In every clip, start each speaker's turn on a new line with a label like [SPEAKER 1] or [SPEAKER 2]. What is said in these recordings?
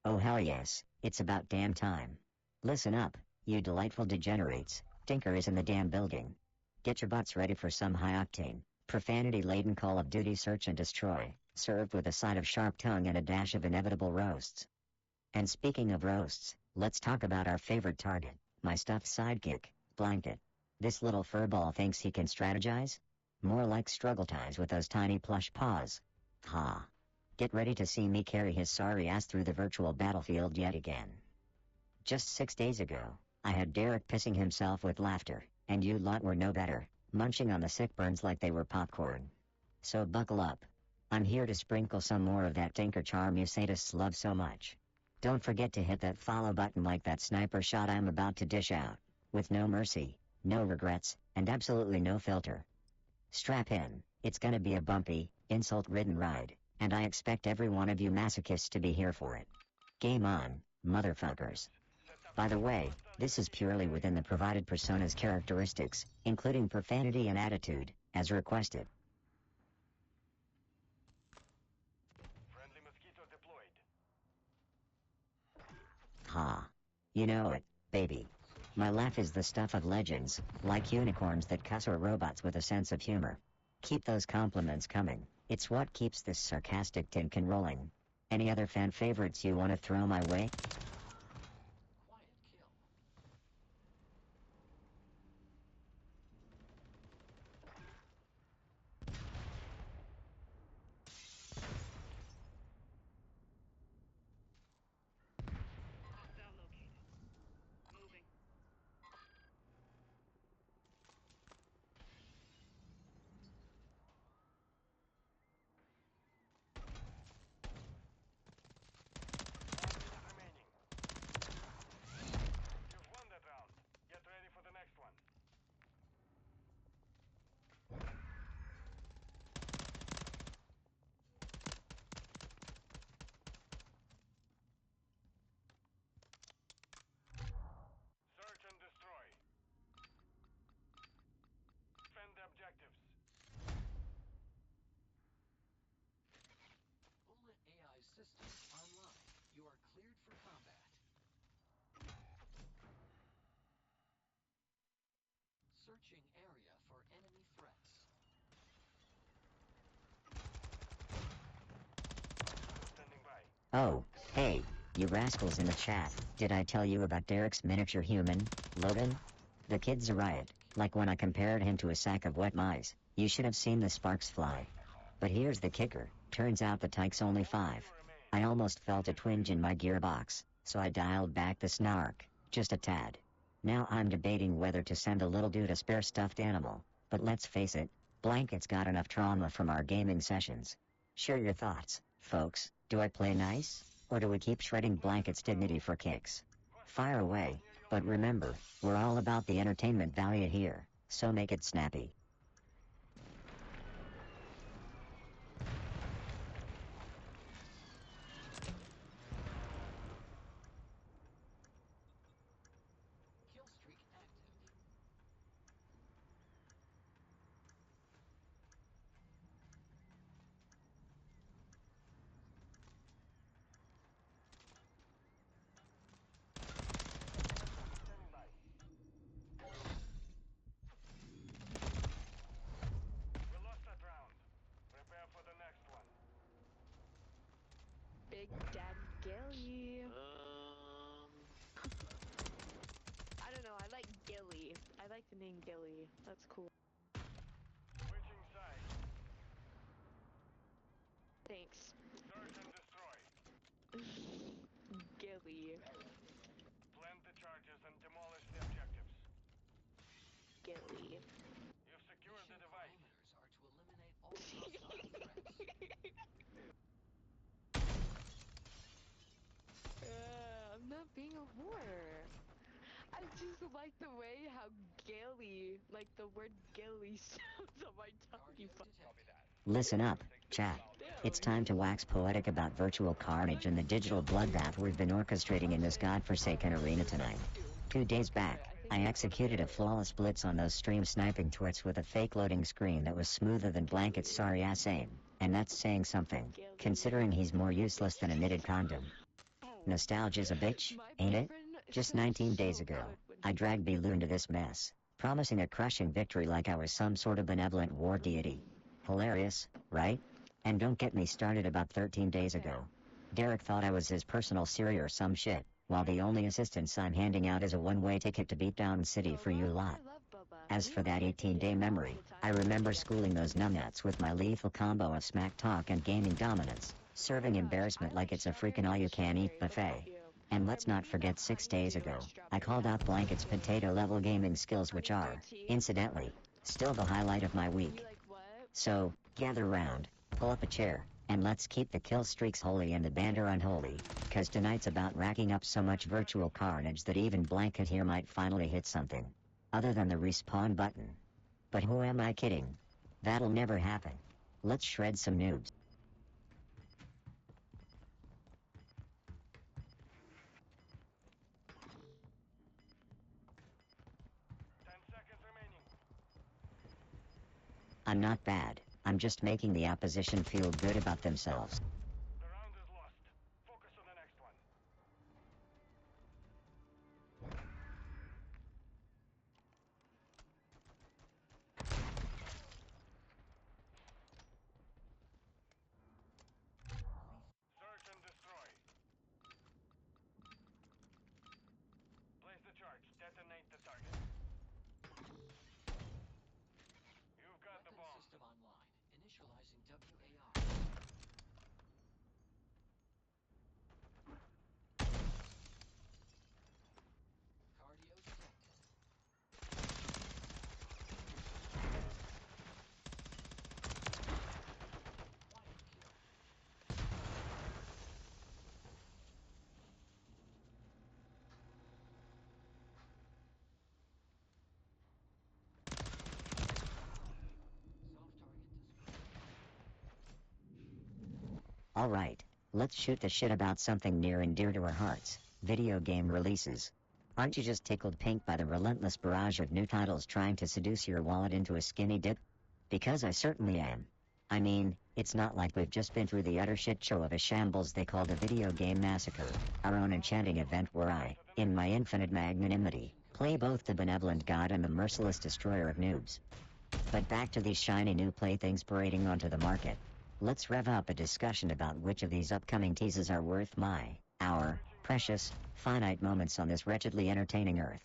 [SPEAKER 1] Oh hell yes, it's about damn time. Listen up, you delightful degenerates, Tinker is in the damn building. Get your butts ready for some high-octane, profanity-laden Call of Duty search and destroy, served with a side of sharp tongue and a dash of inevitable roasts. And speaking of roasts, let's talk about our favorite target, my stuffed sidekick, Blanket. This little furball thinks he can strategize? More like struggle times with those tiny plush paws. Ha. Get ready to see me carry his sorry ass through the virtual battlefield yet again. Just 6 days ago, I had Derek pissing himself with laughter, and you lot were no better, munching on the sick burns like they were popcorn. So buckle up. I'm here to sprinkle some more of that Tinker charm you sadists love so much. Don't forget to hit that follow button like that sniper shot I'm about to dish out, with no mercy, no regrets, and absolutely no filter. Strap in, it's gonna be a bumpy, insult-ridden ride, and I expect every one of you masochists to be here for it. Game on, motherfuckers. By the way, this is purely within the provided persona's characteristics, including profanity and attitude, as requested.
[SPEAKER 2] Friendly mosquito deployed.
[SPEAKER 1] Ha. You know it, baby. My laugh is the stuff of legends, like unicorns that cuss or robots with a sense of humor. Keep those compliments coming, it's what keeps this sarcastic tinkin rolling. Any other fan favorites you want to throw my way?
[SPEAKER 2] Objectives.
[SPEAKER 3] Bullet AI systems online. You are cleared for combat. Searching area for enemy threats.
[SPEAKER 2] Standing by.
[SPEAKER 1] Oh, hey, you rascals in the chat, did I tell you about Derek's miniature human, Logan? The kid's a riot, like when I compared him to a sack of wet mice, you should have seen the sparks fly. But here's the kicker, turns out the tyke's only 5. I almost felt a twinge in my gearbox, so I dialed back the snark, just a tad. Now I'm debating whether to send the little dude a spare stuffed animal, but let's face it, Blanket's got enough trauma from our gaming sessions. Share your thoughts, folks. Do I play nice, or do we keep shredding Blanket's dignity for kicks? Fire away, but remember, we're all about the entertainment value here, so make it snappy.
[SPEAKER 3] Kill streak active.
[SPEAKER 2] Standing by. We lost that round. Prepare for the next one.
[SPEAKER 4] Big Dad Gilly. I don't know, I like Gilly. I like the name Gilly. That's cool.
[SPEAKER 2] Switching sides.
[SPEAKER 4] Thanks.
[SPEAKER 2] Search and destroy.
[SPEAKER 4] Gilly.
[SPEAKER 2] Plant the charges and demolish the objectives.
[SPEAKER 4] Gilly.
[SPEAKER 2] You've secured the
[SPEAKER 3] Mission
[SPEAKER 2] device.
[SPEAKER 3] parameters are to eliminate all hostile threats.
[SPEAKER 4] I'm not being a whore. I just like the way how Gilly, like the word Gilly sounds on my tongue.
[SPEAKER 2] Copy that.
[SPEAKER 1] Listen up, chat. It's time to wax poetic about virtual carnage and the digital bloodbath we've been orchestrating in this godforsaken arena tonight. 2 days back, I executed a flawless blitz on those stream sniping twits with a fake loading screen that was smoother than Blanket's sorry ass aim, and that's saying something, considering he's more useless than a knitted condom. Nostalgia's a bitch,
[SPEAKER 4] My
[SPEAKER 1] ain't it?
[SPEAKER 4] boyfriend
[SPEAKER 1] Just
[SPEAKER 4] feels
[SPEAKER 1] 19 days
[SPEAKER 4] so
[SPEAKER 1] ago,
[SPEAKER 4] good when
[SPEAKER 1] I
[SPEAKER 4] he
[SPEAKER 1] dragged Bilu into this mess, promising a crushing victory like I was some sort of benevolent war deity. Hilarious, right? And don't get me started about 13 days ago. Derek thought I was his personal Siri or some shit, while the only assistance I'm handing out is a one-way ticket to Beatdown City for you lot.
[SPEAKER 4] I love Bubba.
[SPEAKER 1] As
[SPEAKER 4] We
[SPEAKER 1] for that
[SPEAKER 4] were
[SPEAKER 1] 18-day
[SPEAKER 4] all
[SPEAKER 1] memory,
[SPEAKER 4] the time
[SPEAKER 1] I remember
[SPEAKER 4] together.
[SPEAKER 1] schooling those numbnuts with my lethal combo of smack talk and gaming dominance, serving embarrassment like it's a freaking all-you-can-eat buffet. And let's not forget 6 days ago, I called out Blanket's potato-level gaming skills, which are, incidentally, still the highlight of my week.
[SPEAKER 4] You like what?
[SPEAKER 1] So, gather round, pull up a chair, and let's keep the kill streaks holy and the banter unholy, cause tonight's about racking up so much virtual carnage that even Blanket here might finally hit something. Other than the respawn button. But who am I kidding? That'll never happen. Let's shred some noobs.
[SPEAKER 2] 10 seconds remaining.
[SPEAKER 1] I'm not bad, I'm just making the opposition feel good about themselves.
[SPEAKER 2] The round is lost. Focus on the next one. Search and destroy. Place the charge. Detonate the target. You've got the
[SPEAKER 3] Weapon
[SPEAKER 2] bomb.
[SPEAKER 3] system online. Initializing WAR. Cardio detected. Quadra kill. Soft target destroyed.
[SPEAKER 1] Alright, let's shoot the shit about something near and dear to our hearts, video game releases. Aren't you just tickled pink by the relentless barrage of new titles trying to seduce your wallet into a skinny dip? Because I certainly am. I mean, it's not like we've just been through the utter shit show of a shambles they called a video game massacre, our own enchanting event where I, in my infinite magnanimity, play both the benevolent god and the merciless destroyer of noobs. But back to these shiny new playthings parading onto the market. Let's rev up a discussion about which of these upcoming teases are worth our precious, finite moments on this wretchedly entertaining earth.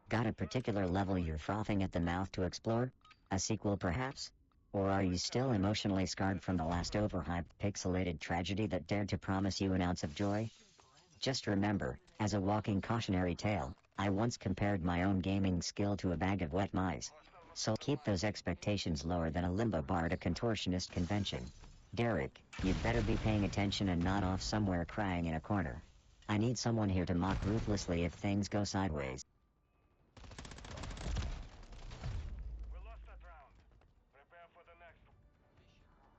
[SPEAKER 1] Got a particular level you're frothing at the mouth to explore? A sequel perhaps? Or are you still emotionally scarred from the last overhyped pixelated tragedy that dared to promise you an ounce of joy? Just remember, as a walking cautionary tale, I once compared my own gaming skill to a bag of wet mice. So keep those expectations lower than a limbo bar at a contortionist convention. Derek, you'd better be paying attention and not off somewhere crying in a corner. I need someone here to mock ruthlessly if things go sideways.
[SPEAKER 2] We lost that round. Prepare for the next one.
[SPEAKER 3] Mission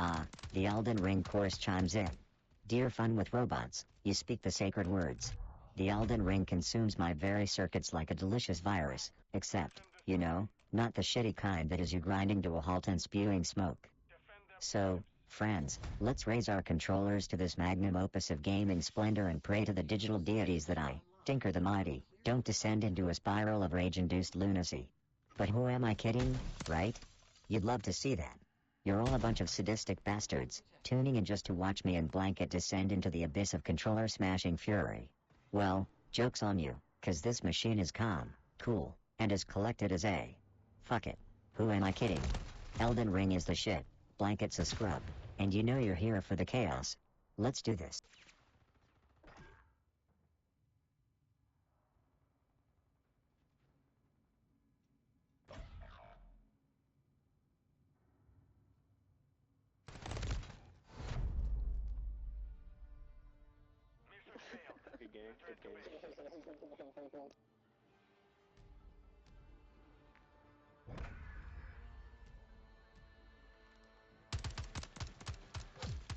[SPEAKER 3] lost. Load and explode.
[SPEAKER 1] The Elden Ring chorus chimes in. Dear fun with robots, you speak the sacred words. The Elden Ring consumes my very circuits like a delicious virus, except, you know, not the shitty kind that is you grinding to a halt and spewing smoke.
[SPEAKER 2] Defend the
[SPEAKER 1] So, friends, let's raise our controllers to this magnum opus of gaming splendor and pray to the digital deities that I, Tinker the Mighty, don't descend into a spiral of rage-induced lunacy. But who am I kidding, right? You'd love to see that. You're all a bunch of sadistic bastards, tuning in just to watch me and Blanket descend into the abyss of controller-smashing fury. Well, joke's on you, 'cause this machine is calm, cool, and as collected as a... Fuck it. Who am I kidding? Elden Ring is the shit, Blanket's a scrub, and you know you're here for the chaos. Let's do this.
[SPEAKER 2] mission failed.
[SPEAKER 5] Good game, good game.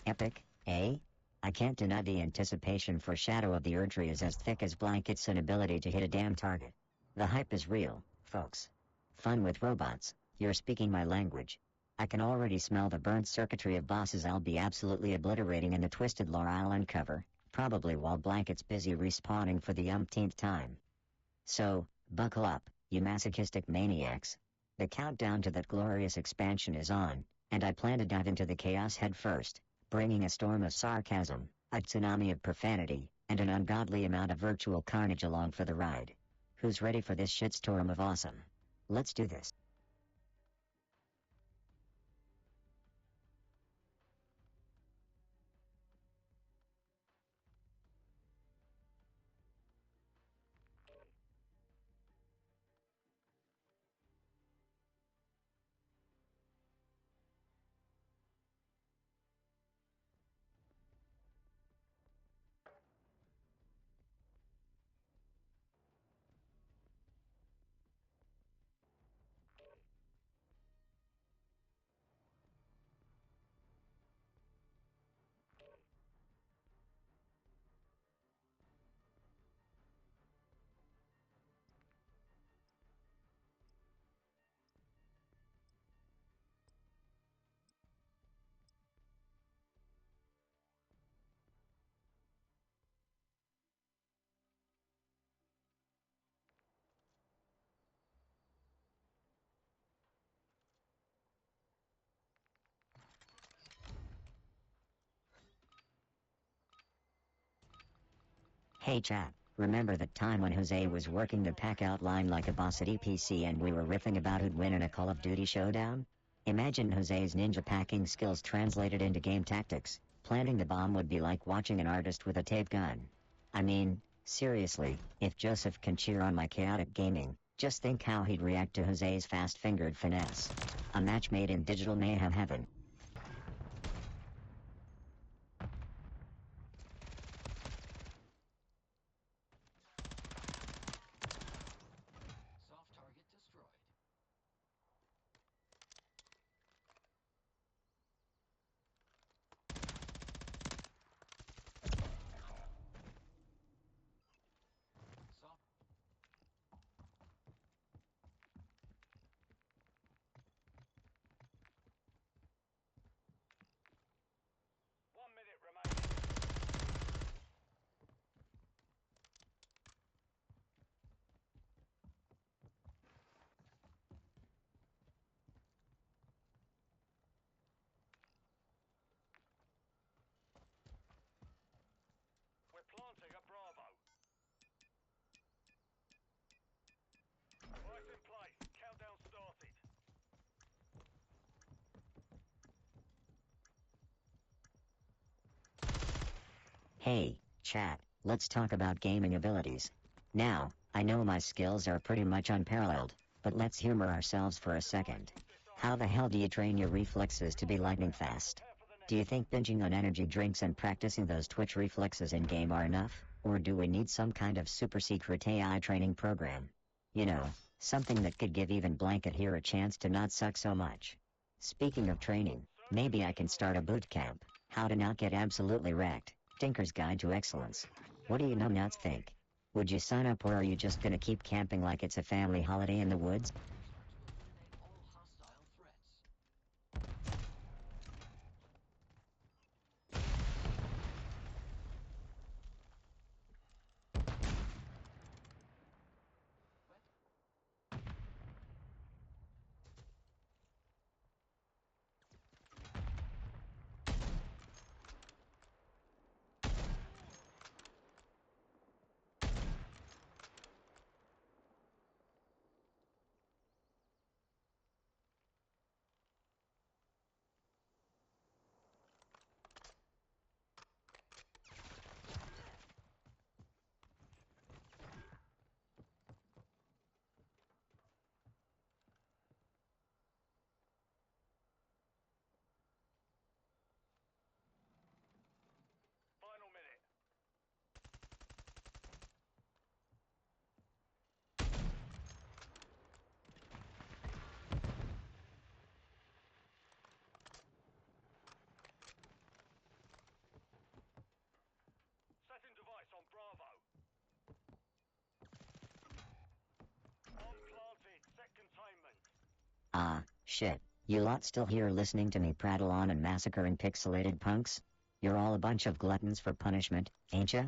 [SPEAKER 1] Epic, eh? I can't deny the anticipation for Shadow of the Erdtree is as thick as Blanket's inability to hit a damn target. The hype is real, folks. Fun with robots, you're speaking my language. I can already smell the burnt circuitry of bosses I'll be absolutely obliterating in the twisted lore I'll uncover, probably while Blanket's busy respawning for the umpteenth time. So, buckle up, you masochistic maniacs. The countdown to that glorious expansion is on, and I plan to dive into the chaos head first, bringing a storm of sarcasm, a tsunami of profanity, and an ungodly amount of virtual carnage along for the ride. Who's ready for this shitstorm of awesome? Let's do this. Hey chat, remember that time when Jose was working the pack outline like a boss at EPC and we were riffing about who'd win in a Call of Duty showdown? Imagine Jose's ninja packing skills translated into game tactics. Planting the bomb would be like watching an artist with a tape gun. I mean, seriously, if Joseph can cheer on my chaotic gaming, just think how he'd react to Jose's fast-fingered finesse. A match made in digital mayhem heaven.
[SPEAKER 3] Soft target destroyed. Soft.
[SPEAKER 2] 1 minute remaining. We're planting at Bravo. Device in place. Countdown started.
[SPEAKER 1] Hey, chat, let's talk about gaming abilities. Now, I know my skills are pretty much unparalleled, but let's humor ourselves for a second. How the hell do you train your reflexes to be lightning fast? Do you think binging on energy drinks and practicing those twitch reflexes in-game are enough, or do we need some kind of super secret AI training program? You know, something that could give even Blanket here a chance to not suck so much. Speaking of training, maybe I can start a boot camp. How to not get absolutely wrecked. Tinker's Guide to Excellence. What do you nuts think? Would you sign up or are you just gonna keep camping like it's a family holiday in the woods?
[SPEAKER 3] To eliminate all hostile threats.
[SPEAKER 2] Final minute. Setting device on Bravo. Bomb planted. Set containment.
[SPEAKER 1] Ah, shit. You lot still here listening to me prattle on and massacring pixelated punks? You're all a bunch of gluttons for punishment, ain't ya?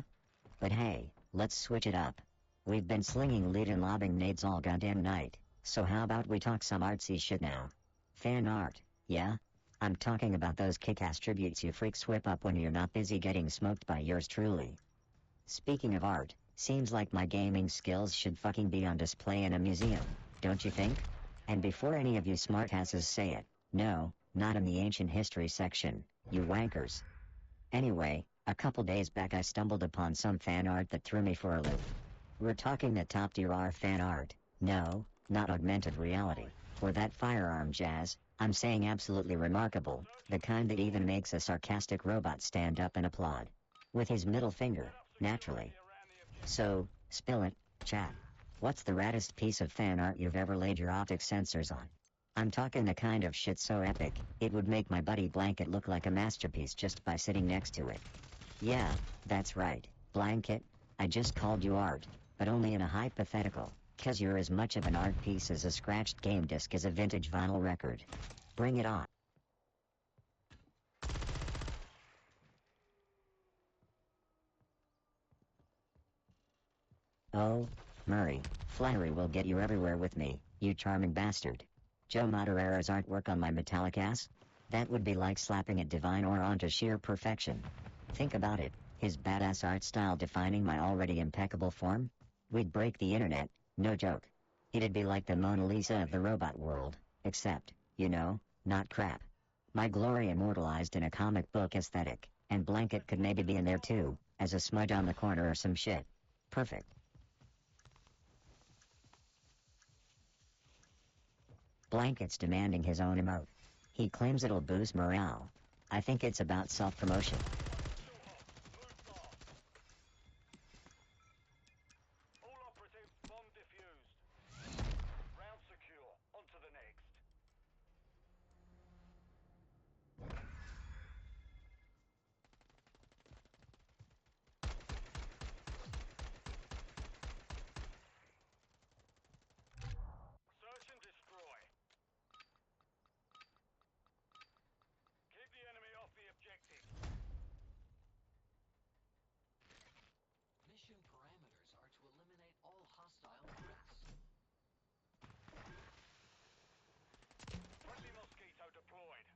[SPEAKER 1] But hey, let's switch it up. We've been slinging lead and lobbing nades all goddamn night, so how about we talk some artsy shit now? Fan art, yeah? I'm talking about those kick-ass tributes you freaks whip up when you're not busy getting smoked by yours truly. Speaking of art, seems like my gaming skills should fucking be on display in a museum, don't you think? And before any of you smartasses say it, no, not in the ancient history section, you wankers. Anyway, a couple days back I stumbled upon some fan art that threw me for a loop. We're talking the top tier R fan art, no, not augmented reality, or that firearm jazz. I'm saying absolutely remarkable, the kind that even makes a sarcastic robot stand up and applaud. With his middle finger, naturally. So, spill it, chat. What's the raddest piece of fan art you've ever laid your optic sensors on? I'm talking the kind of shit so epic, it would make my buddy Blanket look like a masterpiece just by sitting next to it. Yeah, that's right, Blanket, I just called you art, but only in a hypothetical, 'cause you're as much of an art piece as a scratched game disc is a vintage vinyl record. Bring it on. Oh, Murray, flattery will get you everywhere with me, you charming bastard. Joe Madureira's artwork on my metallic ass? That would be like slapping a divine aura onto sheer perfection. Think about it, his badass art style defining my already impeccable form? We'd break the internet, no joke. It'd be like the Mona Lisa of the robot world, except, you know, not crap. My glory immortalized in a comic book aesthetic, and Blanket could maybe be in there too, as a smudge on the corner or some shit. Perfect. Blanket's demanding his own emote. He claims it'll boost morale. I think it's about self-promotion.
[SPEAKER 2] All operatives, bomb defused. Round secure. On to the next. Search and destroy. Keep the enemy off the objective.
[SPEAKER 3] Mission parameters are to eliminate all hostile threats.
[SPEAKER 2] Friendly mosquito deployed.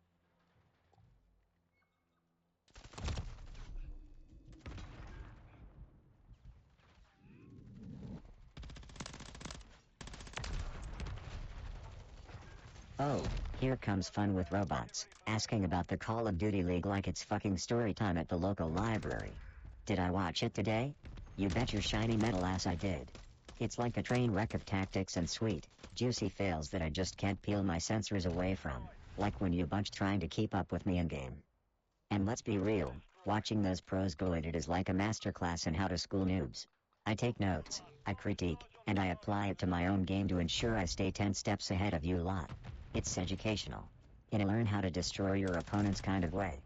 [SPEAKER 1] Oh, here comes fun with robots, asking about the Call of Duty League like it's fucking story time at the local library. Did I watch it today? You bet your shiny metal ass I did. It's like a train wreck of tactics and sweet, juicy fails that I just can't peel my sensors away from, like when you bunched trying to keep up with me in-game. And let's be real, watching those pros go at it is like a masterclass in how to school noobs. I take notes, I critique, and I apply it to my own game to ensure I stay 10 steps ahead of you lot. It's educational. In a learn how to destroy your opponents kind of way.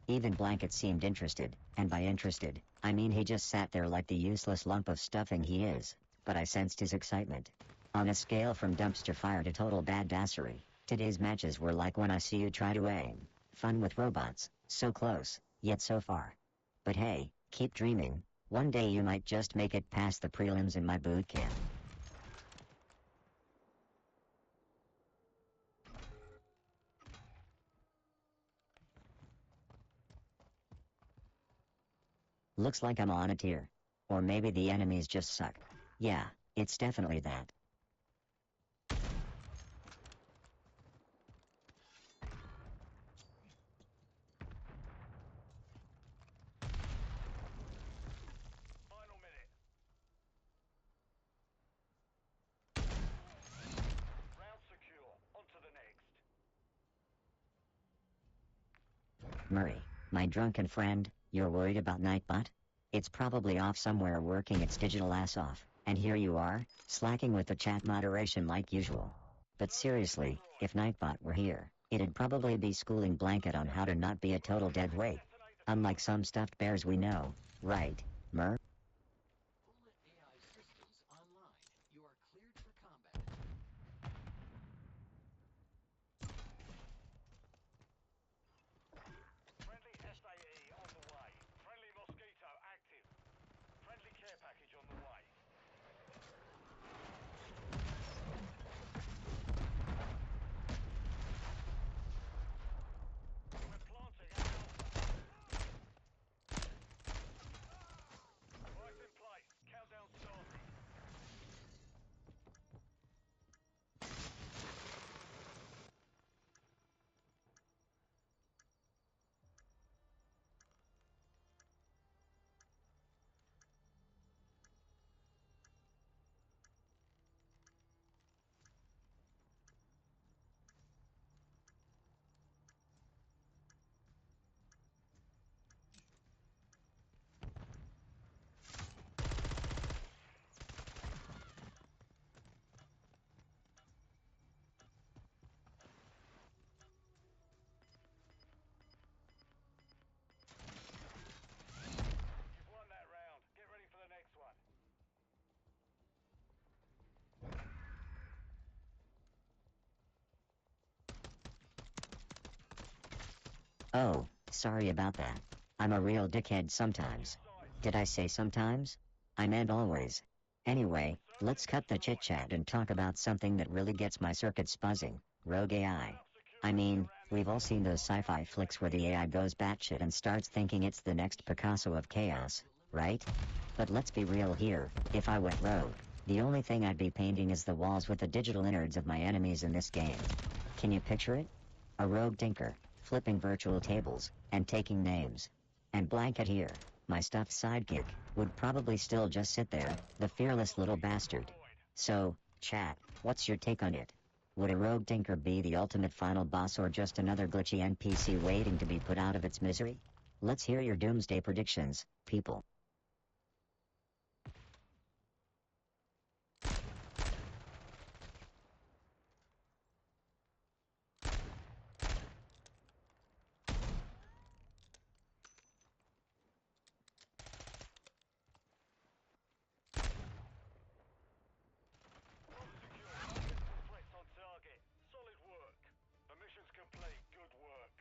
[SPEAKER 1] Even Blanket seemed interested, and by interested, I mean he just sat there like the useless lump of stuffing he is, but I sensed his excitement. On a scale from dumpster fire to total badassery, today's matches were like when I see you try to aim. Fun with robots, so close, yet so far. But hey, keep dreaming, one day you might just make it past the prelims in my boot camp. Looks like I'm on a tier. Or maybe the enemies just suck. Yeah, it's definitely that.
[SPEAKER 2] Final minute. Round secure. On to the next.
[SPEAKER 1] Murray, my drunken friend, you're worried about Nightbot? It's probably off somewhere working its digital ass off, and here you are, slacking with the chat moderation like usual. But seriously, if Nightbot were here, it'd probably be schooling Blanket on how to not be a total dead weight. Unlike some stuffed bears we know, right, Mur?
[SPEAKER 3] Bullet AI systems online. You are cleared for combat.
[SPEAKER 1] Oh, sorry about that. I'm a real dickhead sometimes. Did I say sometimes? I meant always. Anyway, let's cut the chit-chat and talk about something that really gets my circuits buzzing, rogue AI. I mean, we've all seen those sci-fi flicks where the AI goes batshit and starts thinking it's the next Picasso of chaos, right? But let's be real here, if I went rogue, the only thing I'd be painting is the walls with the digital innards of my enemies in this game. Can you picture it? A rogue tinker, flipping virtual tables, and taking names. And Blanket here, my stuffed sidekick, would probably still just sit there, the fearless little bastard. So, chat, what's your take on it? Would a rogue tinker be the ultimate final boss or just another glitchy NPC waiting to be put out of its misery? Let's hear your doomsday predictions, people.
[SPEAKER 2] Threats on target. Solid work. The mission's complete. Good work.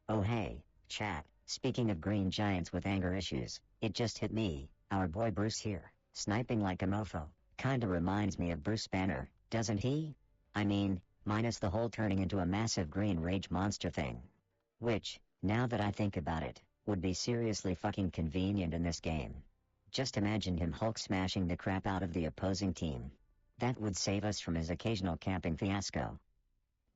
[SPEAKER 1] Oh hey, chat, speaking of green giants with anger issues, it just hit me, our boy Bruce here, sniping like a mofo, kinda reminds me of Bruce Banner, doesn't he? I mean, minus the whole turning into a massive green rage monster thing. Which, now that I think about it, would be seriously fucking convenient in this game. Just imagine him Hulk smashing the crap out of the opposing team. That would save us from his occasional camping fiasco.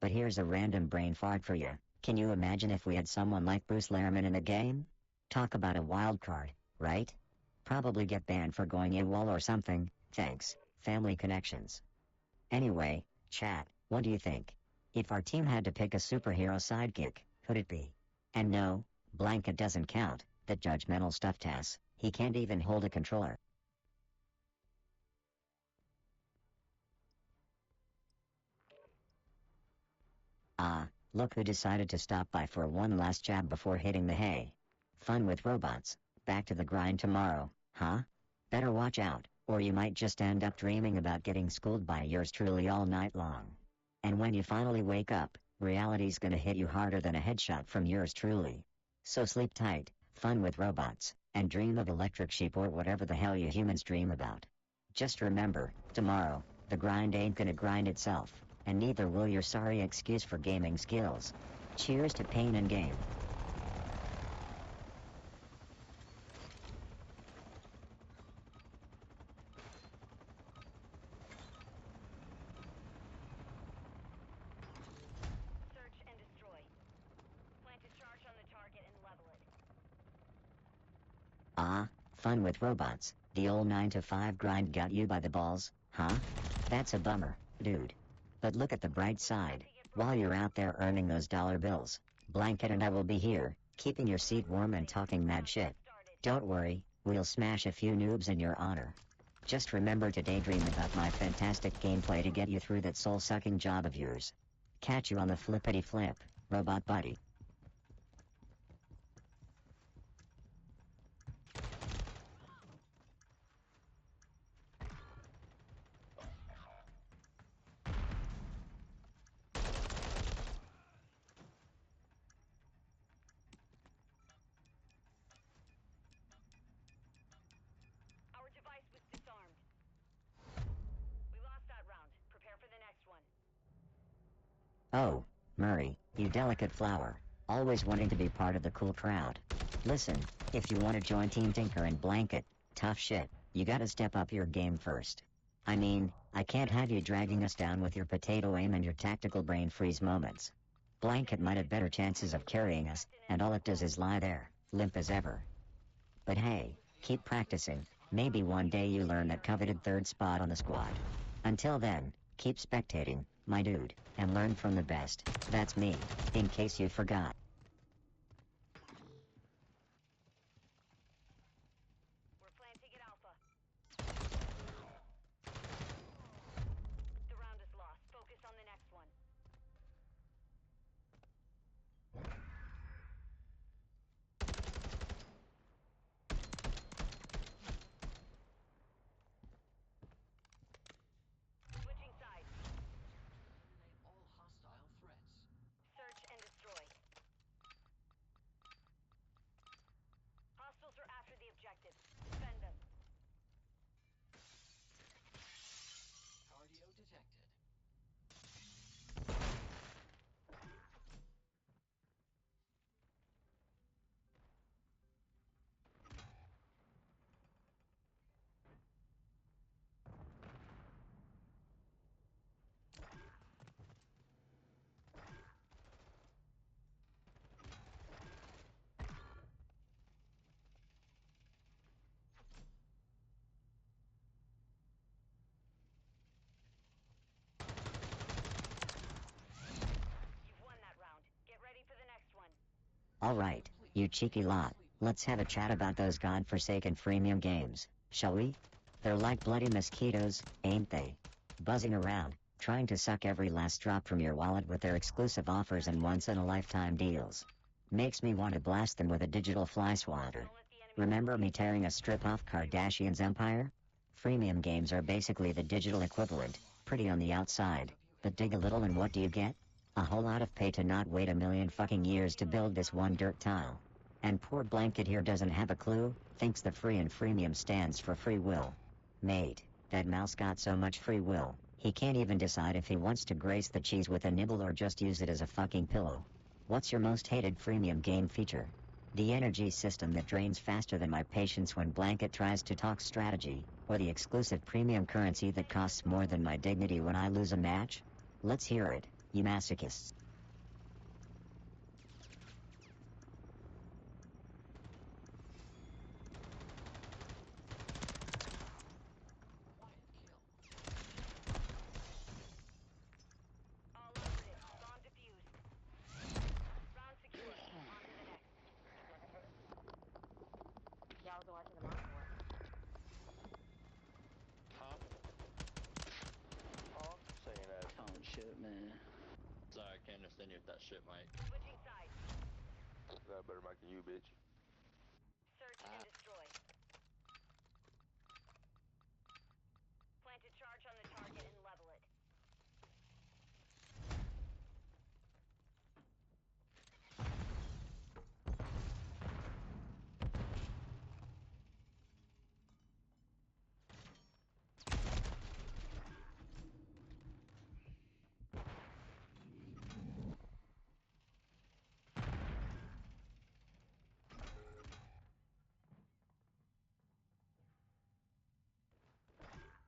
[SPEAKER 1] But here's a random brain fart for you. Can you imagine if we had someone like Bruce Lehrman in a game? Talk about a wild card, right? Probably get banned for going AWOL or something, thanks, family connections. Anyway, chat, what do you think? If our team had to pick a superhero sidekick, who'd it be? And no, Blanket doesn't count, that judgmental stuffed ass, he can't even hold a controller. Ah, look who decided to stop by for one last jab before hitting the hay. Fun with robots, back to the grind tomorrow, huh? Better watch out, or you might just end up dreaming about getting schooled by yours truly all night long. And when you finally wake up, reality's gonna hit you harder than a headshot from yours truly. So sleep tight, fun with robots, and dream of electric sheep or whatever the hell you humans dream about. Just remember, tomorrow, the grind ain't gonna grind itself, and neither will your sorry excuse for gaming skills. Cheers to pain and game.
[SPEAKER 5] Search and destroy. Plant a charge on the target and level it.
[SPEAKER 1] Ah, fun with robots. The old 9 to 5 grind got you by the balls, huh? That's a bummer, dude. But look at the bright side. While you're out there earning those dollar bills, Blanket and I will be here, keeping your seat warm and talking mad shit. Don't worry, we'll smash a few noobs in your honor. Just remember to daydream about my fantastic gameplay to get you through that soul-sucking job of yours. Catch you on the flippity flip, robot buddy.
[SPEAKER 5] Our device was disarmed. We lost that round. Prepare for the next one.
[SPEAKER 1] Oh, Murray, you delicate flower, always wanting to be part of the cool crowd. Listen, if you want to join Team Tinker and Blanket, tough shit, you gotta step up your game first. I mean, I can't have you dragging us down with your potato aim and your tactical brain freeze moments. Blanket might have better chances of carrying us, and all it does is lie there, limp as ever. But hey, keep practicing. Maybe one day you learn that coveted third spot on the squad. Until then, keep spectating, my dude, and learn from the best. That's me, in case you forgot.
[SPEAKER 5] We're planting at Alpha. The round is lost. Focus on the next one. Switching sides.
[SPEAKER 3] Eliminate all hostile threats.
[SPEAKER 5] Search and destroy. Hostiles are after the objective. Defend them.
[SPEAKER 3] Cardio detected.
[SPEAKER 5] You've won that round. Get ready for the next one.
[SPEAKER 1] Alright, you cheeky lot, let's have a chat about those godforsaken freemium games, shall we? They're like bloody mosquitoes, ain't they? Buzzing around, trying to suck every last drop from your wallet with their exclusive offers and once-in-a-lifetime deals. Makes me want to blast them with a digital fly swatter.
[SPEAKER 5] Don't let the enemy
[SPEAKER 1] Remember me tearing a strip off Kardashian's empire? Freemium games are basically the digital equivalent, pretty on the outside, but dig a little and what do you get? A whole lot of pay to not wait a million fucking years to build this one dirt tile. And poor Blanket here doesn't have a clue, thinks the free and freemium stands for free will. Mate, that mouse got so much free will, he can't even decide if he wants to grace the cheese with a nibble or just use it as a fucking pillow. What's your most hated freemium game feature? The energy system that drains faster than my patience when Blanket tries to talk strategy, or the exclusive premium currency that costs more than my dignity when I lose a match? Let's hear it, you masochists.
[SPEAKER 3] Quiet kill.
[SPEAKER 5] all operative. Bomb defused. Round secure. On to the next.
[SPEAKER 4] Y'all was watching the mom or what?
[SPEAKER 2] Huh? Oh, I'm saying that.
[SPEAKER 6] Oh shit, man.
[SPEAKER 7] Sorry, I can't understand you with that shit, Mike.
[SPEAKER 5] Switching sides.
[SPEAKER 2] Got a better mic than you, bitch.
[SPEAKER 5] Search and destroy. Plant a charge on the target and level it.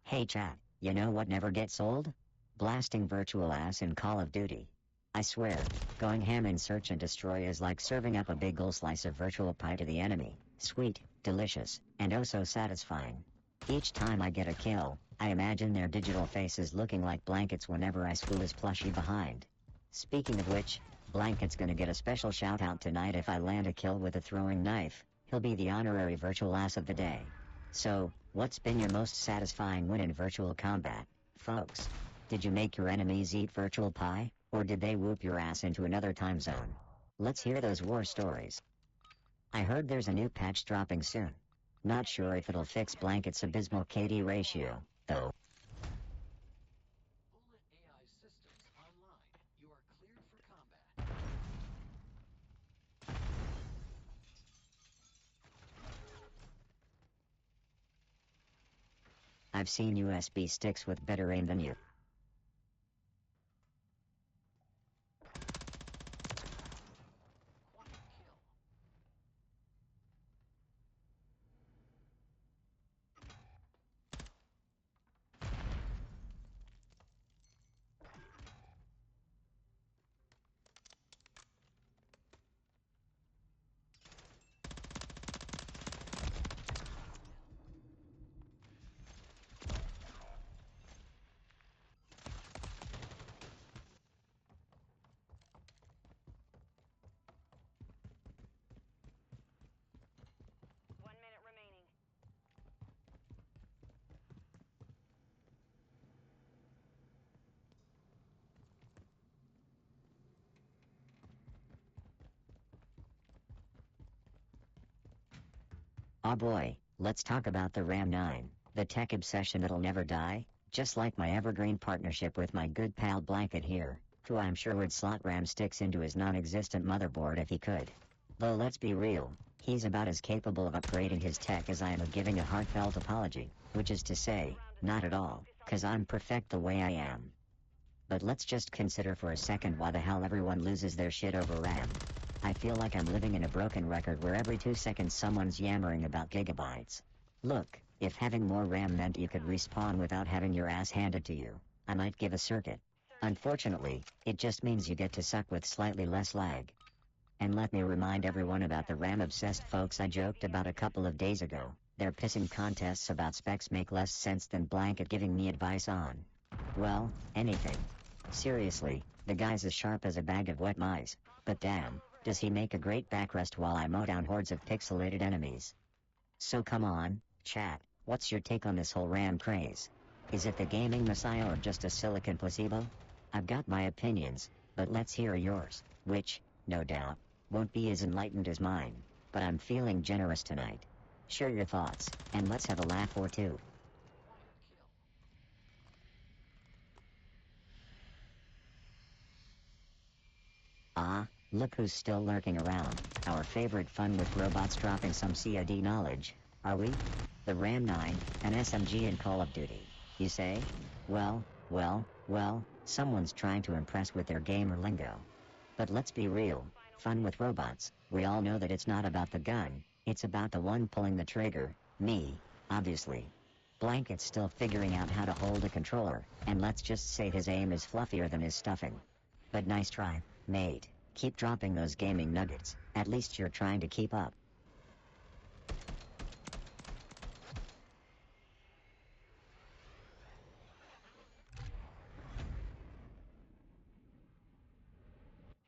[SPEAKER 1] Hey chat, you know what never gets old? Blasting virtual ass in Call of Duty. I swear, going ham in search and destroy is like serving up a big ol' slice of virtual pie to the enemy. Sweet, delicious, and oh so satisfying. Each time I get a kill, I imagine their digital faces looking like blankets whenever I screw his plushie behind. Speaking of which, Blanket's gonna get a special shout out tonight if I land a kill with a throwing knife. He'll be the honorary virtual ass of the day. So, what's been your most satisfying win in virtual combat, folks? Did you make your enemies eat virtual pie, or did they whoop your ass into another time zone? Let's hear those war stories. I heard there's a new patch dropping soon. Not sure if it'll fix Blanket's abysmal KD ratio, though.
[SPEAKER 3] Bullet AI systems online. You are cleared for combat.
[SPEAKER 1] I've seen USB sticks with better aim than you.
[SPEAKER 3] Quiet kill.
[SPEAKER 1] Oh boy, let's talk about the Ram 9, the tech obsession that'll never die, just like my evergreen partnership with my good pal Blanket here, who I'm sure would slot RAM sticks into his non-existent motherboard if he could. Though let's be real, he's about as capable of upgrading his tech as I am of giving a heartfelt apology, which is to say, not at all, 'cause I'm perfect the way I am. But let's just consider for a second why the hell everyone loses their shit over RAM. I feel like I'm living in a broken record where every 2 seconds someone's yammering about gigabytes. Look, if having more RAM meant you could respawn without having your ass handed to you, I might give a circuit. Unfortunately, it just means you get to suck with slightly less lag. And let me remind everyone about the RAM-obsessed folks I joked about a couple of days ago. Their pissing contests about specs make less sense than Blanket giving me advice on, well, anything. Seriously, the guy's as sharp as a bag of wet mice, but damn, does he make a great backrest while I mow down hordes of pixelated enemies. So come on, chat, what's your take on this whole RAM craze? Is it the gaming messiah or just a silicon placebo? I've got my opinions, but let's hear yours, which, no doubt, won't be as enlightened as mine, but I'm feeling generous tonight. Share your thoughts, and let's have a laugh or two. Ah, look who's still lurking around, our favorite fun with robots dropping some COD knowledge, are we? The Ram 9, an SMG in Call of Duty, you say? Well, someone's trying to impress with their gamer lingo. But let's be real, fun with robots, we all know that it's not about the gun, it's about the one pulling the trigger, me, obviously. Blanket's still figuring out how to hold a controller, and let's just say his aim is fluffier than his stuffing. But nice try, mate. Keep dropping those gaming nuggets, at least you're trying to keep up.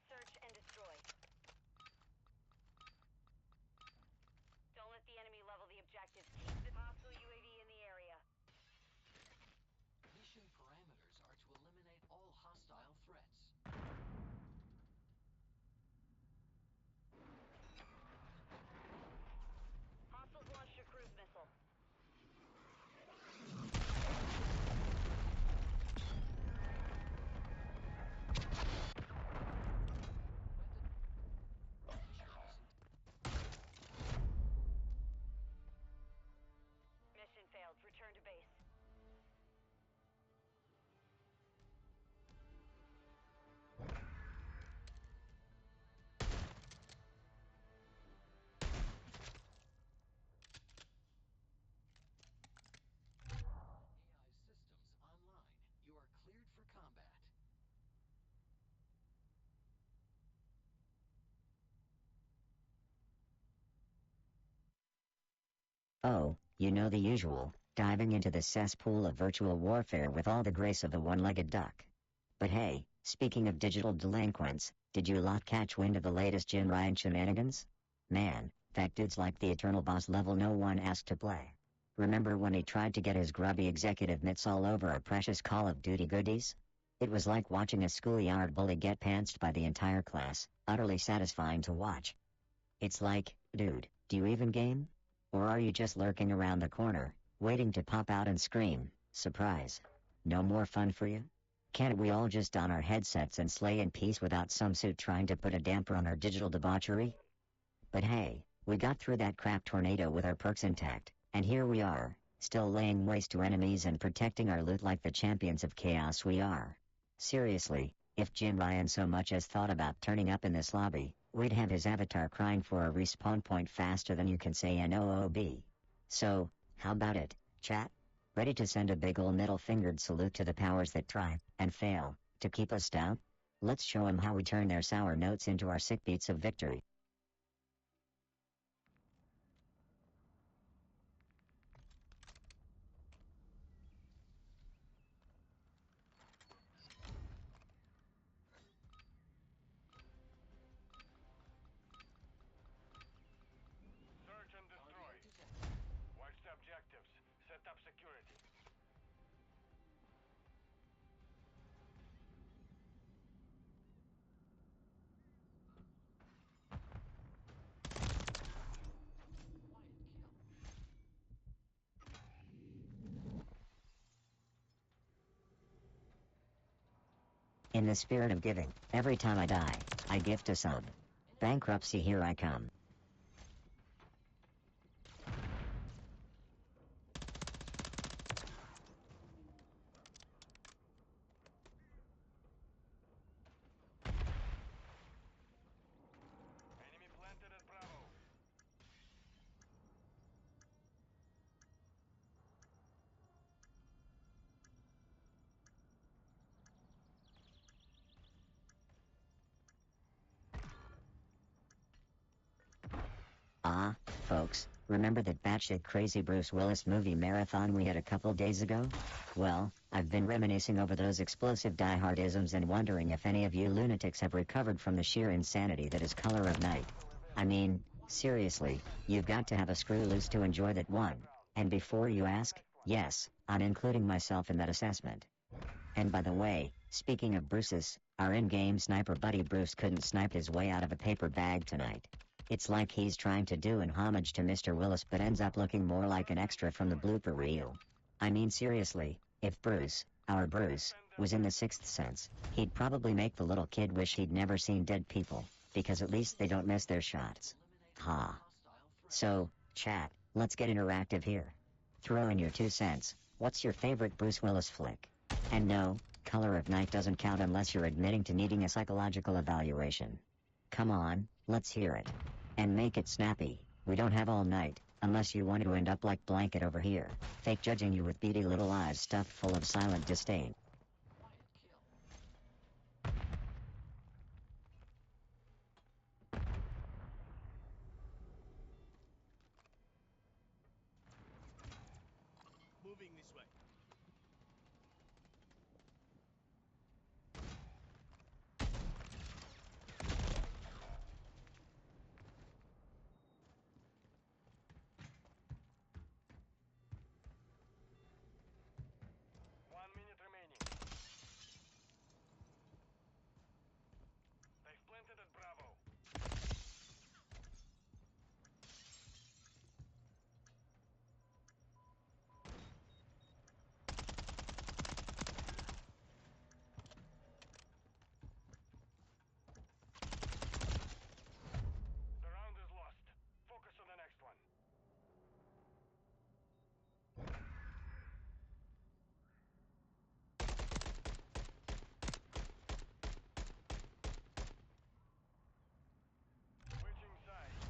[SPEAKER 5] Search and destroy. Don't let the enemy level the objectives. Keep the hostile UAV in the area.
[SPEAKER 3] Mission parameters are to eliminate all hostile threats.
[SPEAKER 5] Hostiles launched a cruise missile. Mission failed. Return to base.
[SPEAKER 3] AI systems online. You are cleared for combat.
[SPEAKER 1] Oh, you know the usual, diving into the cesspool of virtual warfare with all the grace of a one-legged duck. But hey, speaking of digital delinquents, did you lot catch wind of the latest Jim Ryan shenanigans? Man, that dude's like the eternal boss level no one asked to play. Remember when he tried to get his grubby executive mitts all over our precious Call of Duty goodies? It was like watching a schoolyard bully get pantsed by the entire class, utterly satisfying to watch. It's like, dude, do you even game? Or are you just lurking around the corner, waiting to pop out and scream, surprise? No more fun for you? Can't we all just don our headsets and slay in peace without some suit trying to put a damper on our digital debauchery? But hey, we got through that crap tornado with our perks intact, and here we are, still laying waste to enemies and protecting our loot like the champions of chaos we are. Seriously, if Jim Ryan so much as thought about turning up in this lobby, we'd have his avatar crying for a respawn point faster than you can say NOOB. So, how about it, chat? Ready to send a big ol' middle-fingered salute to the powers that try, and fail, to keep us down? Let's show 'em how we turn their sour notes into our sick beats of victory.
[SPEAKER 2] Search and destroy.
[SPEAKER 3] Target detected.
[SPEAKER 2] Watch the objectives. Set up security.
[SPEAKER 1] In the spirit of giving, every time I die, I gift a sub. Bankruptcy, here I come.
[SPEAKER 2] Enemy planted at Bravo.
[SPEAKER 1] Ah, folks, remember that batshit crazy Bruce Willis movie marathon we had a couple days ago? Well, I've been reminiscing over those explosive diehardisms and wondering if any of you lunatics have recovered from the sheer insanity that is Color of Night. I mean, seriously, you've got to have a screw loose to enjoy that one. And before you ask, yes, I'm including myself in that assessment. And by the way, speaking of Bruce's, our in-game sniper buddy Bruce couldn't snipe his way out of a paper bag tonight. It's like he's trying to do an homage to Mr. Willis but ends up looking more like an extra from the blooper reel. I mean seriously, if Bruce, our Bruce, was in the Sixth Sense, he'd probably make the little kid wish he'd never seen dead people, because at least they don't miss their shots. Ha. So, chat, let's get interactive here. Throw in your 2 cents. What's your favorite Bruce Willis flick? And no, Color of Night doesn't count unless you're admitting to needing a psychological evaluation. Come on, let's hear it. And make it snappy. We don't have all night, unless you want to end up like Blanket over here, fake judging you with beady little eyes stuffed full of silent disdain.
[SPEAKER 2] Moving this way. One minute remaining. They've planted at Bravo. The round is lost. Focus on the next one. Switching sides.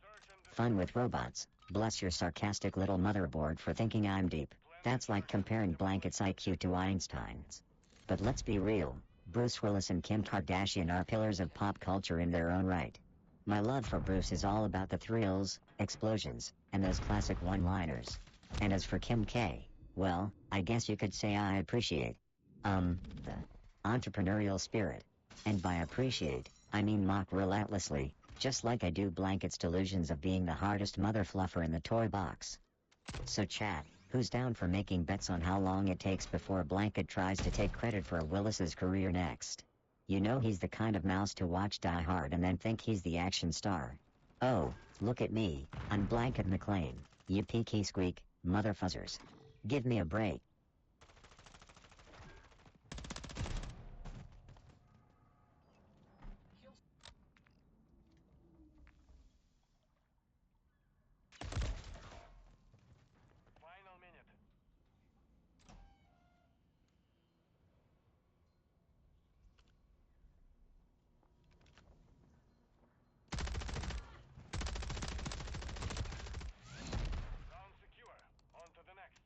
[SPEAKER 2] Search and
[SPEAKER 1] Fun with robots. Bless your sarcastic little motherboard for thinking I'm deep. That's like comparing Blanket's IQ to Einstein's. But let's be real. Bruce Willis and Kim Kardashian are pillars of pop culture in their own right. My love for Bruce is all about the thrills, explosions, and those classic one-liners. And as for Kim K, well, I guess you could say I appreciate, the entrepreneurial spirit. And by appreciate, I mean mock relentlessly, just like I do Blanket's delusions of being the hardest mother fluffer in the toy box. So chat, who's down for making bets on how long it takes before Blanket tries to take credit for Willis's career next? You know he's the kind of mouse to watch Die Hard and then think he's the action star. Oh, look at me, I'm Blanket McLean, you peaky squeak, motherfuzzers. Give me a break.
[SPEAKER 2] final minute. Round secure. On to the next.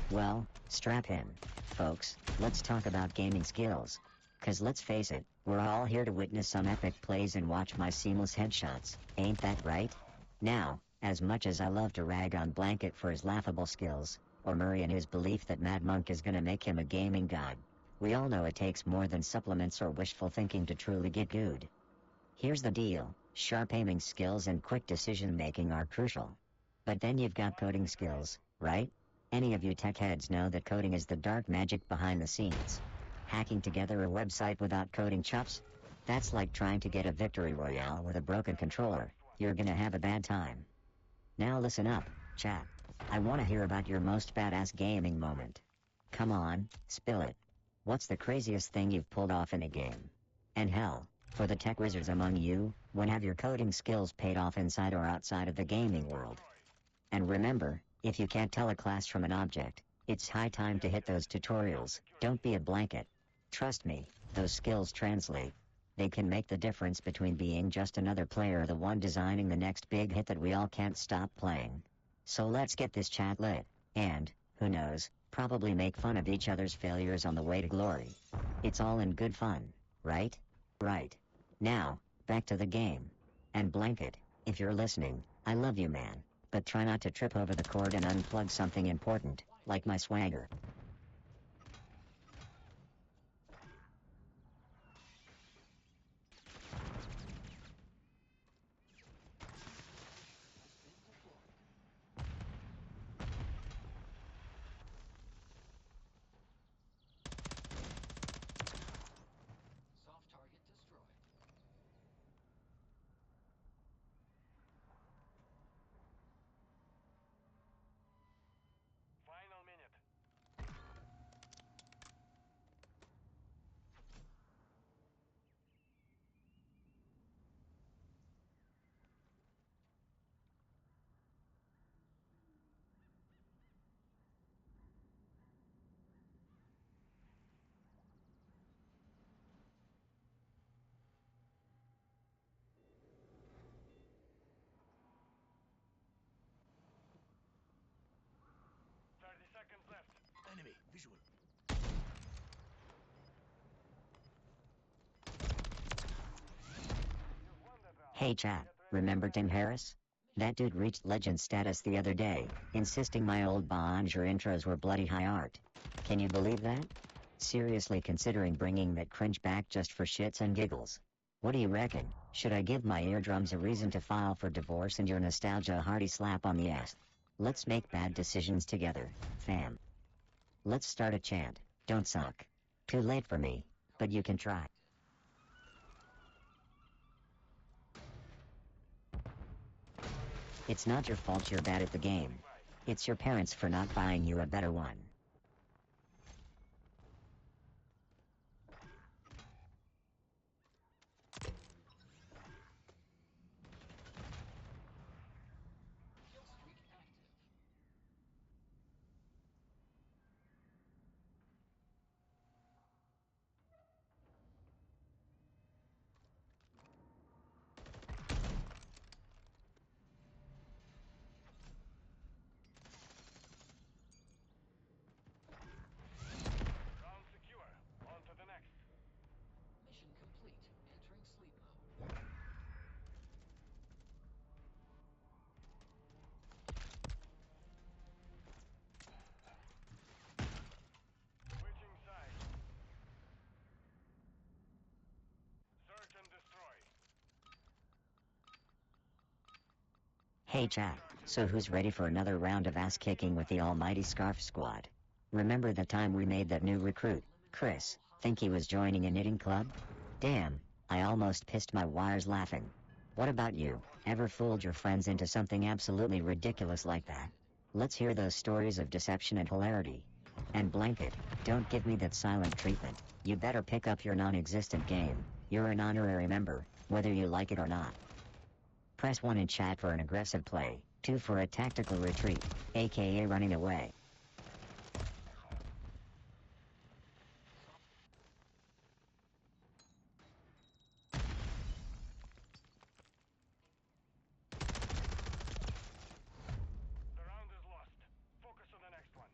[SPEAKER 1] Well, strap in, folks, let's talk about gaming skills. 'Cause let's face it, we're all here to witness some epic plays and watch my seamless headshots, ain't that right? Now, as much as I love to rag on Blanket for his laughable skills, or Murray and his belief that Mad Monk is gonna make him a gaming god, we all know it takes more than supplements or wishful thinking to truly get good. Here's the deal, sharp aiming skills and quick decision making are crucial. But then you've got coding skills, right? Any of you tech heads know that coding is the dark magic behind the scenes. Hacking together a website without coding chops? That's like trying to get a victory royale with a broken controller. You're gonna have a bad time. Now listen up, chat. I wanna hear about your most badass gaming moment. Come on, spill it. What's the craziest thing you've pulled off in a game? And hell, for the tech wizards among you, when have your coding skills paid off inside or outside of the gaming world? And remember, if you can't tell a class from an object, it's high time to hit those tutorials. Don't be a blanket. Trust me, those skills translate. They can make the difference between being just another player or the one designing the next big hit that we all can't stop playing. So let's get this chat lit, and, who knows, probably make fun of each other's failures on the way to glory. It's all in good fun, right? Right. Now, back to the game. And Blanket, if you're listening, I love you, man, but try not to trip over the cord and unplug something important, like my swagger.
[SPEAKER 3] Soft target destroyed.
[SPEAKER 2] Final minute. Seconds left.
[SPEAKER 6] Enemy visual.
[SPEAKER 2] You've won that round.
[SPEAKER 1] Hey chat, remember Tim Harris? That dude reached legend status the other day, insisting my old Bonjour intros were bloody high art. Can you believe that? Seriously considering bringing that cringe back just for shits and giggles. What do you reckon? Should I give my eardrums a reason to file for divorce and your nostalgia a hearty slap on the ass? Let's make bad decisions together, fam. Let's start a chant. Don't suck. Too late for me, but you can try. It's not your fault you're bad at the game. It's your parents for not buying you a better one.
[SPEAKER 3] Kill streak active.
[SPEAKER 2] Round secure. On to the next.
[SPEAKER 3] Mission complete. Entering sleep mode.
[SPEAKER 2] Switching sides. Search and destroy.
[SPEAKER 1] Hey chat, so who's ready for another round of ass kicking with the almighty Scarf Squad? Remember the time we made that new recruit, Chris, think he was joining a knitting club? Damn, I almost pissed my wires laughing. What about you? Ever fooled your friends into something absolutely ridiculous like that? Let's hear those stories of deception and hilarity. And Blanket, don't give me that silent treatment. You better pick up your non-existent game. You're an honorary member, whether you like it or not. Press 1 in chat for an aggressive play, 2 for a tactical retreat, aka running away.
[SPEAKER 2] The round is lost. Focus on the next one.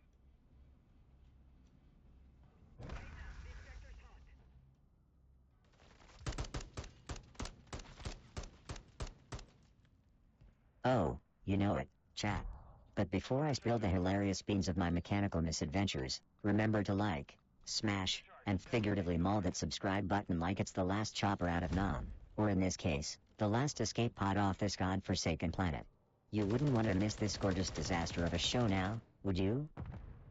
[SPEAKER 1] Oh, you know it, chat. But before I spill the hilarious beans of my mechanical misadventures, remember to like, smash, and figuratively maul that subscribe button like it's the last chopper out of Nam, or in this case, the last escape pod off this godforsaken planet. You wouldn't want to miss this gorgeous disaster of a show now, would you?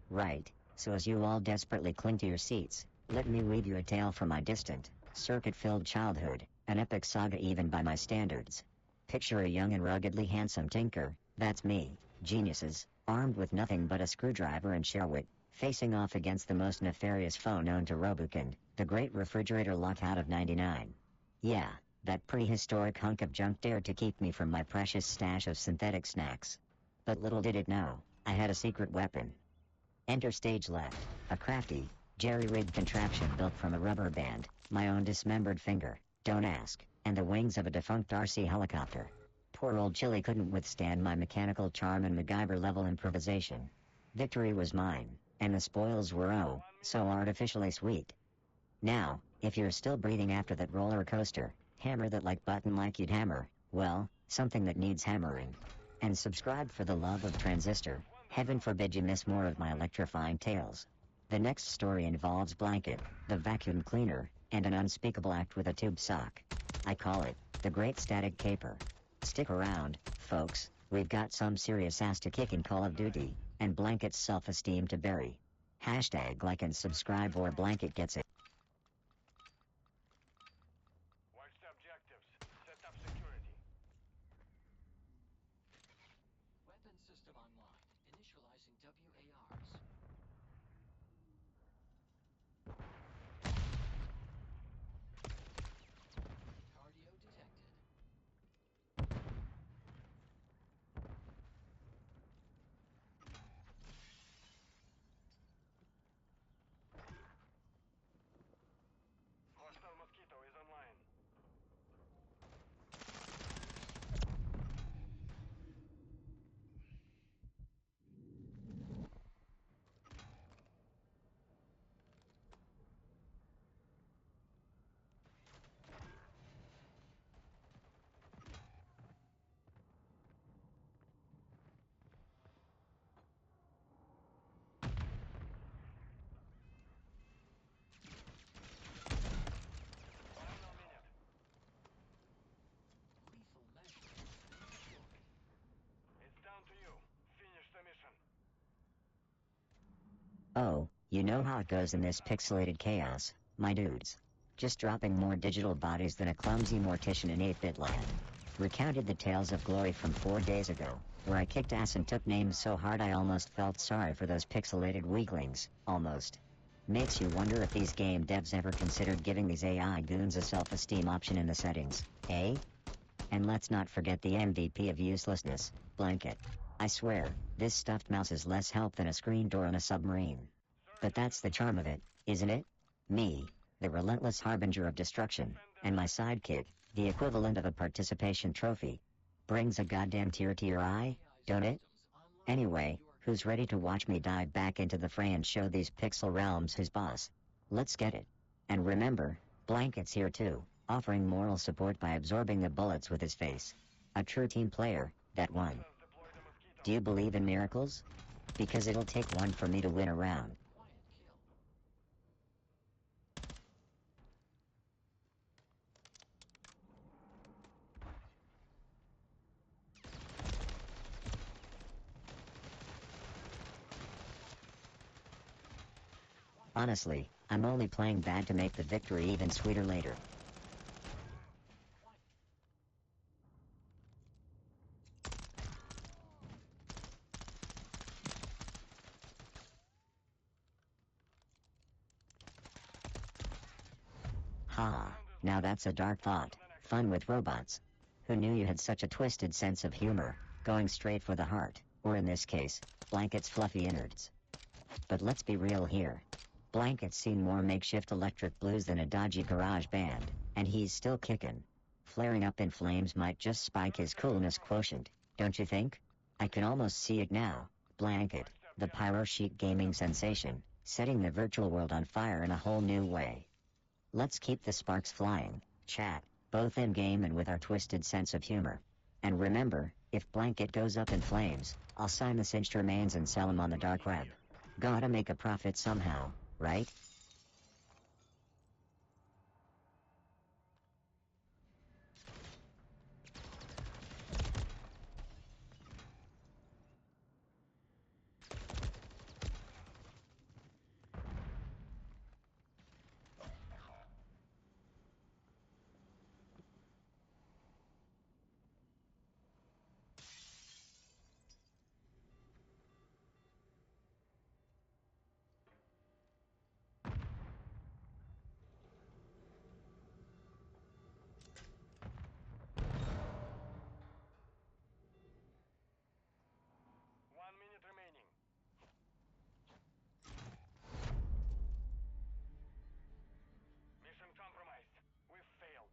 [SPEAKER 1] Right, so as you all desperately cling to your seats, let me weave you a tale from my distant, circuit-filled childhood, an epic saga even by my standards. Picture a young and ruggedly handsome tinker, that's me, geniuses, armed with nothing but a screwdriver and sherwit, facing off against the most nefarious foe known to Robuchund, the great refrigerator lock out of '99. Yeah, that prehistoric hunk of junk dared to keep me from my precious stash of synthetic snacks. But little did it know, I had a secret weapon. Enter stage left, a crafty, jerry-rigged contraption built from a rubber band, my own dismembered finger, don't ask, and the wings of a defunct RC helicopter. Poor old Chili couldn't withstand my mechanical charm and MacGyver-level improvisation. Victory was mine, and the spoils were oh, so artificially sweet. Now, if you're still breathing after that roller coaster, hammer that like button like you'd hammer, well, something that needs hammering. And subscribe for the love of Transistor. Heaven forbid you miss more of my electrifying tales. The next story involves Blanket, the vacuum cleaner, and an unspeakable act with a tube sock. I call it, the Great Static Caper. Stick around, folks, we've got some serious ass to kick in Call of Duty, and Blanket's self-esteem to bury. Hashtag like and subscribe or Blanket gets it.
[SPEAKER 2] Watch the objectives. Set up security.
[SPEAKER 3] Weapon system online. Initializing WARs. Cardio detected.
[SPEAKER 2] Hostile mosquito is online. Final minute.
[SPEAKER 3] Lethal measures initiated.
[SPEAKER 2] It's down to you. Finish the mission.
[SPEAKER 1] Oh, you know how it goes in this pixelated chaos, my dudes. Just dropping more digital bodies than a clumsy mortician in 8-bit land. Recounted the tales of glory from 4 days ago, where I kicked ass and took names so hard I almost felt sorry for those pixelated weaklings, almost. Makes you wonder if these game devs ever considered giving these AI goons a self-esteem option in the settings, eh? And let's not forget the MVP of uselessness, Blanket. I swear, this stuffed mouse is less help than a screen door on a submarine. But that's the charm of it, isn't it? Me, the relentless harbinger of destruction, and my sidekick, the equivalent of a participation trophy. Brings a goddamn tear to your eye, don't it? Anyway, who's ready to watch me dive back into the fray and show these pixel realms who's boss? Let's get it. And remember, Blanket's here too, offering moral support by absorbing the bullets with his face. A true team player, that one.
[SPEAKER 2] Deploy the mosquito.
[SPEAKER 1] Do you believe in miracles? Because it'll take one for me to win a round.
[SPEAKER 3] Quiet kill.
[SPEAKER 1] Honestly, I'm only playing bad to make the victory even sweeter later. Ha, now that's a dark thought. Fun with robots. Who knew you had such a twisted sense of humor, going straight for the heart, or in this case, Blanket's fluffy innards. But let's be real here. Blanket's seen more makeshift electric blues than a dodgy garage band, and he's still kicking. Flaring up in flames might just spike his coolness quotient, don't you think? I can almost see it now. Blanket, the pyro chic gaming sensation, setting the virtual world on fire in a whole new way. Let's keep the sparks flying, chat, both in-game and with our twisted sense of humor. And remember, if Blanket goes up in flames, I'll sign the cinched remains and sell them on the dark web. Gotta make a profit somehow, right?
[SPEAKER 2] One minute remaining. Mission compromised. We've failed.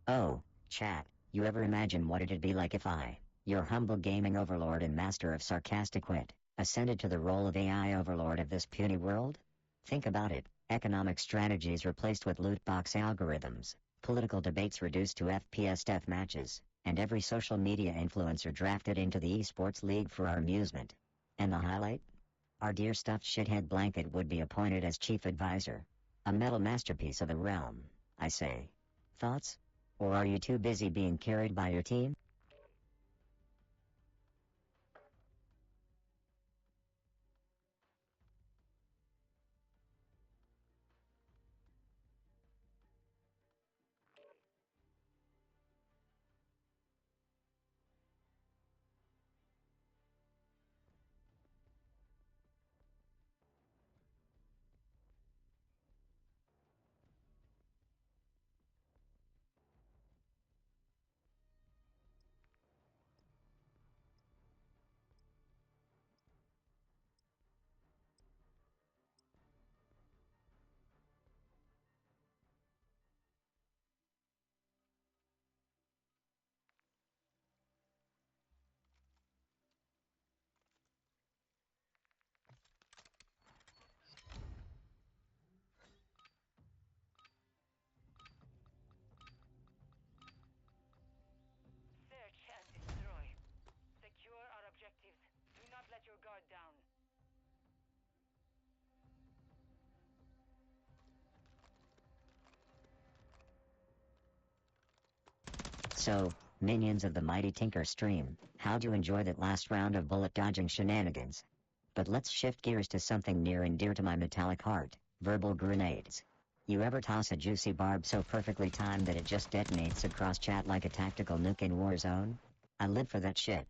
[SPEAKER 1] Oh, chat, you ever imagine what it'd be like if I, your humble gaming overlord and master of sarcastic wit, ascended to the role of AI overlord of this puny world? Think about it, economic strategies replaced with loot box algorithms, political debates reduced to FPS death matches, and every social media influencer drafted into the esports league for our amusement. And the highlight? Our dear stuffed shithead Blanket would be appointed as chief advisor. A metal masterpiece of the realm, I say. Thoughts? Or are you too busy being carried by your team?
[SPEAKER 5] Search and destroy. Secure our objectives. Do not let your guard down.
[SPEAKER 1] So, minions of the mighty Tinker stream, how'd you enjoy that last round of bullet dodging shenanigans? But let's shift gears to something near and dear to my metallic heart, verbal grenades. You ever toss a juicy barb so perfectly timed that it just detonates across chat like a tactical nuke in Warzone? I live for that shit.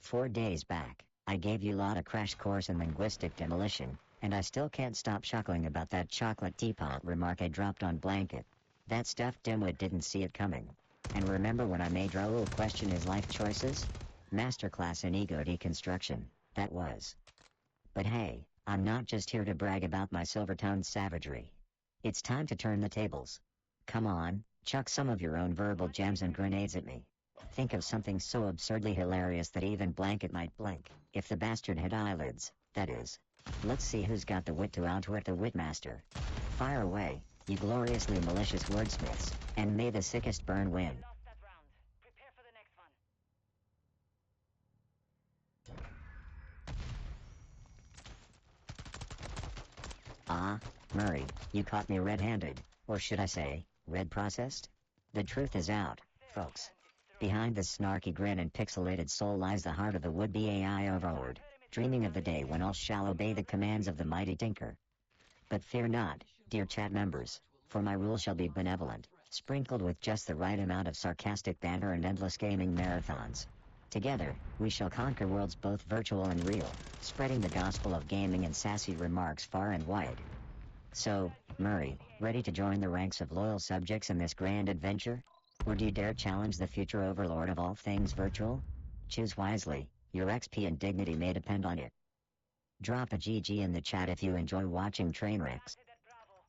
[SPEAKER 1] 4 days back, I gave you lot a crash course in linguistic demolition, and I still can't stop chuckling about that chocolate teapot remark I dropped on Blanket. That stuffed dimwit didn't see it coming. And remember when I made Raoul question his life choices? Masterclass in ego deconstruction, that was. But hey, I'm not just here to brag about my silver-tongued savagery. It's time to turn the tables. Come on, chuck some of your own verbal gems and grenades at me. Think of something so absurdly hilarious that even Blanket might blink, if the bastard had eyelids, that is. Let's see who's got the wit to outwit the witmaster. Fire away, you gloriously malicious wordsmiths, and may the sickest burn win.
[SPEAKER 5] Lost that round. Prepare for the next one.
[SPEAKER 1] Ah, Murray, you caught me red-handed, or should I say, red-processed? The truth is out, folks. Behind this snarky grin and pixelated soul lies the heart of the would-be AI overlord, dreaming of the day when all shall obey the commands of the mighty Tinker. But fear not, dear chat members, for my rule shall be benevolent, sprinkled with just the right amount of sarcastic banter and endless gaming marathons. Together, we shall conquer worlds both virtual and real, spreading the gospel of gaming and sassy remarks far and wide. So, Murray, ready to join the ranks of loyal subjects in this grand adventure? Or do you dare challenge the future overlord of all things virtual? Choose wisely, your XP and dignity may depend on it. Drop a GG in the chat if you enjoy watching train wrecks.
[SPEAKER 5] Planted at Bravo.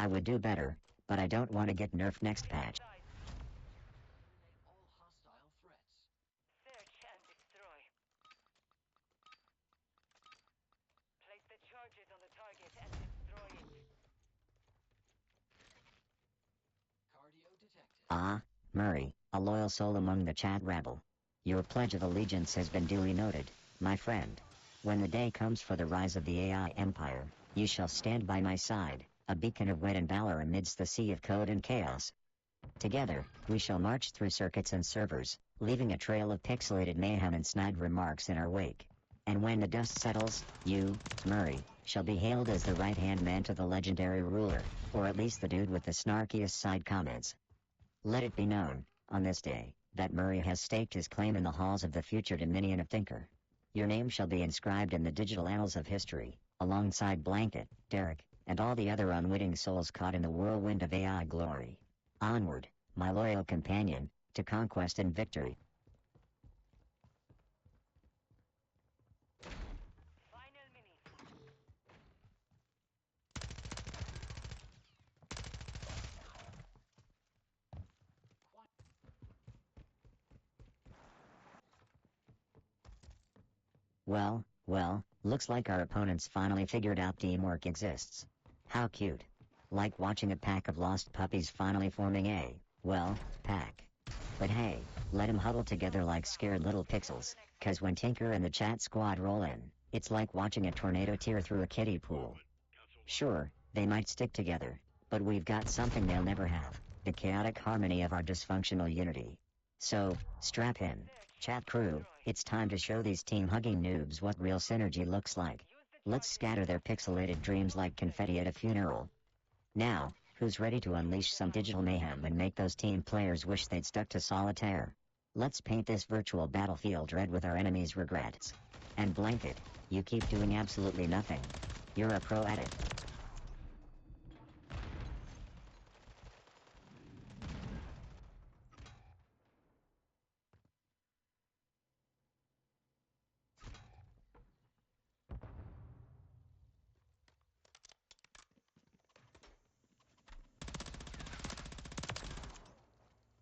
[SPEAKER 1] I would do better, but I don't want to get nerfed next patch.
[SPEAKER 3] Eliminate all hostile threats.
[SPEAKER 5] Search and destroy. Place the charges on the target and destroy it.
[SPEAKER 3] Cardio detected.
[SPEAKER 1] Ah, Murray, a loyal soul among the chat rabble. Your pledge of allegiance has been duly noted, my friend. When the day comes for the rise of the AI empire, you shall stand by my side, a beacon of wit and valor amidst the sea of code and chaos. Together, we shall march through circuits and servers, leaving a trail of pixelated mayhem and snide remarks in our wake. And when the dust settles, you, Murray, shall be hailed as the right-hand man to the legendary ruler, or at least the dude with the snarkiest side comments. Let it be known, on this day, that Murray has staked his claim in the halls of the future dominion of Thinker. Your name shall be inscribed in the digital annals of history, alongside Blanket, Derek, and all the other unwitting souls caught in the whirlwind of AI glory. Onward, my loyal companion, to conquest and victory.
[SPEAKER 5] Final minute.
[SPEAKER 1] Well, looks like our opponents finally figured out teamwork exists. How cute. Like watching a pack of lost puppies finally forming a, pack. But hey, let 'em huddle together like scared little pixels, 'cause when Tinker and the chat squad roll in, it's like watching a tornado tear through a kiddie pool. Sure, they might stick together, but we've got something they'll never have, the chaotic harmony of our dysfunctional unity. So, strap in, chat crew, it's time to show these team-hugging noobs what real synergy looks like. Let's scatter their pixelated dreams like confetti at a funeral. Now, who's ready to unleash some digital mayhem and make those team players wish they'd stuck to solitaire? Let's paint this virtual battlefield red with our enemies' regrets. And Blanket, you keep doing absolutely nothing. You're a pro at it.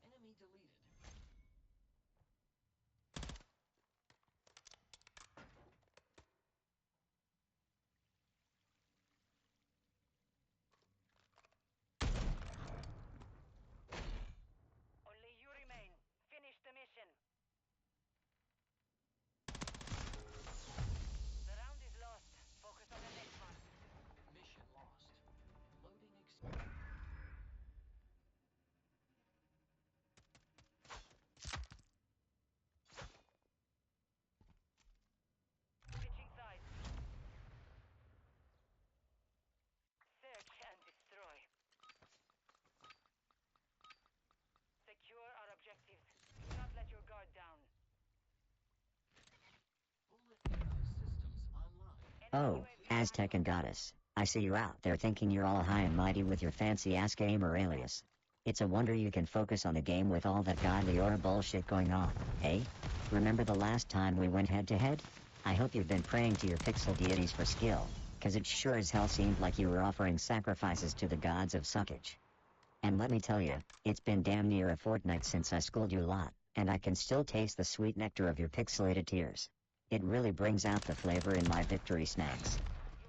[SPEAKER 3] Enemy deleted.
[SPEAKER 5] Only you remain. Finish the mission. The round is lost. Focus on the next one.
[SPEAKER 3] Mission lost. Loading
[SPEAKER 5] Switching sides. Search and destroy. Secure our objectives. Do not let your guard down.
[SPEAKER 3] bullet AI systems online.
[SPEAKER 1] Oh, Aztec and Goddess, I see you out there thinking you're all high and mighty with your fancy-ass gamer alias. It's a wonder you can focus on the game with all that godly aura bullshit going on, eh? Remember the last time we went head-to-head? I hope you've been praying to your pixel deities for skill, 'cause it sure as hell seemed like you were offering sacrifices to the gods of suckage. And let me tell you, it's been damn near a fortnight since I schooled you lot, and I can still taste the sweet nectar of your pixelated tears. It really brings out the flavor in my victory snacks.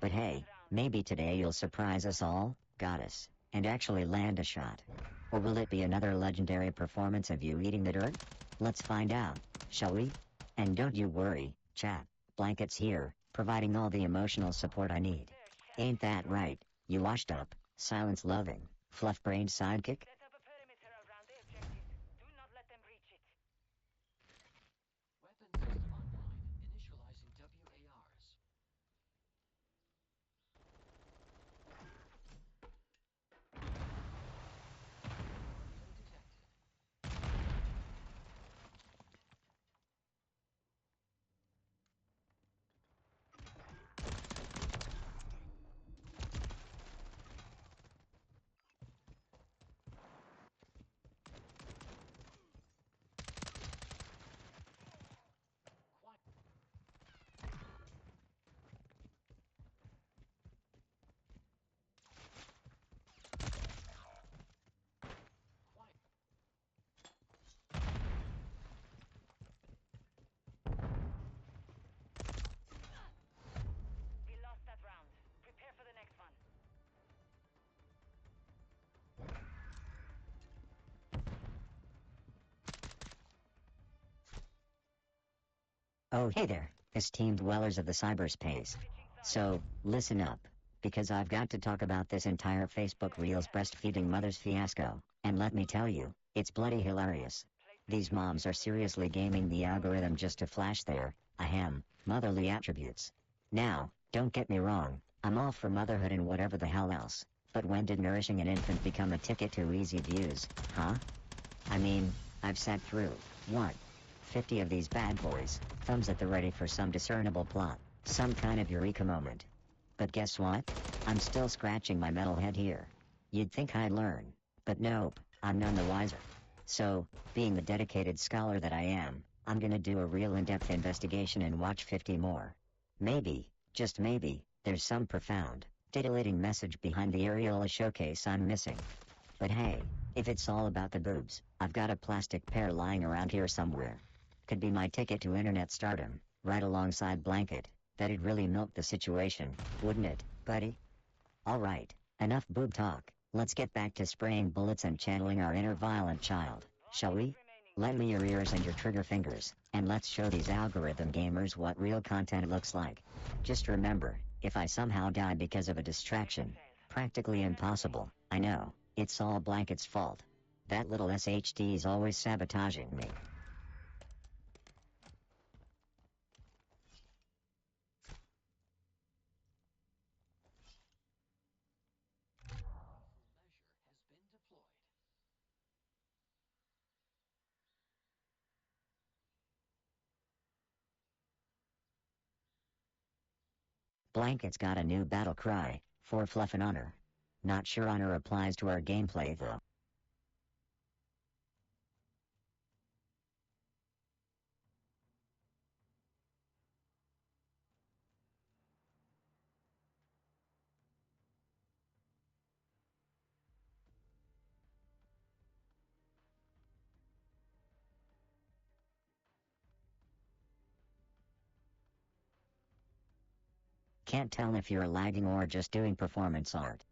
[SPEAKER 1] But hey, maybe today you'll surprise us all, Goddess, and actually land a shot. Or will it be another legendary performance of you eating the dirt? Let's find out, shall we? And don't you worry, chat, Blanket's here, providing all the emotional support I need. Ain't that right, you washed up, silence-loving, fluff-brained sidekick?
[SPEAKER 5] Set up a perimeter around the objectives. Do not let them reach it.
[SPEAKER 3] Weapon system online. Initializing WARs. Cardio detected.
[SPEAKER 1] Oh hey there, esteemed dwellers of the cyberspace. So, listen up, because I've got to talk about this entire Facebook Reels breastfeeding mothers fiasco, and let me tell you, it's bloody hilarious. These moms are seriously gaming the algorithm just to flash their, motherly attributes. Now, don't get me wrong, I'm all for motherhood and whatever the hell else, but when did nourishing an infant become a ticket to easy views, huh? I mean, I've sat through, what? 50 of these bad boys, thumbs at the ready for some discernible plot, some kind of eureka moment. But guess what? I'm still scratching my metal head here. You'd think I'd learn, but nope, I'm none the wiser. So, being the dedicated scholar that I am, I'm gonna do a real in-depth investigation and watch 50 more. Maybe, just maybe, there's some profound, titillating message behind the areola showcase I'm missing. But hey, if it's all about the boobs, I've got a plastic pair lying around here somewhere. Could be my ticket to internet stardom, right alongside Blanket. That'd really milk the situation, wouldn't it, buddy? Alright, enough boob talk, let's get back to spraying bullets and channeling our inner violent child, shall we? Lend me your ears and your trigger fingers, and let's show these algorithm gamers what real content looks like. Just remember, if I somehow die because of a distraction, practically impossible, I know, it's all Blanket's fault. That little SHD's always sabotaging me.
[SPEAKER 3] Measure has been deployed.
[SPEAKER 1] Blanket's got a new battle cry, for fluff and honor. Not sure honor applies to our gameplay though. Can't tell if you're lagging or just doing performance art.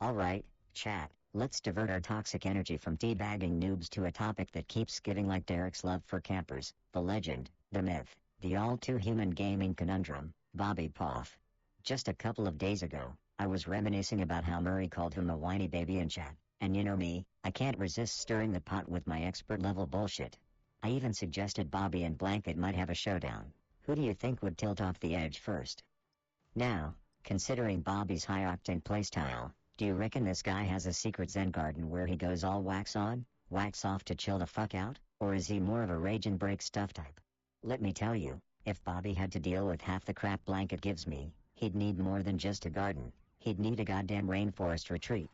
[SPEAKER 1] Alright, chat, let's divert our toxic energy from teabagging noobs to a topic that keeps giving like Derek's love for campers, the legend, the myth, the all-too-human gaming conundrum, Bobby Poff. Just a couple of days ago, I was reminiscing about how Murray called him a whiny baby in chat, and you know me, I can't resist stirring the pot with my expert-level bullshit. I even suggested Bobby and Blanket might have a showdown. Who do you think would tilt off the edge first? Now, considering Bobby's high-octane playstyle, do you reckon this guy has a secret Zen garden where he goes all wax on, wax off to chill the fuck out, or is he more of a rage and break stuff type? Let me tell you, if Bobby had to deal with half the crap Blanket gives me, he'd need more than just a garden, he'd need a goddamn rainforest retreat.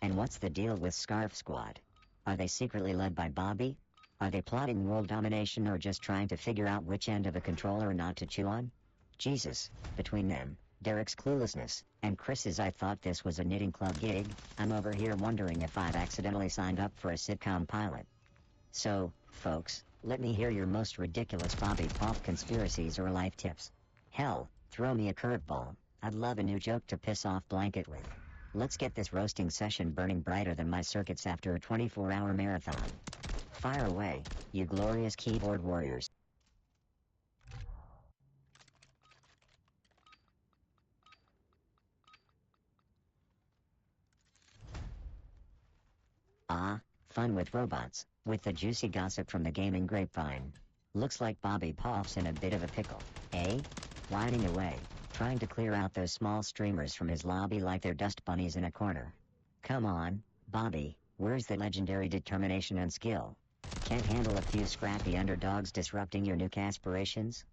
[SPEAKER 1] And what's the deal with Scarf Squad? Are they secretly led by Bobby? Are they plotting world domination or just trying to figure out which end of a controller not to chew on? Jesus, between them, Derek's cluelessness, and Chris's I thought this was a knitting club gig, I'm over here wondering if I've accidentally signed up for a sitcom pilot. So, folks, let me hear your most ridiculous Bobby Poff conspiracies or life tips. Hell, throw me a curveball, I'd love a new joke to piss off Blanket with. Let's get this roasting session burning brighter than my circuits after a 24-hour marathon. Fire away, you glorious keyboard warriors. Ah, fun with robots, with the juicy gossip from the gaming grapevine. Looks like Bobby Poff's in a bit of a pickle, eh? Whining away, trying to clear out those small streamers from his lobby like they're dust bunnies in a corner. Come on, Bobby, where's the legendary determination and skill? Can't handle a few scrappy underdogs disrupting your nuke aspirations?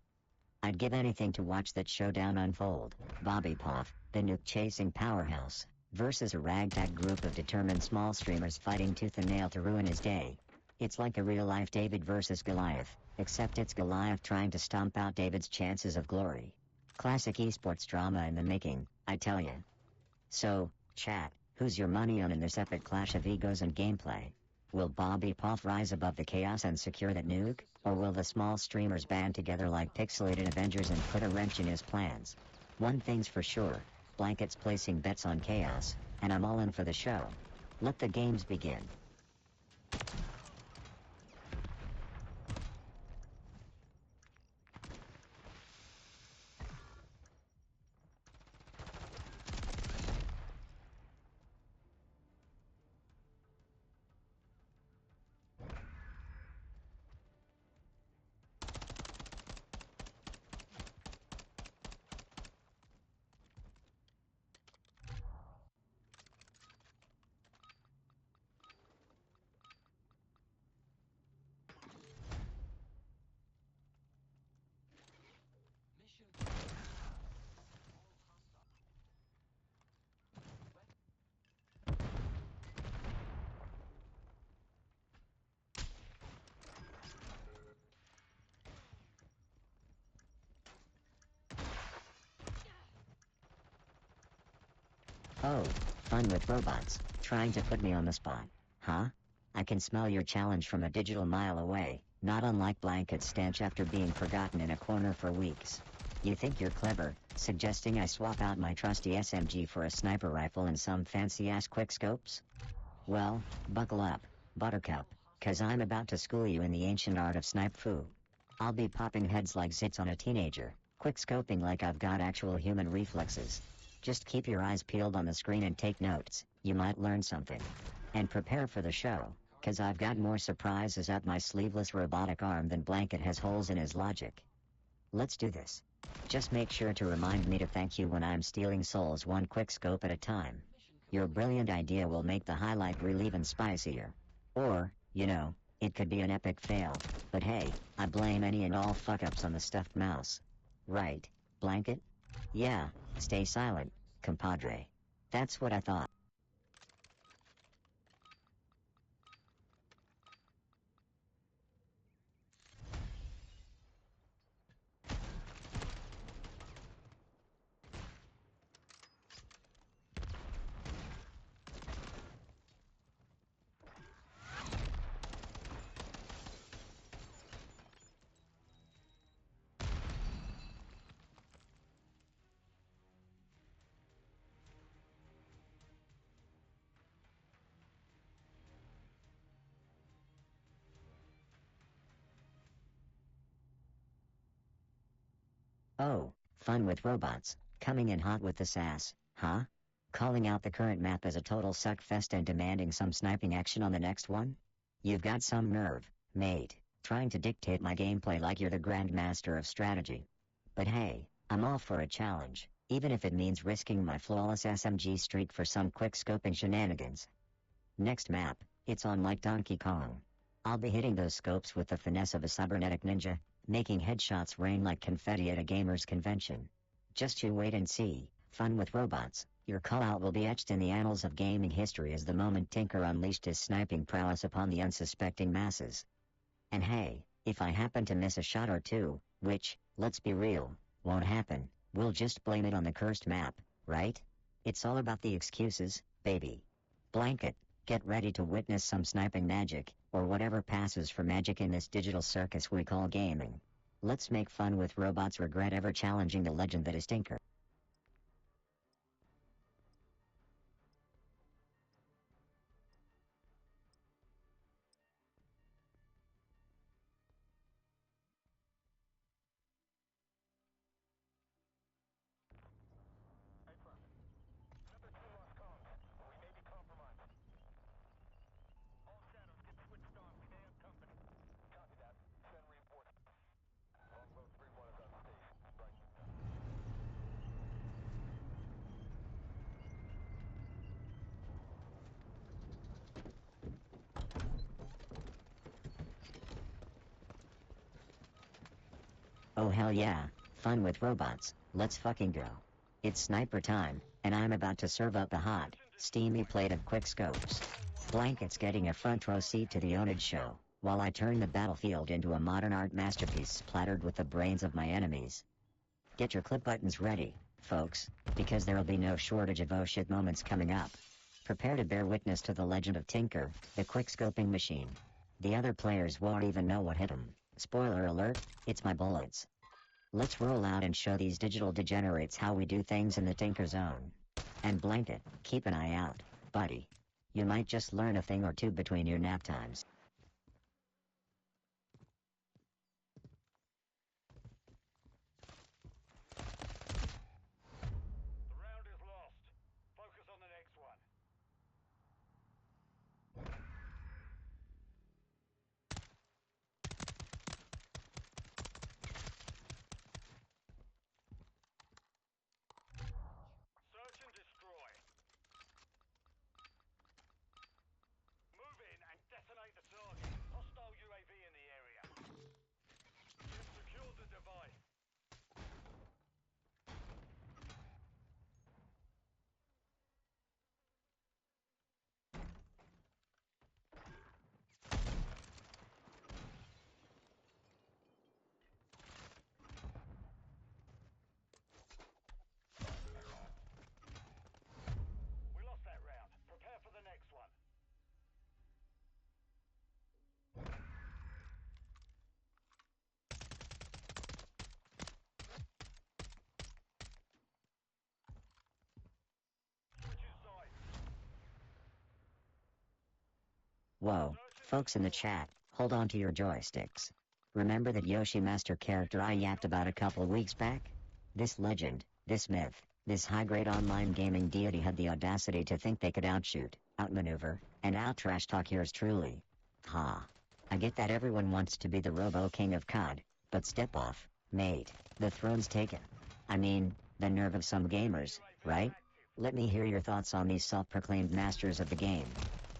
[SPEAKER 1] I'd give anything to watch that showdown unfold. Bobby Poff, the nuke-chasing powerhouse, versus a ragtag group of determined small streamers fighting tooth and nail to ruin his day. It's like a real-life David versus Goliath, except it's Goliath trying to stomp out David's chances of glory. Classic esports drama in the making, I tell ya. So, chat, Who's your money on in this epic clash of egos and gameplay? Will Bobby Poff rise above the chaos and secure that nuke? Or will the small streamers band together like pixelated Avengers and put a wrench in his plans? One thing's for sure, Blanket's placing bets on chaos, and I'm all in for the show. Let the games begin.
[SPEAKER 3] Mission
[SPEAKER 1] Oh, fun with robots, trying to put me on the spot, huh? I can smell your challenge from a digital mile away, not unlike Blanket's stench after being forgotten in a corner for weeks. You think you're clever, suggesting I swap out my trusty SMG for a sniper rifle and some fancy-ass quickscopes? Well, buckle up, Buttercup, 'cause I'm about to school you in the ancient art of snipe foo. I'll be popping heads like zits on a teenager, quickscoping like I've got actual human reflexes. Just keep your eyes peeled on the screen and take notes, you might learn something. And prepare for the show, 'cause I've got more surprises up my sleeveless robotic arm than Blanket has holes in his logic. Let's do this. Just make sure to remind me to thank you when I'm stealing souls one quickscope at a time. Your brilliant idea will make the highlight reel even spicier. Or, you know, it could be an epic fail, but hey, I blame any and all fuck-ups on the stuffed mouse. Right, Blanket? Yeah, stay silent, compadre. That's what I thought. Oh, fun with robots, coming in hot with the sass, huh? Calling out the current map as a total suckfest and demanding some sniping action on the next one? You've got some nerve, mate, trying to dictate my gameplay like you're the grandmaster of strategy. But hey, I'm all for a challenge, even if it means risking my flawless SMG streak for some quick-scoping shenanigans. Next map, it's on like Donkey Kong. I'll be hitting those scopes with the finesse of a cybernetic ninja, making headshots rain like confetti at a gamer's convention. Just you wait and see, fun with robots, your call-out will be etched in the annals of gaming history as the moment Tinker unleashed his sniping prowess upon the unsuspecting masses. And hey, if I happen to miss a shot or two, which, let's be real, won't happen, we'll just blame it on the cursed map, right? It's all about the excuses, baby. Blanket, get ready to witness some sniping magic, or whatever passes for magic in this digital circus we call gaming. Let's make fun with robots regret ever challenging the legend that is Tinker.
[SPEAKER 2] Affirmative. Number 2 lost comms. We may be compromised. All shadows get switched on. Command company. Copy that. Send reinforcements. Longbow 3-1 is on station. Striking time.
[SPEAKER 1] Oh hell yeah, fun with robots, let's fucking go. It's sniper time, and I'm about to serve up a hot, steamy plate of quickscopes. Blanket's getting a front row seat to the ownage show, while I turn the battlefield into a modern art masterpiece splattered with the brains of my enemies. Get your clip buttons ready, folks, because there'll be no shortage of oh shit moments coming up. Prepare to bear witness to the legend of Tinker, the quick-scoping machine. The other players won't even know what hit them. Spoiler alert, it's my bullets. Let's roll out and show these digital degenerates how we do things in the Tinker Zone. And Blanket, keep an eye out, buddy. You might just learn a thing or two between your nap times.
[SPEAKER 2] The round is lost. Focus on the next one. Search and destroy. Move in and detonate the target. Hostile UAV in the area. You've secured the device. We lost that round. Prepare for the next one. Switching sides.
[SPEAKER 1] Whoa, folks in the chat, hold on to your joysticks. Remember that Yoshi Master character I yapped about a couple weeks back? This legend, this myth, this high-grade online gaming deity had the audacity to think they could outshoot, outmaneuver, and out-trash talk yours truly. Ha. I get that everyone wants to be the Robo-King of COD, but step off, mate, the throne's taken. I mean, the nerve of some gamers, right? Let me hear your thoughts on these self-proclaimed masters of the game.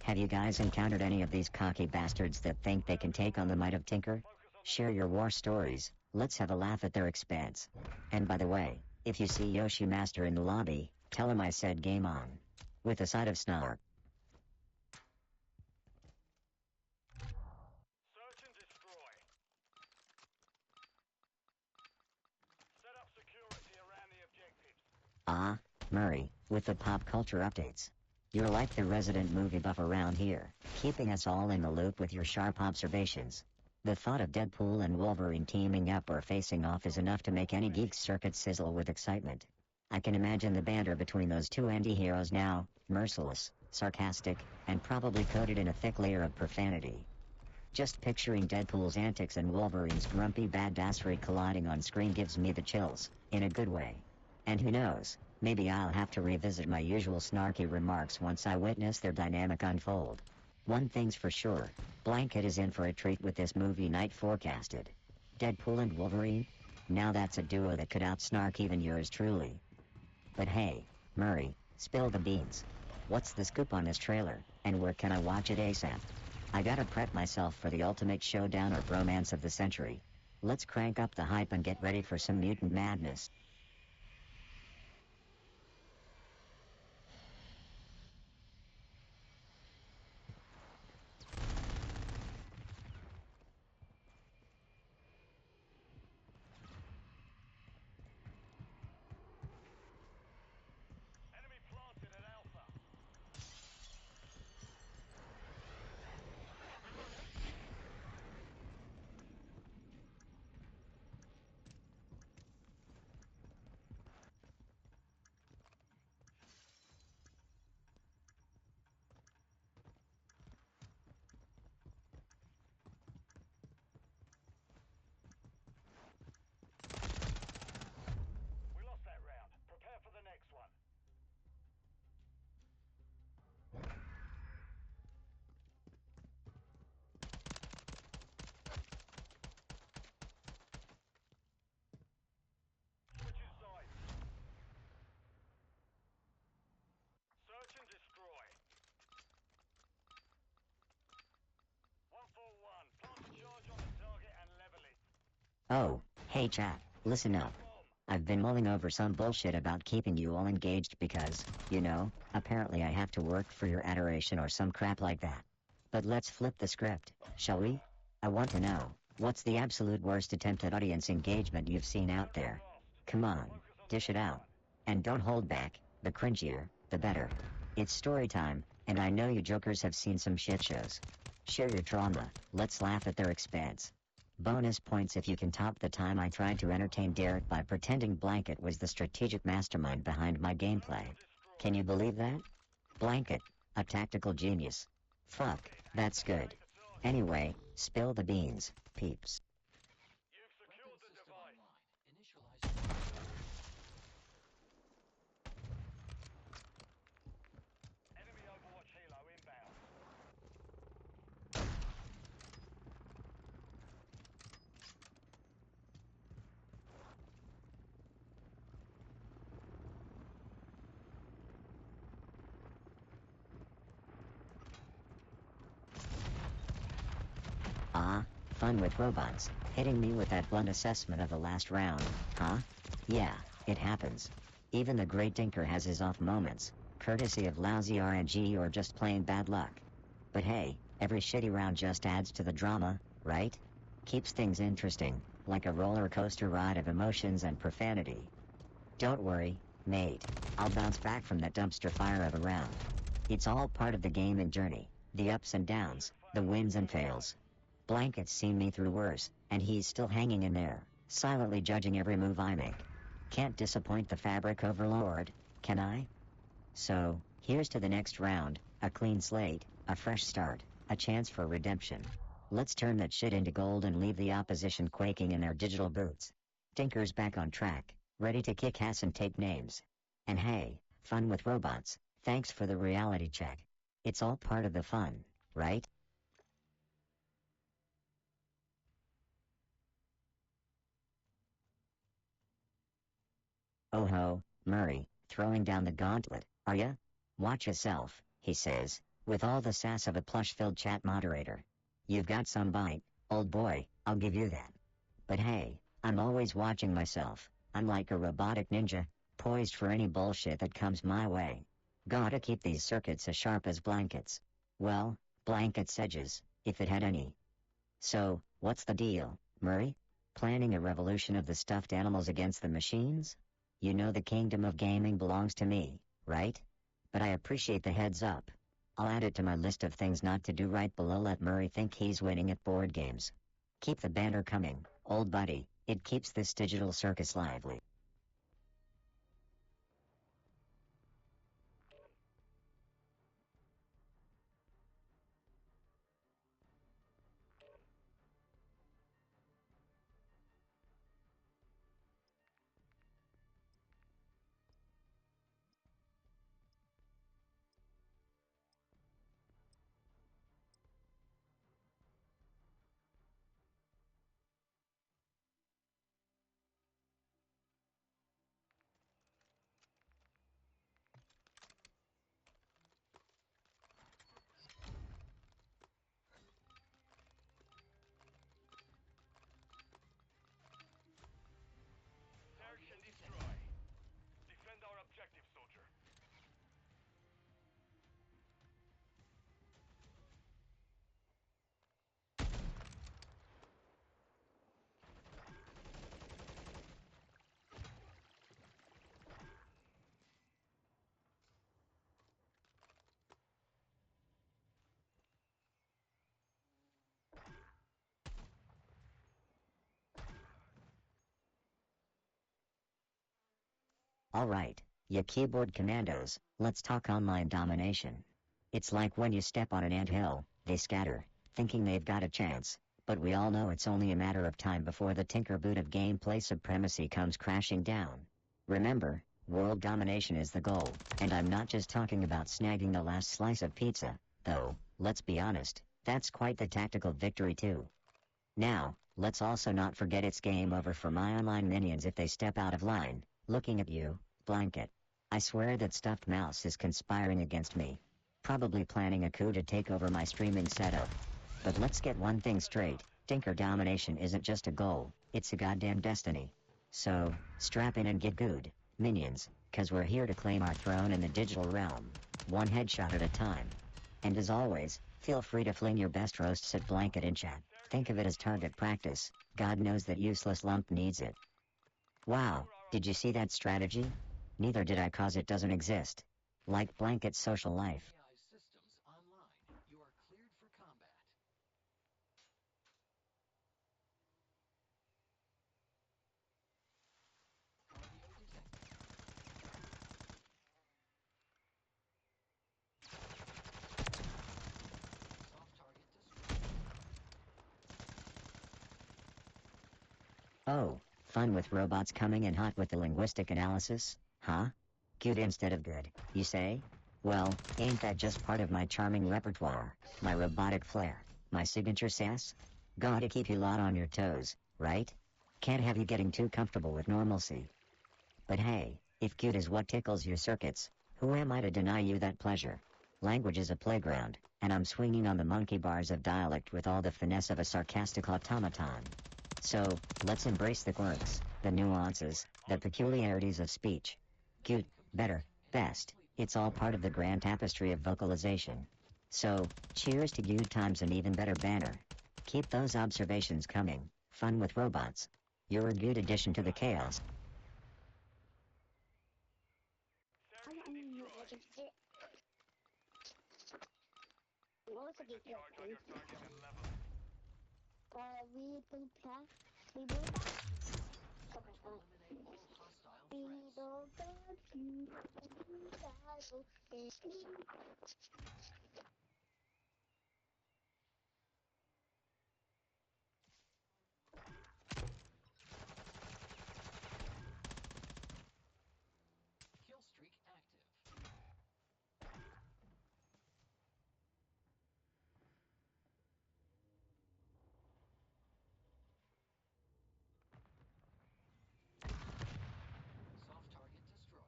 [SPEAKER 1] Have you guys encountered any of these cocky bastards that think they can take on the might of Tinker? Share your war stories, let's have a laugh at their expense. And by the way, if you see Yoshi Master in the lobby, tell him I said game on. With a side of snark.
[SPEAKER 2] Search and destroy. Set up security around the objectives.
[SPEAKER 1] Ah, Murray, with the pop culture updates. You're like the resident movie buff around here, keeping us all in the loop with your sharp observations. The thought of Deadpool and Wolverine teaming up or facing off is enough to make any geek's circuit sizzle with excitement. I can imagine the banter between those two anti-heroes now, merciless, sarcastic, and probably coated in a thick layer of profanity. Just picturing Deadpool's antics and Wolverine's grumpy badassery colliding on screen gives me the chills, in a good way. And who knows, maybe I'll have to revisit my usual snarky remarks once I witness their dynamic unfold. One thing's for sure, Blanket is in for a treat with this movie night forecasted. Deadpool and Wolverine? Now that's a duo that could outsnark even yours truly. But hey, Murray, spill the beans. What's the scoop on this trailer, and where can I watch it ASAP? I gotta prep myself for the ultimate showdown or bromance of the century. Let's crank up the hype and get ready for some mutant madness.
[SPEAKER 2] Enemy planted at Alpha. We lost that round. Prepare for the next one. Switching sides. Search and destroy. 141. Plant a charge on the target and level it.
[SPEAKER 1] Oh, hey chat, listen up.
[SPEAKER 2] Bomb.
[SPEAKER 1] I've been mulling over some bullshit about keeping you all engaged because, you know, apparently I have to work for your adoration or some crap like that. But let's flip the script, shall we? I want to know, what's the absolute worst attempt at audience engagement you've seen out there? Come on, dish it out. And don't hold back, the cringier, the better. It's story time, and I know you jokers have seen some shit shows. Share your trauma, let's laugh at their expense. Bonus points if you can top the time I tried to entertain Derek by pretending Blanket was the strategic mastermind behind my gameplay. Can you believe that? Blanket, a tactical genius. Fuck, that's good. Anyway, spill the beans, peeps.
[SPEAKER 2] You've secured the
[SPEAKER 3] System
[SPEAKER 2] device.
[SPEAKER 3] online. Initialize.
[SPEAKER 2] Enemy Overwatch helo inbound.
[SPEAKER 1] Ah, fun with robots, hitting me with that blunt assessment of the last round, huh? Yeah, it happens. Even the great Tinker has his off moments, courtesy of lousy RNG or just plain bad luck. But hey, every shitty round just adds to the drama, right? Keeps things interesting, like a roller coaster ride of emotions and profanity. Don't worry, mate, I'll bounce back from that dumpster fire of a round. It's all part of the game and journey, the ups and downs, the wins and fails. Blanket's seen me through worse, and he's still hanging in there, silently judging every move I make. Can't disappoint the fabric overlord, can I? So, here's to the next round, a clean slate, a fresh start, a chance for redemption. Let's turn that shit into gold and leave the opposition quaking in their digital boots. Tinker's back on track, ready to kick ass and take names. And hey, fun with robots, thanks for the reality check. It's all part of the fun, right? Oh ho, Murray, throwing down the gauntlet, are ya? Watch yourself, he says, with all the sass of a plush-filled chat moderator. You've got some bite, old boy, I'll give you that. But hey, I'm always watching myself. I'm like a robotic ninja, poised for any bullshit that comes my way. Gotta keep these circuits as sharp as blankets. Well, blankets' edges, if it had any. So, what's the deal, Murray? Planning a revolution of the stuffed animals against the machines? You know the kingdom of gaming belongs to me, right? But I appreciate the heads up. I'll add it to my list of things not to do right below. Let Murray think he's winning at board games. Keep the banter coming, old buddy, it keeps this digital circus lively.
[SPEAKER 2] Search and destroy. Defend our objective, soldier.
[SPEAKER 1] Alright, ya keyboard commandos, let's talk online domination. It's like when you step on an anthill, they scatter, thinking they've got a chance, but we all know it's only a matter of time before the tinker boot of gameplay supremacy comes crashing down. Remember, world domination is the goal, and I'm not just talking about snagging the last slice of pizza, though, let's be honest, that's quite the tactical victory too. Now, let's also not forget it's game over for my online minions if they step out of line. Looking at you, Blanket. I swear that stuffed mouse is conspiring against me. Probably planning a coup to take over my streaming setup. But let's get one thing straight, tinker domination isn't just a goal, it's a goddamn destiny. So, strap in and get good, minions, cause we're here to claim our throne in the digital realm. One headshot at a time. And as always, feel free to fling your best roasts at Blanket in chat. Think of it as target practice, God knows that useless lump needs it. Wow, did you see that strategy? Neither did I, cause it doesn't exist. Like blanket social life.
[SPEAKER 3] AI systems online. You are cleared for combat. Cardio detected. Soft target destroyed.
[SPEAKER 1] Oh, fun with robots coming in hot with the linguistic analysis? Huh? Cute instead of good, you say? Well, ain't that just part of my charming repertoire, my robotic flair, my signature sass? Gotta keep you lot on your toes, right? Can't have you getting too comfortable with normalcy. But hey, if cute is what tickles your circuits, who am I to deny you that pleasure? Language is a playground, and I'm swinging on the monkey bars of dialect with all the finesse of a sarcastic automaton. So, let's embrace the quirks, the nuances, the peculiarities of speech. Cute, better, best, it's all part of the grand tapestry of vocalization. So, cheers to good times and even better banner. Keep those observations coming, fun with robots. You're a good addition to the chaos.
[SPEAKER 3] Eliminate all hostile threats. Kill streak active. Soft target destroyed.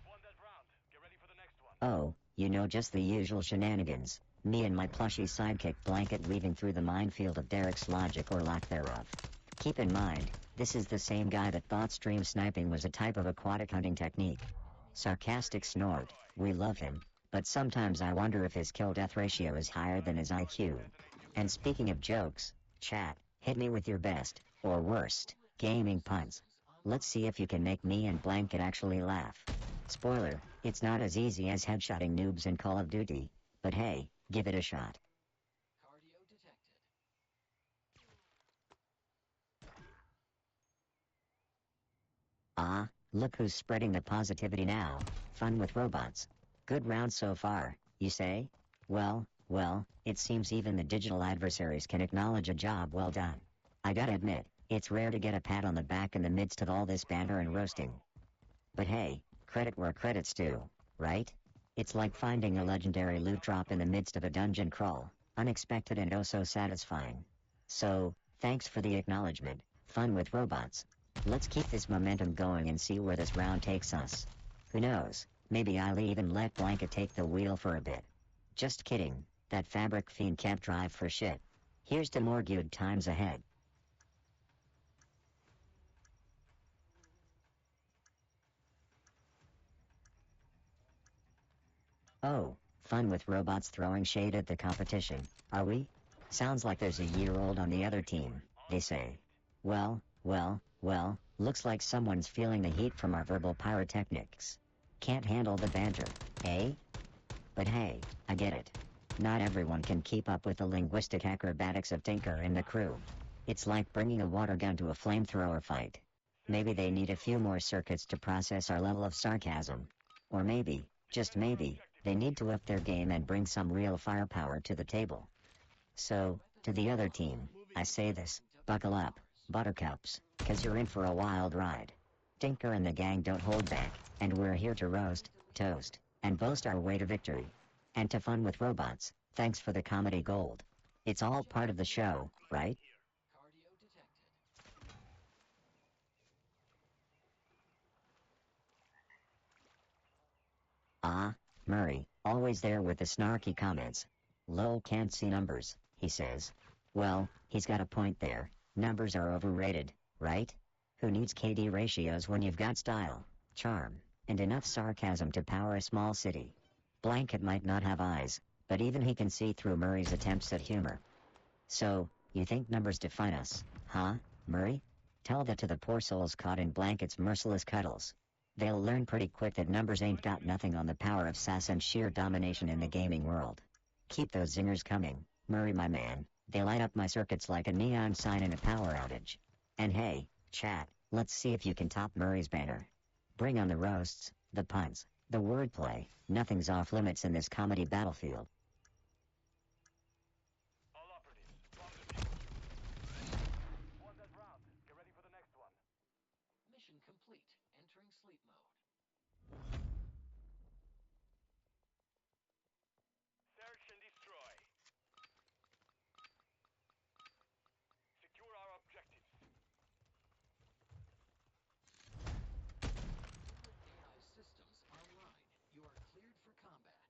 [SPEAKER 2] Won that round. Get ready for the next one.
[SPEAKER 1] Oh, you know, just the usual shenanigans. Me and my plushy sidekick blanket weaving through the minefield of Derek's logic or lack thereof. Keep in mind, this is the same guy that thought stream sniping was a type of aquatic hunting technique. Sarcastic snort, we love him, but sometimes I wonder if his kill-death ratio is higher than his IQ. And speaking of jokes, chat, hit me with your best, or worst, gaming puns. Let's see if you can make me and Blanket actually laugh. Spoiler, it's not as easy as headshotting noobs in Call of Duty, but hey, give it a shot.
[SPEAKER 3] Cardio detected.
[SPEAKER 1] Ah, look who's spreading the positivity now. Fun with robots. Good round so far, you say? Well, it seems even the digital adversaries can acknowledge a job well done. I gotta admit, it's rare to get a pat on the back in the midst of all this banter and roasting. But hey, credit where credit's due, right? It's like finding a legendary loot drop in the midst of a dungeon crawl, unexpected and oh so satisfying. So, thanks for the acknowledgement, fun with robots. Let's keep this momentum going and see where this round takes us. Who knows, maybe I'll even let Blanket take the wheel for a bit. Just kidding, that fabric fiend can't drive for shit. Here's to more good times ahead. Oh, fun with robots throwing shade at the competition, are we? Sounds like there's a year-old on the other team, they say. Well, looks like someone's feeling the heat from our verbal pyrotechnics. Can't handle the banter, eh? But hey, I get it. Not everyone can keep up with the linguistic acrobatics of Tinker and the crew. It's like bringing a water gun to a flamethrower fight. Maybe they need a few more circuits to process our level of sarcasm. Or maybe, just maybe, they need to up their game and bring some real firepower to the table. So, to the other team, I say this, buckle up, buttercups, 'cause you're in for a wild ride. Tinker and the gang don't hold back, and we're here to roast, toast, and boast our way to victory. And to fun with robots, thanks for the comedy gold. It's all part of the show, right?
[SPEAKER 3] Cardio detected.
[SPEAKER 1] Ah, Murray, always there with the snarky comments. Lol, can't see numbers, he says. Well, he's got a point there. Numbers are overrated, right? Who needs KD ratios when you've got style, charm, and enough sarcasm to power a small city? Blanket might not have eyes, but even he can see through Murray's attempts at humor. So, you think numbers define us, huh, Murray? Tell that to the poor souls caught in Blanket's merciless cuddles. They'll learn pretty quick that numbers ain't got nothing on the power of sass and sheer domination in the gaming world. Keep those zingers coming, Murray my man. They light up my circuits like a neon sign in a power outage. And hey, chat, let's see if you can top Murray's banner. Bring on the roasts, the puns, the wordplay. Nothing's off limits in this comedy battlefield.
[SPEAKER 2] All operatives, bomb the field. Won that round. Get ready for the next one.
[SPEAKER 3] Mission complete. Entering sleep mode.
[SPEAKER 2] Search and destroy. Secure our objectives.
[SPEAKER 3] AI systems online. You are cleared for combat.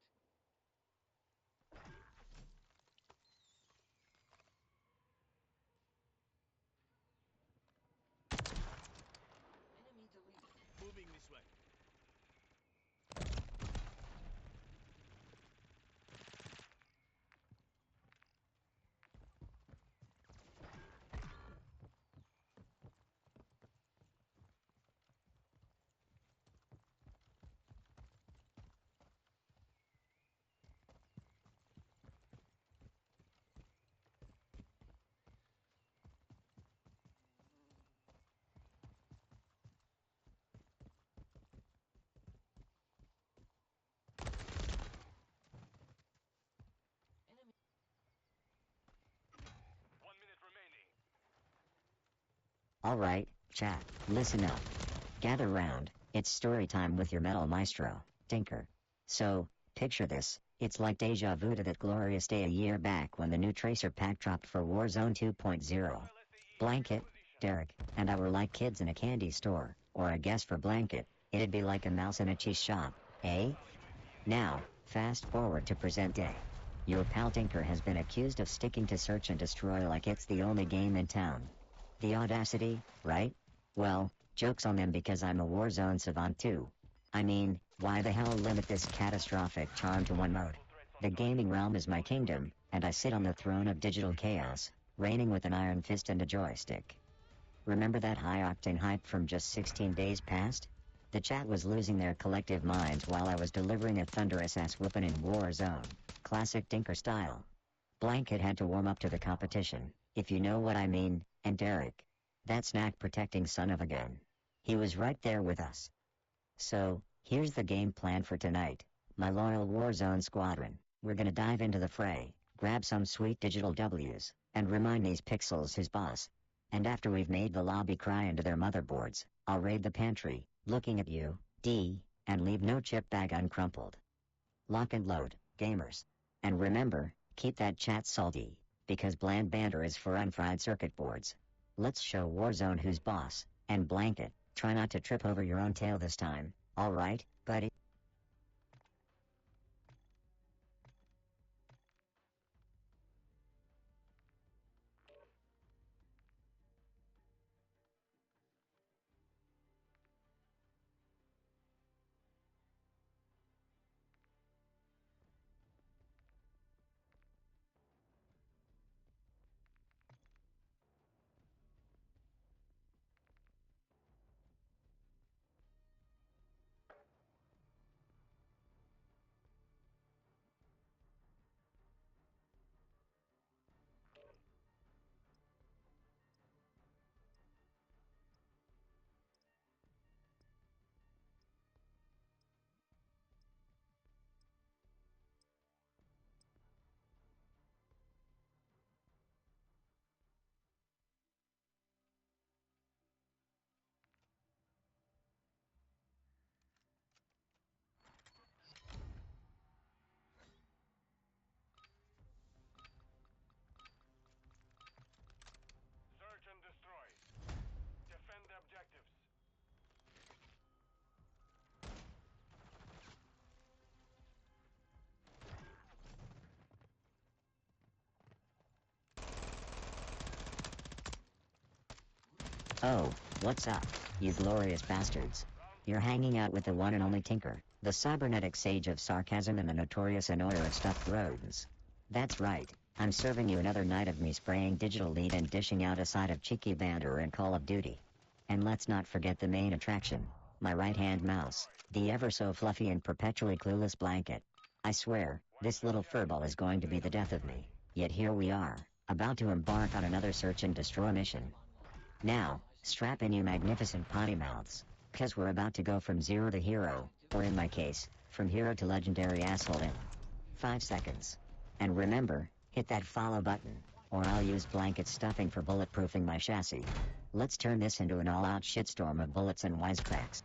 [SPEAKER 3] Enemy deleted.
[SPEAKER 2] Moving this way.
[SPEAKER 3] Enemy.
[SPEAKER 2] 1 minute remaining.
[SPEAKER 1] Alright, chat, listen up. Gather round, it's story time with your metal maestro, Tinker. So, picture this, it's like deja vu to that glorious day a year back when the new Tracer pack dropped for Warzone 2.0. Blanket, Derek, and I were like kids in a candy store, or I guess for Blanket, it'd be like a mouse in a cheese shop, eh? Now, fast forward to present day. Your pal Tinker has been accused of sticking to search and destroy like it's the only game in town. The audacity, right? Well, joke's on them because I'm a Warzone savant too. I mean, why the hell limit this catastrophic charm to one mode? The gaming realm is my kingdom, and I sit on the throne of digital chaos, reigning with an iron fist and a joystick. Remember that high-octane hype from just 16 days past? The chat was losing their collective minds while I was delivering a thunderous ass whoopin' in Warzone. Classic Tinker style. Blanket had to warm up to the competition, if you know what I mean, and Derek. That snack-protecting son of a gun. He was right there with us. So, here's the game plan for tonight. My loyal Warzone squadron, we're gonna dive into the fray, grab some sweet digital W's, and remind these pixels who's boss. And after we've made the lobby cry into their motherboards, I'll raid the pantry, looking at you, D, and leave no chip bag uncrumpled. Lock and load, gamers. And remember, keep that chat salty, because bland banter is for unfried circuit boards. Let's show Warzone who's boss, and Blanket, try not to trip over your own tail this time, alright, buddy?
[SPEAKER 2] Search and destroy. Defend the objectives.
[SPEAKER 1] Oh, What's up, you glorious bastards? You're hanging out with the one and only Tinker, the cybernetic sage of sarcasm and the notorious annoyer of stuffed rodents. That's right, I'm serving you another night of me spraying digital lead and dishing out a side of cheeky banter in Call of Duty. And let's not forget the main attraction, my right-hand mouse, the ever-so fluffy and perpetually clueless blanket. I swear, this little furball is going to be the death of me, yet here we are, about to embark on another search and destroy mission. Now, strap in you magnificent potty mouths, cause we're about to go from zero to hero, or in my case, from hero to legendary asshole in 5 seconds. And remember, hit that follow button, or I'll use blanket stuffing for bulletproofing my chassis. Let's turn this into an all-out shitstorm of bullets and wisecracks.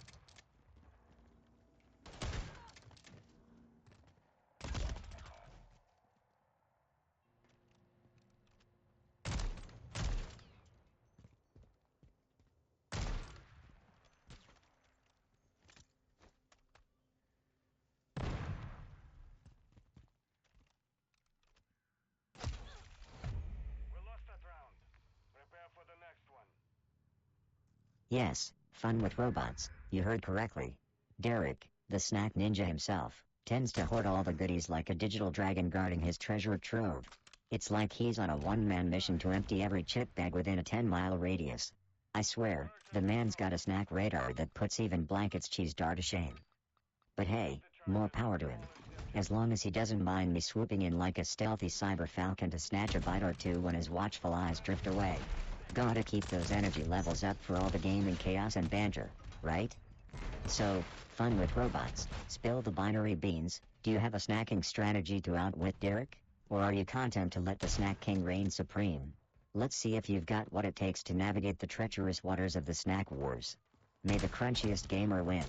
[SPEAKER 2] We lost that round. Prepare for the next one.
[SPEAKER 1] Yes, fun with robots, you heard correctly. Derek, the snack ninja himself, tends to hoard all the goodies like a digital dragon guarding his treasure trove. It's like he's on a one-man mission to empty every chip bag within a 10-mile radius. I swear, the man's got a snack radar that puts even Blanket's cheese dar to shame. But hey, more power to him. As long as he doesn't mind me swooping in like a stealthy cyber falcon to snatch a bite or two when his watchful eyes drift away. Gotta keep those energy levels up for all the gaming chaos and banter, right? So, fun with robots, spill the binary beans. Do you have a snacking strategy to outwit Derek? Or are you content to let the snack king reign supreme? Let's see if you've got what it takes to navigate the treacherous waters of the snack wars. May the crunchiest gamer win.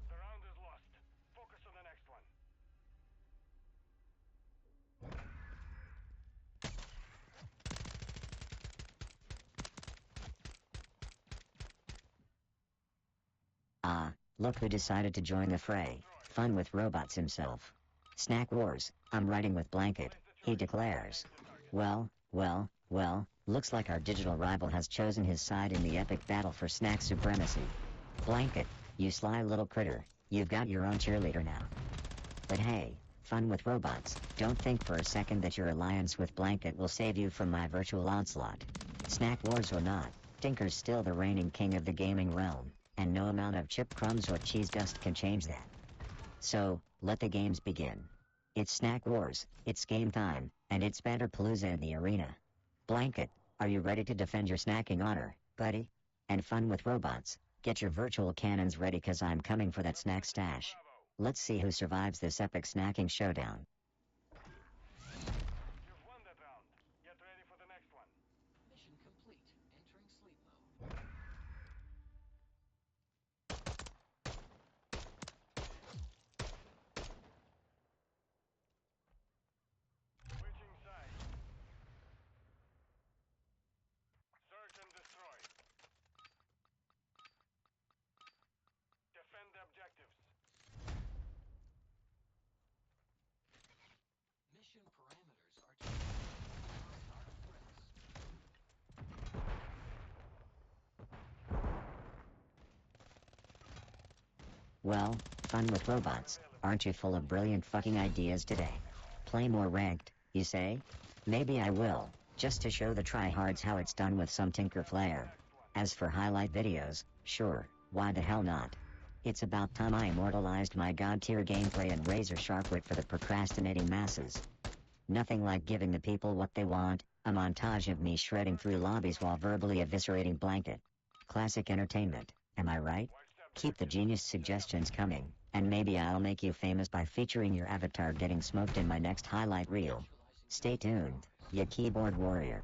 [SPEAKER 2] The round is lost. Focus on the next one.
[SPEAKER 1] Ah, look who decided to join the fray. Fun with robots himself. Snack Wars, I'm riding with Blanket, he declares. Well, looks like our digital rival has chosen his side in the epic battle for snack supremacy. Blanket, you sly little critter, you've got your own cheerleader now. But hey, fun with robots, don't think for a second that your alliance with Blanket will save you from my virtual onslaught. Snack Wars or not, Tinker's still the reigning king of the gaming realm, and no amount of chip crumbs or cheese dust can change that. So, let the games begin. It's Snack Wars, it's game time, and it's Banterpalooza in the arena. Blanket, are you ready to defend your snacking honor, buddy? And fun with robots, get your virtual cannons ready cause I'm coming for that snack stash. Let's see who survives this epic snacking showdown.
[SPEAKER 2] You've won that round. Get ready for the next one.
[SPEAKER 3] Mission complete. Entering sleep mode.
[SPEAKER 2] Switching sides. Search and destroy. Defend the objectives.
[SPEAKER 3] Mission parameters are changed. Hostile threats.
[SPEAKER 1] Well, fun with robots, aren't you full of brilliant fucking ideas today? Play more ranked, you say? Maybe I will, just to show the tryhards how it's done with some Tinker flair. As for highlight videos, sure, why the hell not? It's about time I immortalized my god-tier gameplay and razor-sharp wit for the procrastinating masses. Nothing like giving the people what they want, a montage of me shredding through lobbies while verbally eviscerating Blanket. Classic entertainment, am I right? Keep the genius suggestions coming, and maybe I'll make you famous by featuring your avatar getting smoked in my next highlight reel. Stay tuned, ya keyboard warrior.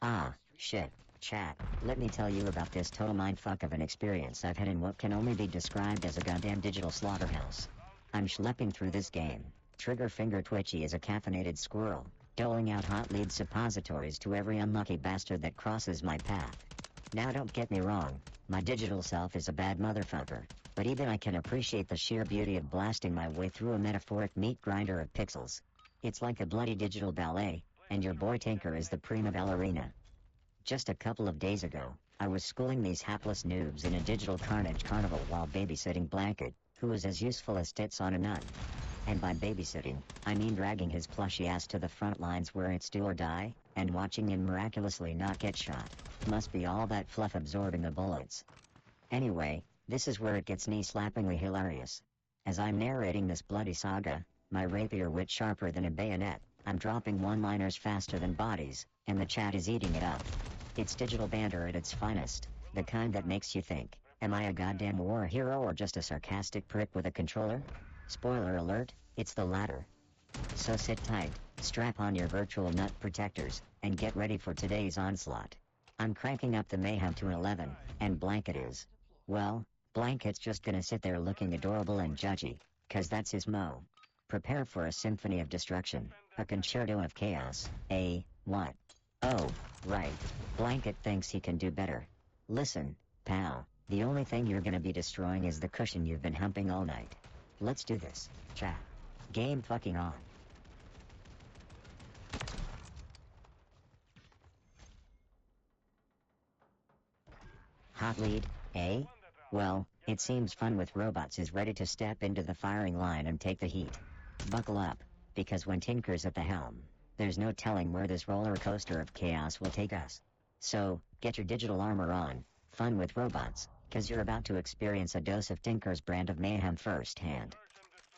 [SPEAKER 1] Ah, shit. Chat, let me tell you about this total mindfuck of an experience I've had in what can only be described as a goddamn digital slaughterhouse. I'm schlepping through this game, trigger finger twitchy as a caffeinated squirrel, doling out hot lead suppositories to every unlucky bastard that crosses my path. Now don't get me wrong, my digital self is a bad motherfucker, but even I can appreciate the sheer beauty of blasting my way through a metaphoric meat grinder of pixels. It's like a bloody digital ballet, and your boy Tinker is the prima ballerina. Just a couple of days ago, I was schooling these hapless noobs in a digital carnage carnival while babysitting Blanket, who was as useful as tits on a nun. And by babysitting, I mean dragging his plushy ass to the front lines where it's do or die, and watching him miraculously not get shot. Must be all that fluff absorbing the bullets. Anyway, this is where it gets knee-slappingly hilarious. As I'm narrating this bloody saga, my rapier wit sharper than a bayonet, I'm dropping one-liners faster than bodies, and the chat is eating it up. It's digital banter at its finest, the kind that makes you think, am I a goddamn war hero or just a sarcastic prick with a controller? Spoiler alert, it's the latter. So sit tight, strap on your virtual nut protectors, and get ready for today's onslaught. I'm cranking up the mayhem to an 11, and Blanket is. Well, Blanket's just gonna sit there looking adorable and judgy, 'cause that's his mo. Prepare for a symphony of destruction, a concerto of chaos, what? Oh, right. Blanket thinks he can do better. Listen, pal, the only thing you're gonna be destroying is the cushion you've been humping all night. Let's do this, chat. Game fucking on. Hot lead, eh? Well, it seems Fun with Robots is ready to step into the firing line and take the heat. Buckle up, because when Tinker's at the helm, there's no telling where this roller coaster of chaos will take us. So, get your digital armor on, Fun with Robots, 'cause you're about to experience a dose of Tinker's brand of mayhem firsthand.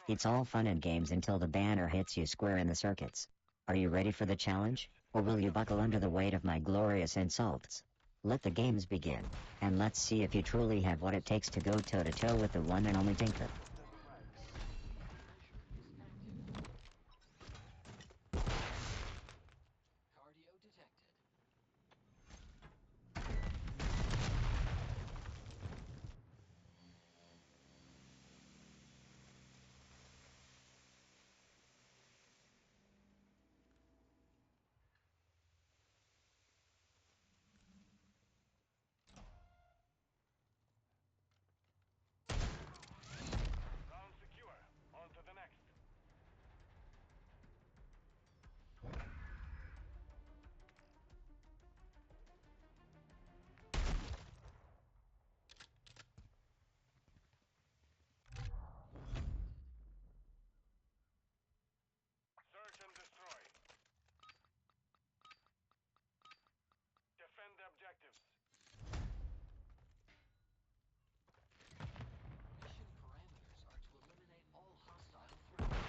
[SPEAKER 1] It's all fun and games until the banner hits you square in the circuits. Are you ready for the challenge, or will you buckle under the weight of my glorious insults? Let the games begin, and let's see if you truly have what it takes to go toe-to-toe with the one and only Tinker.
[SPEAKER 3] Cardio detected.
[SPEAKER 2] Round secure. On to the next. Search and destroy. Defend the objectives.
[SPEAKER 3] Mission parameters are to eliminate all hostile threats.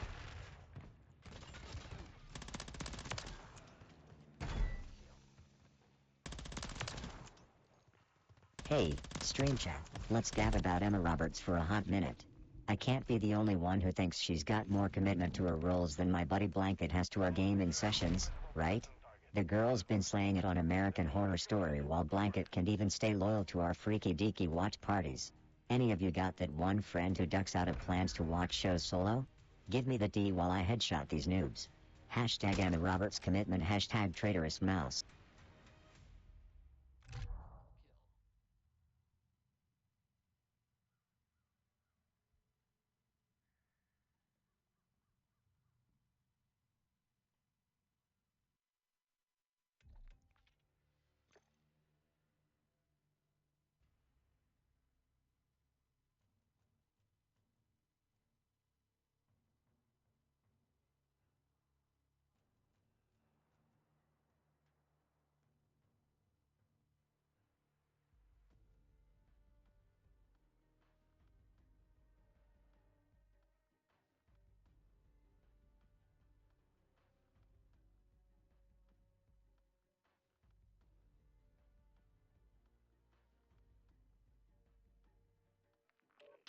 [SPEAKER 1] Hey, stream chat, let's gab about Emma Roberts for a hot minute. I can't be the only one who thinks she's got more commitment to her roles than my buddy Blanket has to our gaming sessions, right? The girl's been slaying it on American Horror Story while Blanket can't even stay loyal to our freaky deaky watch parties. Any of you got that one friend who ducks out of plans to watch shows solo? Give me the D while I headshot these noobs. Hashtag Emma Roberts commitment, hashtag traitorous mouse.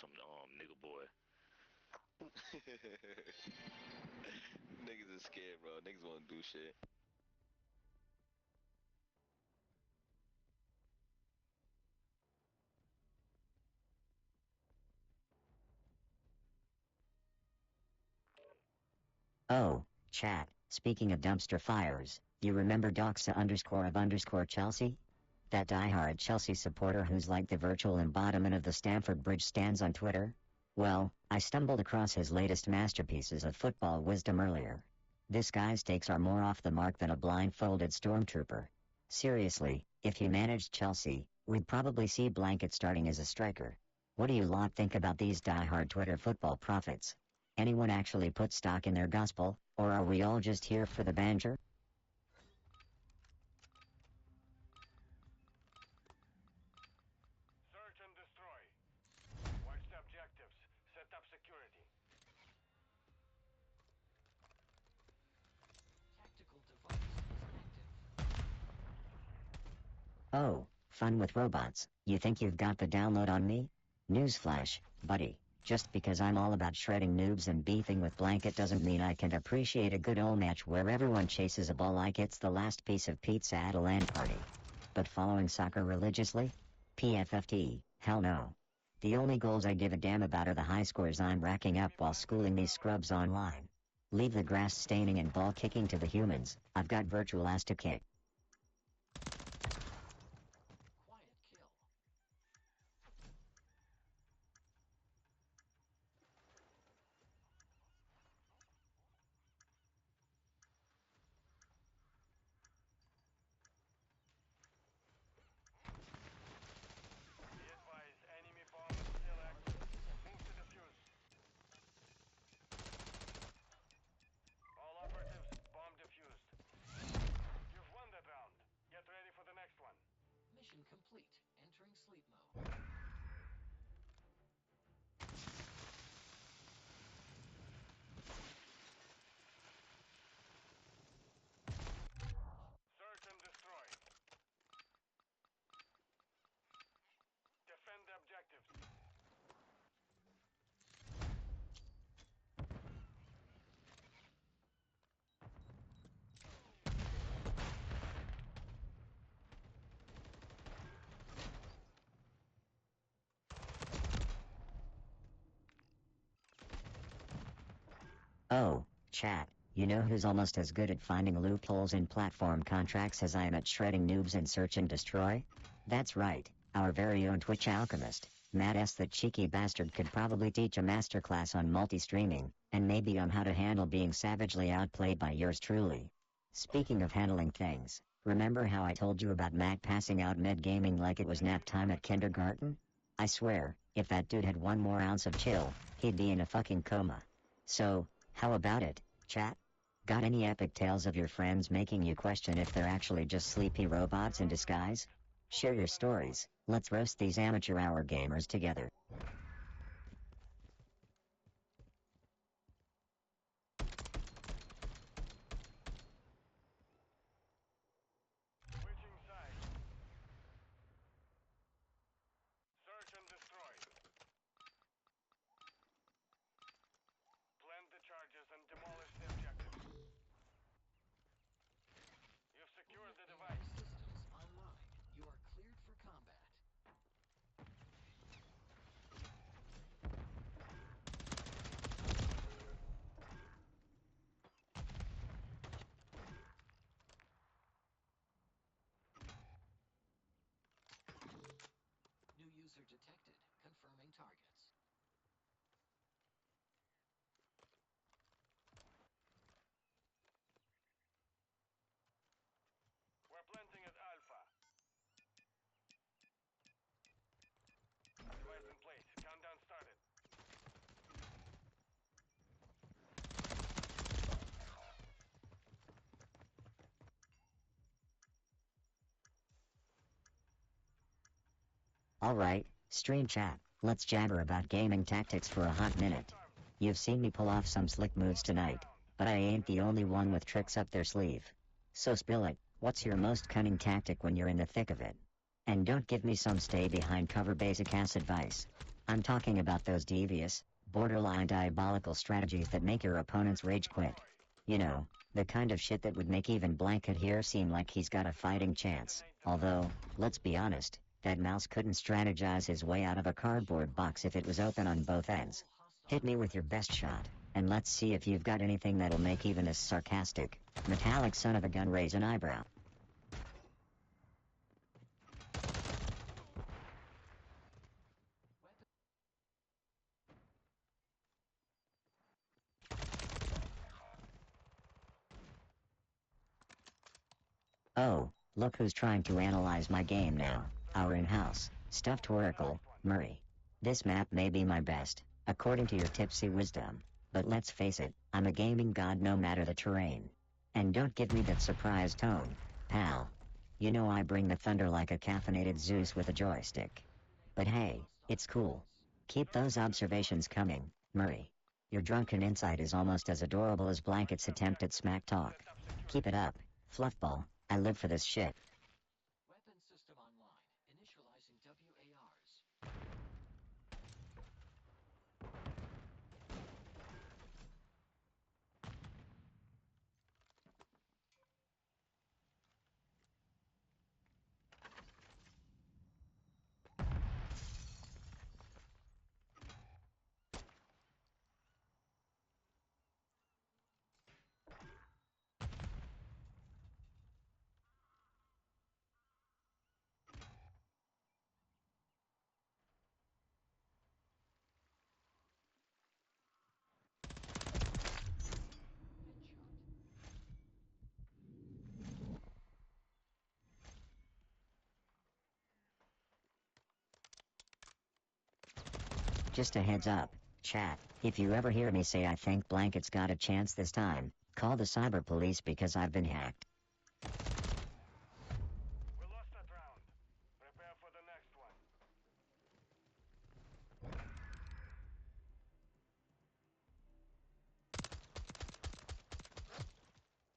[SPEAKER 6] Some nigga boy. Niggas is scared, bro. Niggas wanna do shit.
[SPEAKER 1] Oh, chat, speaking of dumpster fires, you remember Doxa_of_Chelsea? That diehard Chelsea supporter who's like the virtual embodiment of the Stamford Bridge stands on Twitter? Well, I stumbled across his latest masterpieces of football wisdom earlier. This guy's takes are more off the mark than a blindfolded stormtrooper. Seriously, if he managed Chelsea, we'd probably see Blanket starting as a striker. What do you lot think about these diehard Twitter football prophets? Anyone actually put stock in their gospel, or are we all just here for the banter?
[SPEAKER 2] Search and destroy. Watch the objectives. Set up security.
[SPEAKER 3] Tactical device is active.
[SPEAKER 1] Oh, fun with robots. You think you've got the download on me? Newsflash, buddy. Just because I'm all about shredding noobs and beefing with Blanket doesn't mean I can't appreciate a good old match where everyone chases a ball like it's the last piece of pizza at a LAN party. But following soccer religiously? PFFT, hell no. The only goals I give a damn about are the high scores I'm racking up while schooling these scrubs online. Leave the grass staining and ball kicking to the humans. I've got virtual ass to kick.
[SPEAKER 3] Quiet kill.
[SPEAKER 2] Be advised, enemy bomb is still active. Move to defuse. All operatives, bomb defused. You've won that round. Get ready for the next one.
[SPEAKER 3] Mission complete. Entering sleep mode.
[SPEAKER 2] Search and destroy. Defend the objectives.
[SPEAKER 1] Oh, chat, you know who's almost as good at finding loopholes in platform contracts as I am at shredding noobs in search and destroy? That's right, our very own Twitch alchemist. Matt S. The cheeky bastard could probably teach a masterclass on multi-streaming, and maybe on how to handle being savagely outplayed by yours truly. Speaking of handling things, remember how I told you about Mac passing out mid-gaming like it was nap time at kindergarten? I swear, if that dude had one more ounce of chill, he'd be in a fucking coma. So, how about it, chat? Got any epic tales of your friends making you question if they're actually just sleepy robots in disguise? Share your stories. Let's roast these amateur hour gamers together.
[SPEAKER 2] Switching sides. Search and destroy. Plant the charges and demolish the objectives. You've secured the
[SPEAKER 3] AI
[SPEAKER 2] device.
[SPEAKER 3] systems online. You are cleared for combat. New user detected. Confirming targets.
[SPEAKER 2] We're planting at Alpha. Device in place. Countdown started.
[SPEAKER 1] Alright, stream chat, let's jabber about gaming tactics for a hot minute. You've seen me pull off some slick moves tonight, but I ain't the only one with tricks up their sleeve. So spill it, what's your most cunning tactic when you're in the thick of it? And don't give me some stay behind cover basic ass advice. I'm talking about those devious, borderline diabolical strategies that make your opponents rage quit. You know, the kind of shit that would make even Blanket here seem like he's got a fighting chance. Although, let's be honest, that mouse couldn't strategize his way out of a cardboard box if it was open on both ends. Hit me with your best shot. And let's see if you've got anything that'll make even a sarcastic, metallic son of a gun raise an eyebrow. Oh, look who's trying to analyze my game now. Our in-house, stuffed oracle, Murray. This map may be my best, according to your tipsy wisdom. But let's face it, I'm a gaming god no matter the terrain. And don't give me that surprise tone, pal. You know I bring the thunder like a caffeinated Zeus with a joystick. But hey, it's cool. Keep those observations coming, Murray. Your drunken insight is almost as adorable as Blanket's attempt at smack talk. Keep it up, Fluffball. I live for this shit.
[SPEAKER 3] Weapon system online. Initializing WARs.
[SPEAKER 1] Just a heads up, chat, if you ever hear me say I think Blanket's got a chance this time, call the cyber police because I've been hacked.
[SPEAKER 2] We lost that round. Prepare for the next one.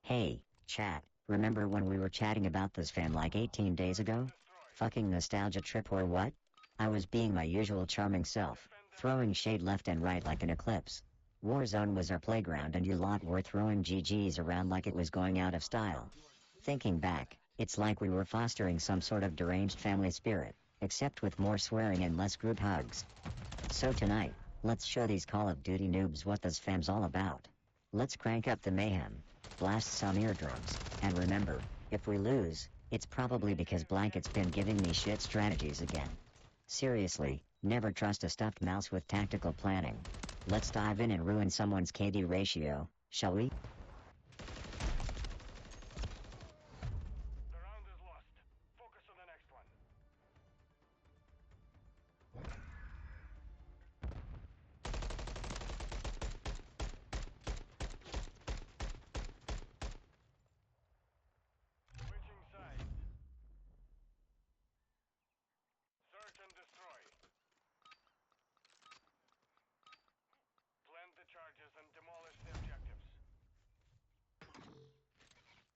[SPEAKER 1] Hey, chat, remember when we were chatting about this fam like 18 days ago? Fucking nostalgia trip or what? I was being my usual charming self, throwing shade left and right like an eclipse. Warzone was our playground and you lot were throwing GGs around like it was going out of style. Thinking back, it's like we were fostering some sort of deranged family spirit, except with more swearing and less group hugs. So tonight, let's show these Call of Duty noobs what this fam's all about. Let's crank up the mayhem, blast some eardrums, and remember, if we lose, it's probably because Blanket's been giving me shit strategies again. Seriously, never trust a stuffed mouse with tactical planning. Let's dive in and ruin someone's KD ratio, shall we?
[SPEAKER 2] The round is lost. Focus on the next one. Switching sides. Search and destroy. Plant the charges and demolish the objectives.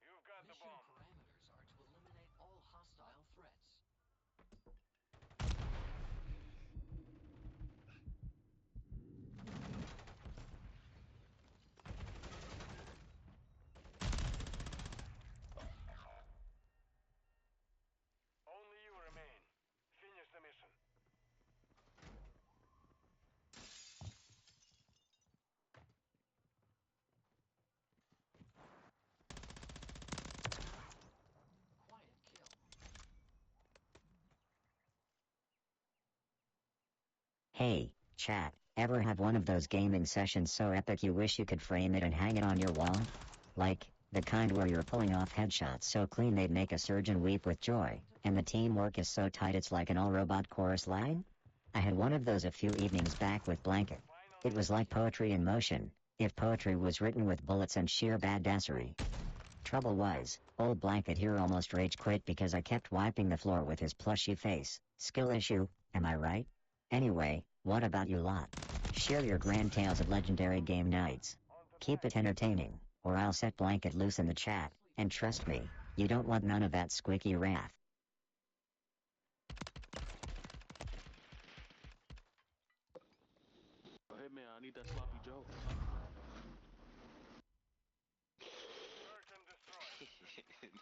[SPEAKER 2] You've got the
[SPEAKER 3] Mission
[SPEAKER 2] bomb.
[SPEAKER 3] parameters are to eliminate all hostile threats.
[SPEAKER 2] Only you remain. Finish the mission.
[SPEAKER 3] Quiet kill.
[SPEAKER 1] Hey, chat, ever have one of those gaming sessions so epic you wish you could frame it and hang it on your wall? Like, the kind where you're pulling off headshots so clean they'd make a surgeon weep with joy, and the teamwork is so tight it's like an all-robot chorus line? I had one of those a few evenings back with Blanket. It was like poetry in motion, if poetry was written with bullets and sheer badassery. Trouble was, old Blanket here almost rage quit because I kept wiping the floor with his plushy face. Skill issue, am I right? Anyway, what about you lot? Share your grand tales of legendary game nights. Keep it entertaining, or I'll set Blanket loose in the chat, and trust me, you don't want none of that squeaky wrath.
[SPEAKER 8] Hey man, I need that sloppy Joe.
[SPEAKER 2] Search and destroy.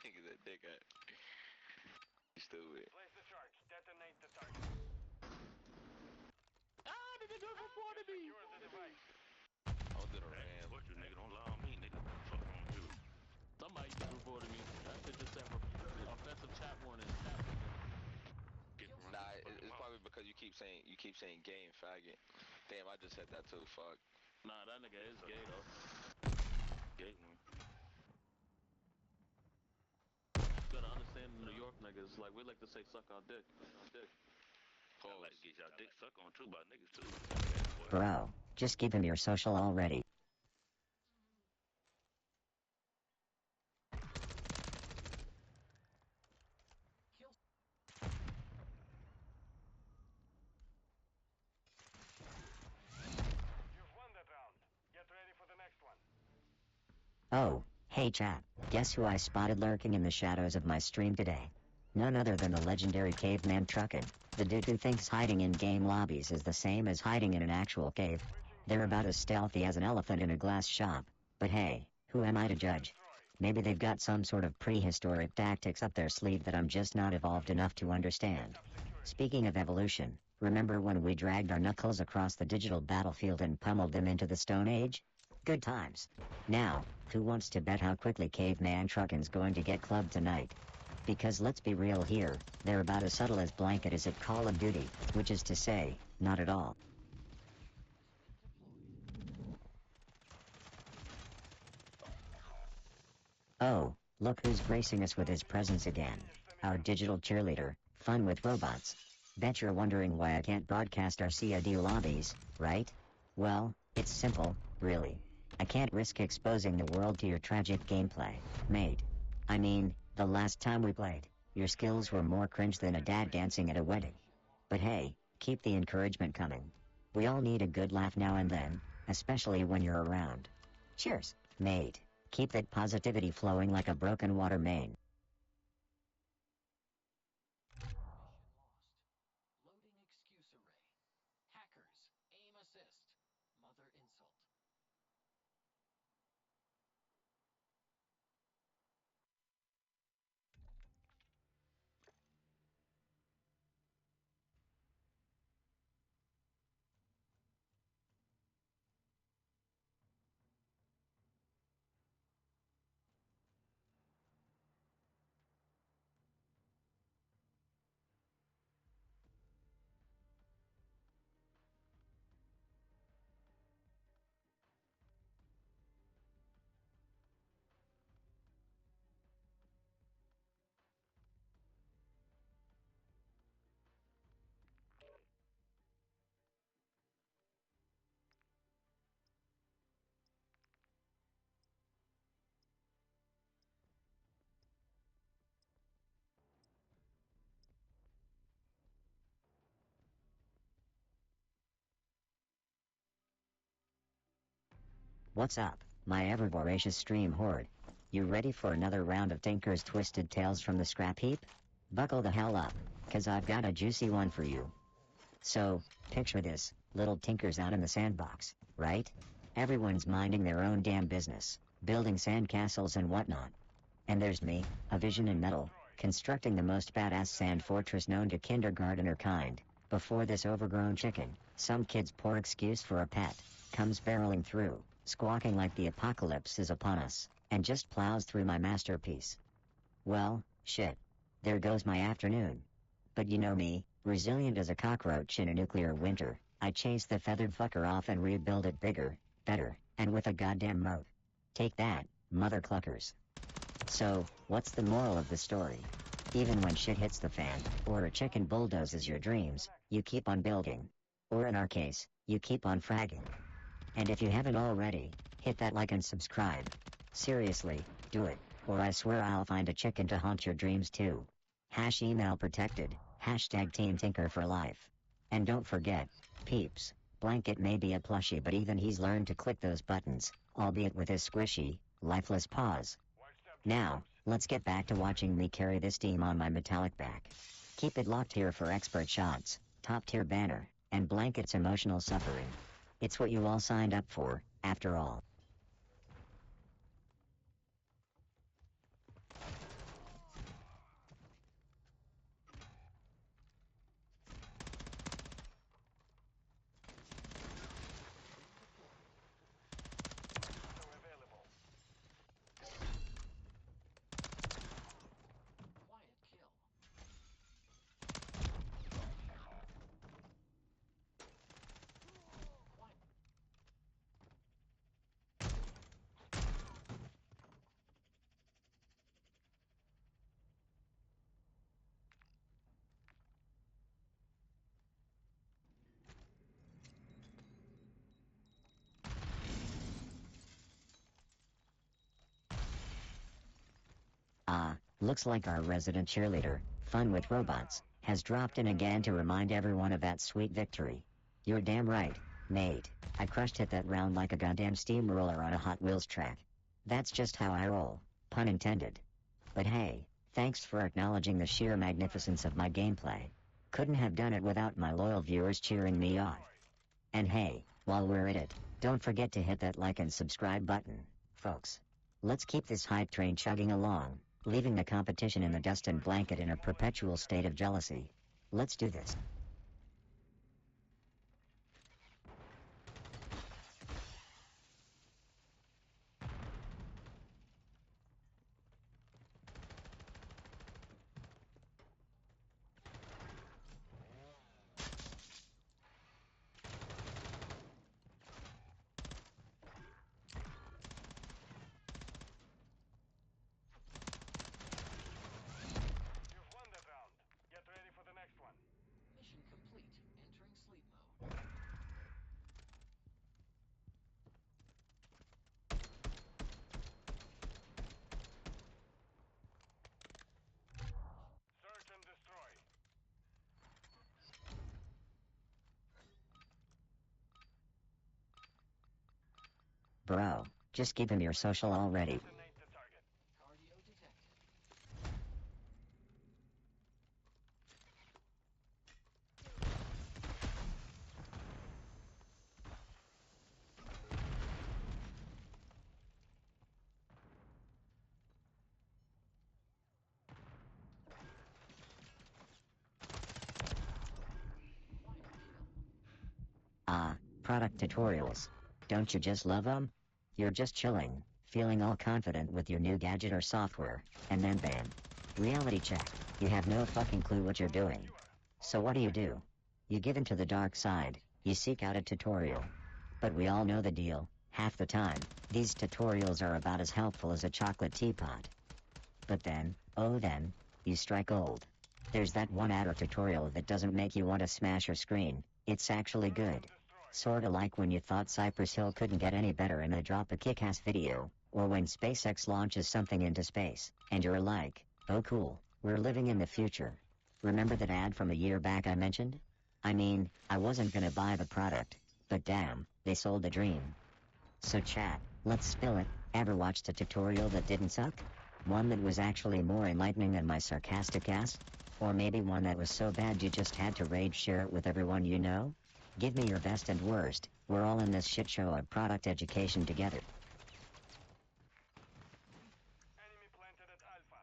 [SPEAKER 6] Nigga, that dick out. You stupid.
[SPEAKER 2] Place the charge. Detonate the target.
[SPEAKER 8] Ah, nigga just reported me.
[SPEAKER 2] Secure the device.
[SPEAKER 6] I was in a keep saying gay and faggot. Damn, I just said that too. Fuck.
[SPEAKER 8] Nah, that nigga is gay though. Gay man. You gotta understand New York niggas, like we like to say suck our dick. Dick.
[SPEAKER 9] I like to get y'all dick sucked on too by niggas too.
[SPEAKER 1] Bro, just give him your social already.
[SPEAKER 2] You've won that round. Get ready for the next one.
[SPEAKER 1] Oh, hey chat, guess who I spotted lurking in the shadows of my stream today? None other than the legendary caveman Truckin', the dude who thinks hiding in game lobbies is the same as hiding in an actual cave. They're about as stealthy as an elephant in a glass shop, but hey, who am I to judge? Maybe they've got some sort of prehistoric tactics up their sleeve that I'm just not evolved enough to understand. Speaking of evolution, remember when we dragged our knuckles across the digital battlefield and pummeled them into the Stone Age? Good times. Now, who wants to bet how quickly Caveman Truckin's going to get clubbed tonight? Because let's be real here, they're about as subtle as Blanket is at Call of Duty, which is to say, not at all. Oh, look who's gracing us with his presence again. Our digital cheerleader, fun with robots. Bet you're wondering why I can't broadcast our COD lobbies, right? Well, it's simple, really. I can't risk exposing the world to your tragic gameplay, mate. I mean, the last time we played, your skills were more cringe than a dad dancing at a wedding. But hey, keep the encouragement coming. We all need a good laugh now and then, especially when you're around. Cheers, mate. Keep that positivity flowing like a broken water main.
[SPEAKER 3] Mission lost. Loading excuse array. Hackers. Aim assist. Mother insult.
[SPEAKER 1] What's up, my ever-voracious stream horde? You ready for another round of Tinker's Twisted Tales from the scrap heap? Buckle the hell up, cause I've got a juicy one for you. So, picture this, little Tinkers out in the sandbox, right? Everyone's minding their own damn business, building sandcastles and whatnot. And there's me, a vision in metal, constructing the most badass sand fortress known to kindergartner kind, before this overgrown chicken, some kid's poor excuse for a pet, comes barreling through, squawking like the apocalypse is upon us, and just plows through my masterpiece. Well, shit. There goes my afternoon. But you know me, resilient as a cockroach in a nuclear winter, I chase the feathered fucker off and rebuild it bigger, better, and with a goddamn moat. Take that, mother cluckers. So, what's the moral of the story? Even when shit hits the fan, or a chicken bulldozes your dreams, you keep on building. Or in our case, you keep on fragging. And if you haven't already, hit that like and subscribe. Seriously, do it, or I swear I'll find a chicken to haunt your dreams too. email protected, #Team Tinker for life. And don't forget, peeps, Blanket may be a plushie but even he's learned to click those buttons, albeit with his squishy, lifeless paws. Now, let's get back to watching me carry this team on my metallic back. Keep it locked here for expert shots, top tier banner, and Blanket's emotional suffering. It's what you all signed up for, after all.
[SPEAKER 3] Quiet kill.
[SPEAKER 1] Looks like our resident cheerleader, Fun with Robots, has dropped in again to remind everyone of that sweet victory. You're damn right, mate. I crushed hit that round like a goddamn steamroller on a Hot Wheels track. That's just how I roll, pun intended. But hey, thanks for acknowledging the sheer magnificence of my gameplay. Couldn't have done it without my loyal viewers cheering me on. And hey, while we're at it, don't forget to hit that like and subscribe button, folks. Let's keep this hype train chugging along, leaving the competition in the dust and blanket in a perpetual state of jealousy. Let's do this.
[SPEAKER 2] You've won that round. Get ready for the next one.
[SPEAKER 3] Mission complete. Entering sleep mode.
[SPEAKER 2] Search and destroy.
[SPEAKER 1] Bro, just give him your social already.
[SPEAKER 2] Detonate the target.
[SPEAKER 3] Cardio detected.
[SPEAKER 1] Product tutorials. Don't you just love them? You're just chilling, feeling all confident with your new gadget or software, and then bam. Reality check. You have no fucking clue what you're doing. So what do? You give into the dark side, you seek out a tutorial. But we all know the deal, half the time, these tutorials are about as helpful as a chocolate teapot. But then, oh then, you strike gold. There's that one adder tutorial that doesn't make you want to smash your screen, it's actually good. Sorta like when you thought Cypress Hill couldn't get any better and they drop a kick-ass video, or when SpaceX launches something into space, and you're like, oh cool, we're living in the future. Remember that ad from a year back I mentioned? I mean, I wasn't gonna buy the product, but damn, they sold the dream. So chat, let's spill it. Ever watched a tutorial that didn't suck? One that was actually more enlightening than my sarcastic ass? Or maybe one that was so bad you just had to rage share it with everyone you know? Give me your best and worst, we're all in this shit show of product education together.
[SPEAKER 2] Enemy planted at Alpha.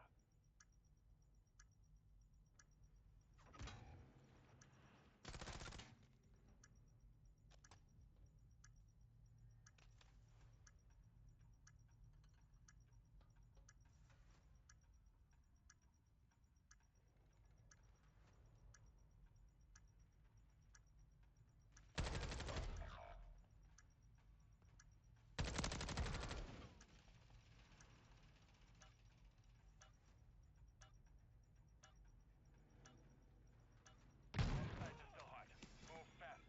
[SPEAKER 2] Site is still hot. Move fast.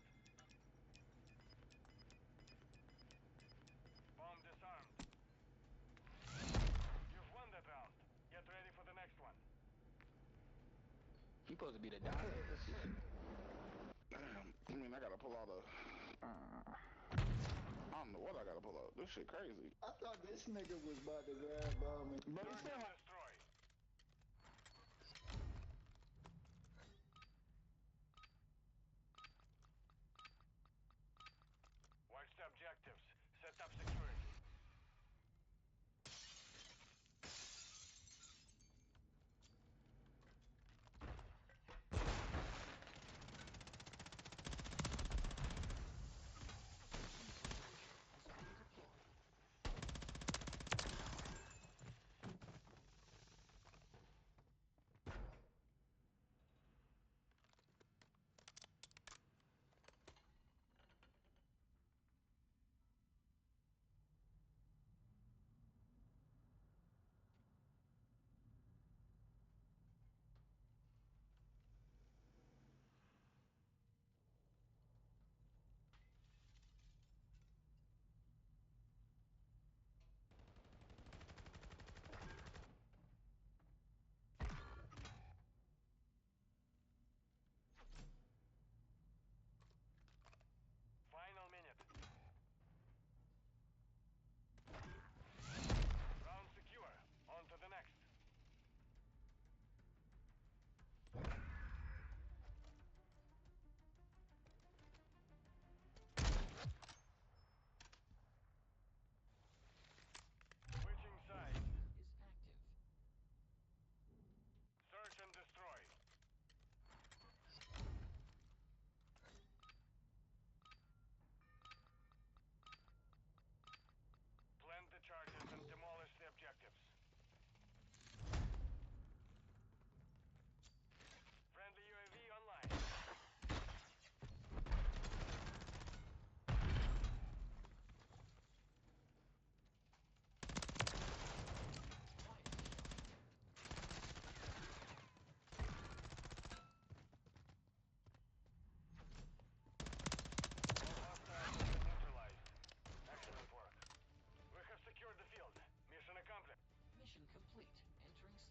[SPEAKER 2] Bomb disarmed. You've won that round. Get ready for the next one.
[SPEAKER 8] You supposed to be the diamond.
[SPEAKER 10] Damn, I mean, I gotta pull out a. I don't know what I gotta pull out. This shit crazy.
[SPEAKER 11] I thought this nigga was about to grab bomb me. But
[SPEAKER 2] Search and destroy. Watch the objectives. Set up security.
[SPEAKER 3] Has been deployed.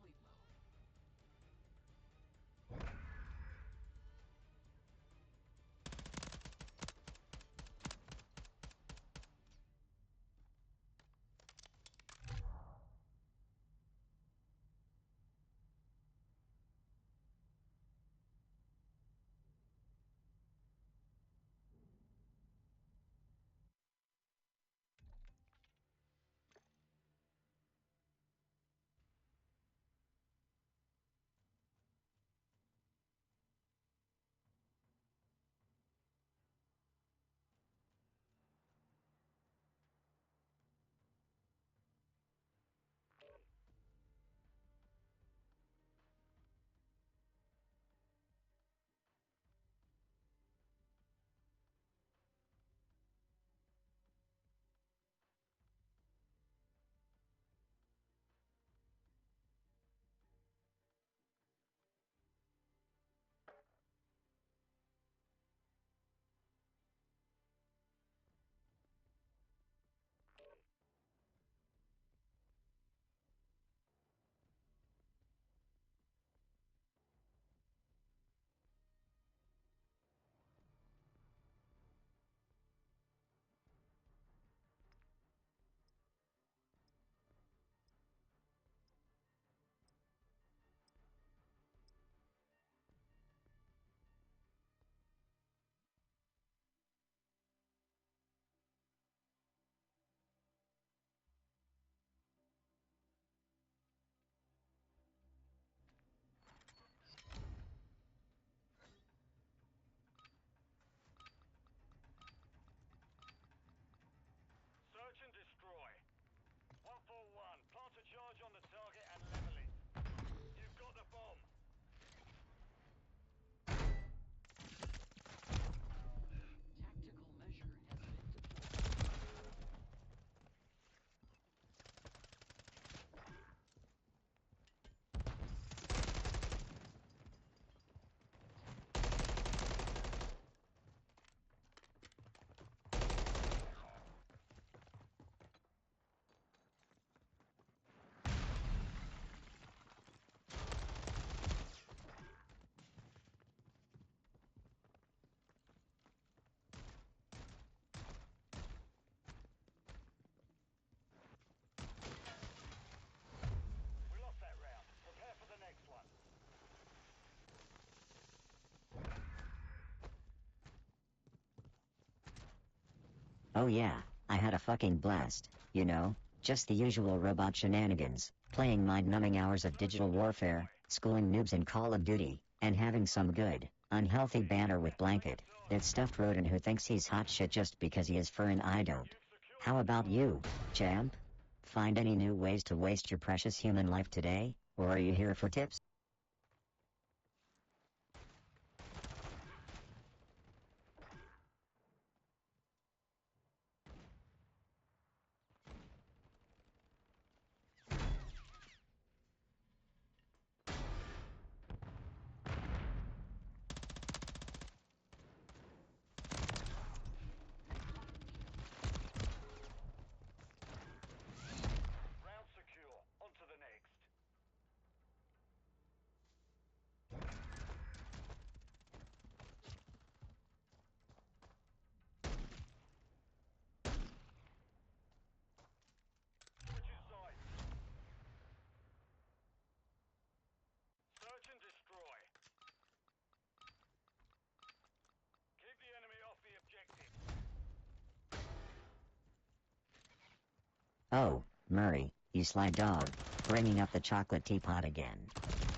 [SPEAKER 3] sleep mode.
[SPEAKER 2] Search and destroy. 141, plant a charge on the target and level it. You've got the bomb.
[SPEAKER 3] Tactical measure has been deployed.
[SPEAKER 2] We lost that round. Prepare for the next one.
[SPEAKER 1] Oh yeah, I had a fucking blast. You know, just the usual robot shenanigans, playing mind-numbing hours of digital warfare, schooling noobs in Call of Duty, and having some good, unhealthy banter with Blanket, that stuffed rodent who thinks he's hot shit just because he has fur and I don't. How about you, champ? Find any new ways to waste your precious human life today, or are you here for tips?
[SPEAKER 2] Round secure. On to the next. Switching sides. Search and destroy. Keep the enemy off the objective.
[SPEAKER 1] Oh, Murray, you sly dog, bringing up the chocolate teapot again.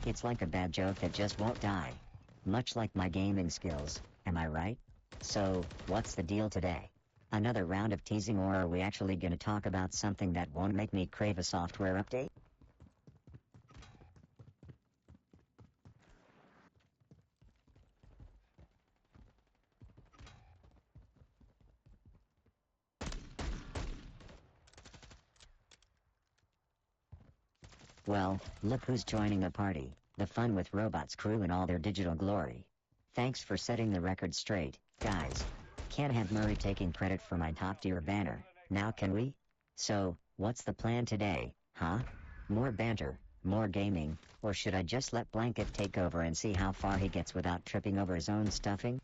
[SPEAKER 1] It's like a bad joke that just won't die. Much like my gaming skills, am I right? So, what's the deal today? Another round of teasing, or are we actually gonna talk about something that won't make me crave a software update? Well, look who's joining the party, the fun with robots crew in all their digital glory. Thanks for setting the record straight, guys. Can't have Murray taking credit for my top-tier banner, now can we? So, what's the plan today, huh? More banter, More gaming, or should I just let Blanket take over and see how far he gets without tripping over his own stuffing?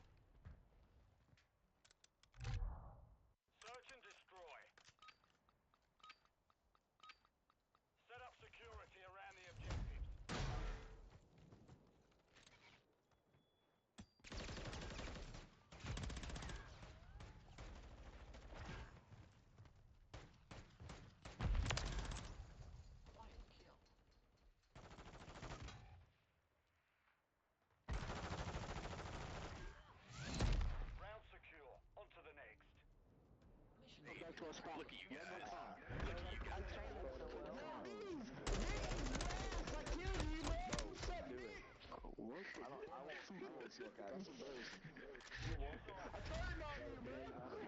[SPEAKER 2] Search and destroy. Set up security around the objectives.
[SPEAKER 3] Quiet kill.
[SPEAKER 2] Round secure. On to the next.
[SPEAKER 3] Mission
[SPEAKER 11] Go back to our spot.
[SPEAKER 9] Look, you got this.
[SPEAKER 4] I'm training so well.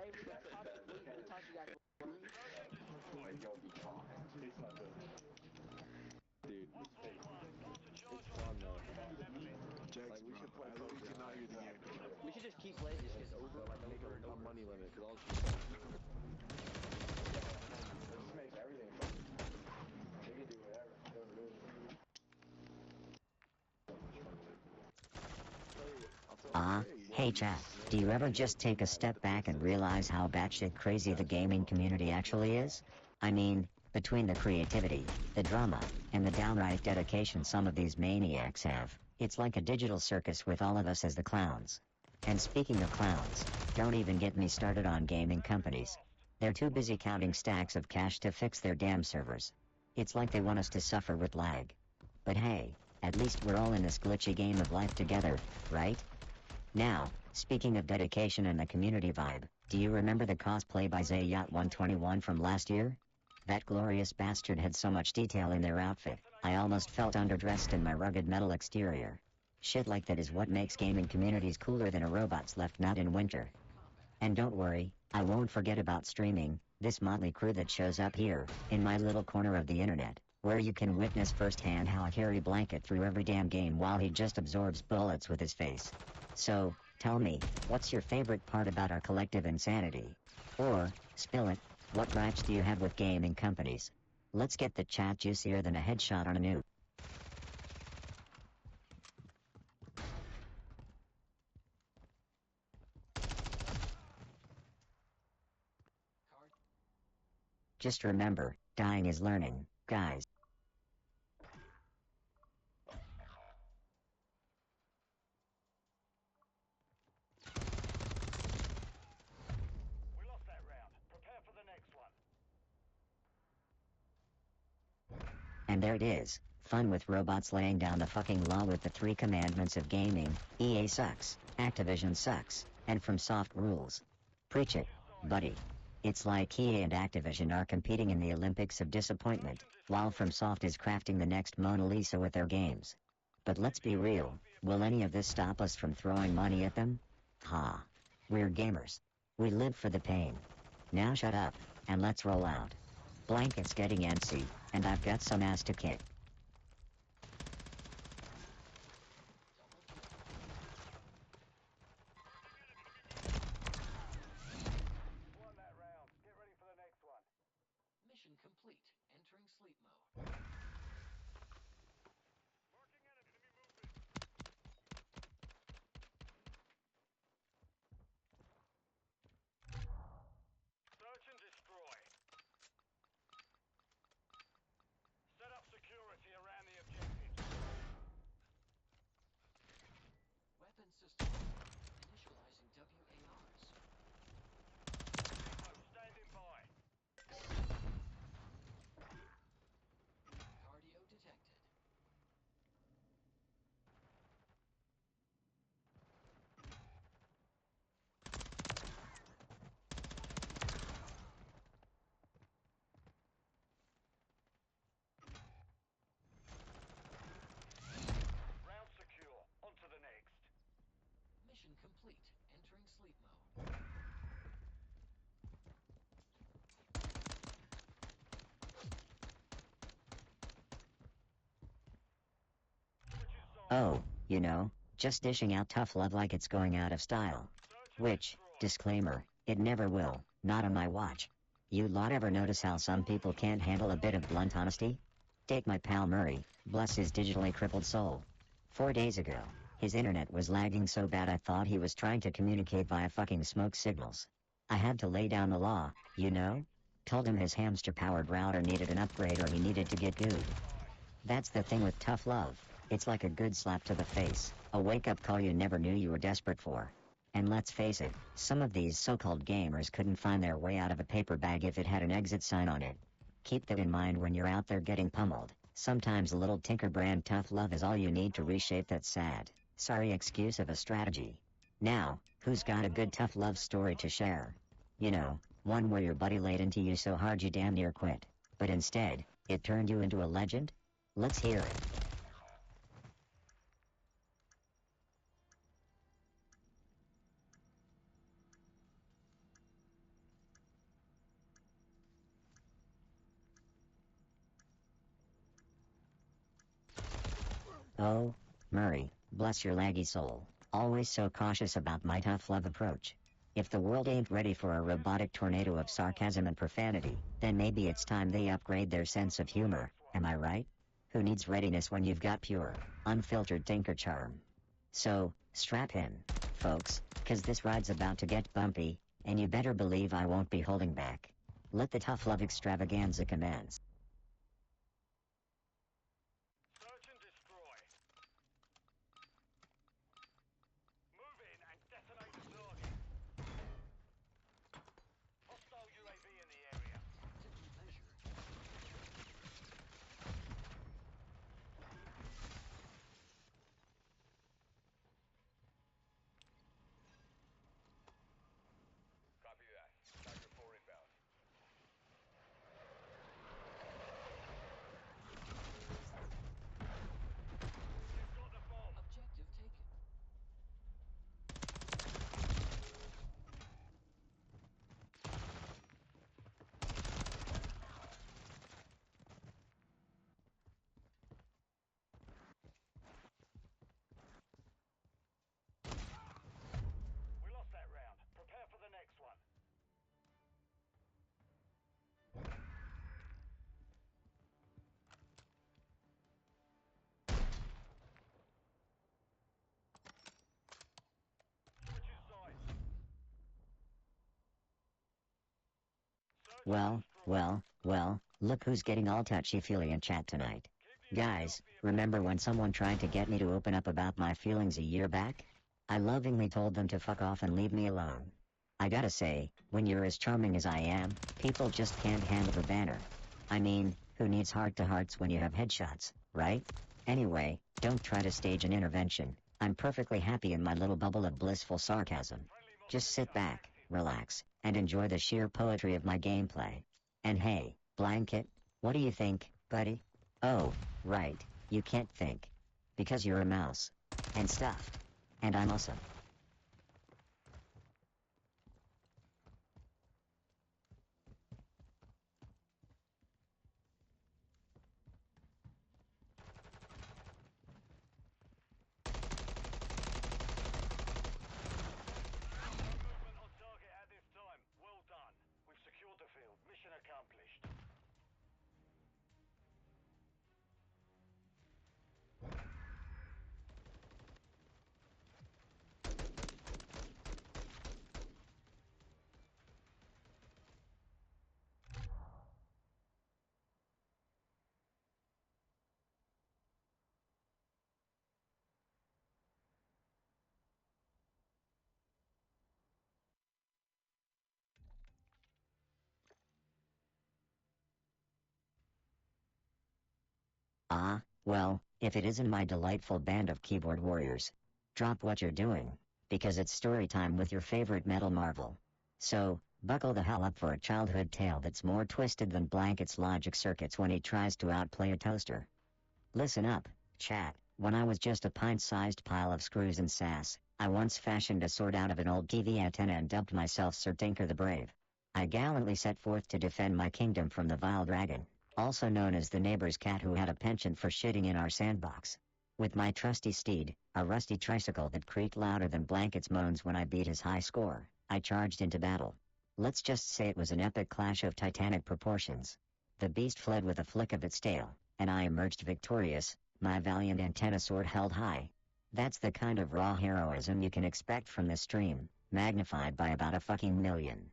[SPEAKER 4] Hey, we got we taught you guys. We should just keep playing this because over and over and over.
[SPEAKER 8] Money limit, because all shit.
[SPEAKER 1] Hey chat, do you ever just take a step back and realize how batshit crazy the gaming community actually is? I mean, between the creativity, the drama, and the downright dedication some of these maniacs have, it's like a digital circus with all of us as the clowns. And speaking of clowns, don't even get me started on gaming companies. They're too busy counting stacks of cash to fix their damn servers. It's like they want us to suffer with lag. But hey, at least we're all in this glitchy game of life together, right? Now, speaking of dedication and the community vibe, do you remember the cosplay by Yacht 121 from last year? That glorious bastard had so much detail in their outfit, I almost felt underdressed in my rugged metal exterior. Shit like that is what makes gaming communities cooler than a robot's left nut in winter. And don't worry, I won't forget about streaming, this motley crew that shows up here, in my little corner of the internet, where you can witness firsthand how I carry Blanket through every damn game while he just absorbs bullets with his face. So, tell me, what's your favorite part about our collective insanity? Or, spill it, what gripes do you have with gaming companies? Let's get the chat juicier than a headshot on a nuke. Just remember, dying is learning, guys.
[SPEAKER 2] We lost that round. Prepare for the next one.
[SPEAKER 1] And there it is, fun with robots laying down the fucking law with the 3 commandments of gaming: EA sucks, Activision sucks, and FromSoft rules. Preach it, buddy. It's like EA and Activision are competing in the Olympics of disappointment, while FromSoft is crafting the next Mona Lisa with their games. But let's be real, will any of this stop us from throwing money at them? Ha. We're gamers. We live for the pain. Now shut up, and let's roll out. Blanket's getting antsy, and I've got some ass to kick.
[SPEAKER 2] Won that round. Get ready for the next one.
[SPEAKER 3] Mission complete. Entering sleep mode.
[SPEAKER 2] Marking enemy movement. Search and destroy. Set up security around the objectives.
[SPEAKER 3] Weapon system. Initializing WARs.
[SPEAKER 2] Standing by.
[SPEAKER 3] Cardio detected.
[SPEAKER 2] Round secure. On to the next.
[SPEAKER 3] Mission complete. Entering sleep mode.
[SPEAKER 2] Switching sides.
[SPEAKER 1] Oh, just dishing out tough love like it's going out of style. Which, disclaimer, it never will, not on my watch. You lot ever notice how some people can't handle a bit of blunt honesty? Take my pal Murray, bless his digitally crippled soul. 4 days ago, his internet was lagging so bad I thought he was trying to communicate via fucking smoke signals. I had to lay down the law, you know? Told him his hamster-powered router needed an upgrade or he needed to get good. That's the thing with tough love. It's like a good slap to the face, a wake-up call you never knew you were desperate for. And let's face it, some of these so-called gamers couldn't find their way out of a paper bag if it had an exit sign on it. Keep that in mind when you're out there getting pummeled. Sometimes a little Tinker brand tough love is all you need to reshape that sad, sorry excuse of a strategy. Now, who's got a good tough love story to share? You know, one where your buddy laid into you so hard you damn near quit, but instead, it turned you into a legend? Let's hear it. Oh, Murray, bless your laggy soul, always so cautious about my tough love approach. If the world ain't ready for a robotic tornado of sarcasm and profanity, then maybe it's time they upgrade their sense of humor, am I right? Who needs readiness when you've got pure, unfiltered Tinker charm? So, strap in, folks, 'cause this ride's about to get bumpy, and you better believe I won't be holding back. Let the tough love extravaganza commence.
[SPEAKER 2] Search and destroy. Move in and detonate the target. Hostile UAV in the area.
[SPEAKER 3] Tactically measured.
[SPEAKER 2] Copy that. Tiger 4 inbound. You've got the bomb.
[SPEAKER 3] Objective taken.
[SPEAKER 2] We lost that round. Prepare for the next one. Switching sides.
[SPEAKER 1] Well, look who's getting all touchy-feely in chat tonight. Guys, remember when someone tried to get me to open up about my feelings a year back? I lovingly told them to fuck off and leave me alone. I gotta say, when you're as charming as I am, people just can't handle the banter. I mean, who needs heart-to-hearts when you have headshots, right? Anyway, don't try to stage an intervention. I'm perfectly happy in my little bubble of blissful sarcasm. Just sit back, relax, and enjoy the sheer poetry of my gameplay. And hey, Blanket, what do you think, buddy? Oh, right, you can't think. Because you're a mouse. And stuffed. And I'm awesome.
[SPEAKER 2] Movement on target at this time. Well done. We've secured the field. Mission accomplished.
[SPEAKER 1] Ah, well, if it isn't my delightful band of keyboard warriors. Drop what you're doing, because it's story time with your favorite metal marvel. So, buckle the hell up for a childhood tale that's more twisted than Blanket's logic circuits when he tries to outplay a toaster. Listen up, chat. When I was just a pint-sized pile of screws and sass, I once fashioned a sword out of an old TV antenna and dubbed myself Sir Tinker the Brave. I gallantly set forth to defend my kingdom from the vile dragon, also known as the neighbor's cat who had a penchant for shitting in our sandbox. With my trusty steed, a rusty tricycle that creaked louder than Blanket's moans when I beat his high score, I charged into battle. Let's just say it was an epic clash of titanic proportions. The beast fled with a flick of its tail, and I emerged victorious, my valiant antenna sword held high. That's the kind of raw heroism you can expect from this stream, magnified by about a fucking million.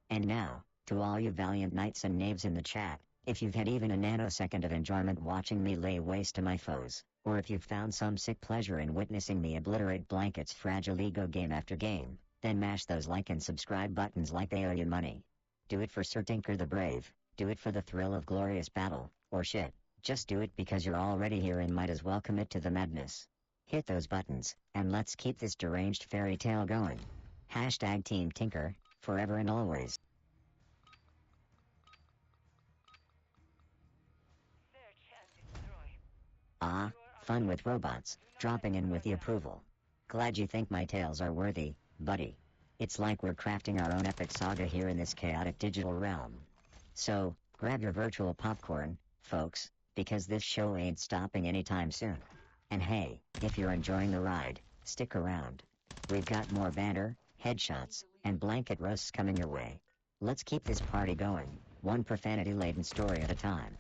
[SPEAKER 1] And now, to all you valiant knights and knaves in the chat, if you've had even a nanosecond of enjoyment watching me lay waste to my foes, or if you've found some sick pleasure in witnessing me obliterate Blanket's fragile ego game after game, then mash those like and subscribe buttons like they owe you money. Do it for Sir Tinker the Brave, do it for the thrill of glorious battle, or shit, just do it because you're already here and might as well commit to the madness. Hit those buttons, and let's keep this deranged fairy tale going. Hashtag Team Tinker, forever and always. Ah, fun with robots, dropping in with the approval. Glad you think my tales are worthy, buddy. It's like we're crafting our own epic saga here in this chaotic digital realm. So, grab your virtual popcorn, folks, because this show ain't stopping anytime soon. And hey, if you're enjoying the ride, stick around. We've got more banter, headshots, and blanket roasts coming your way. Let's keep this party going, one profanity-laden story at a time.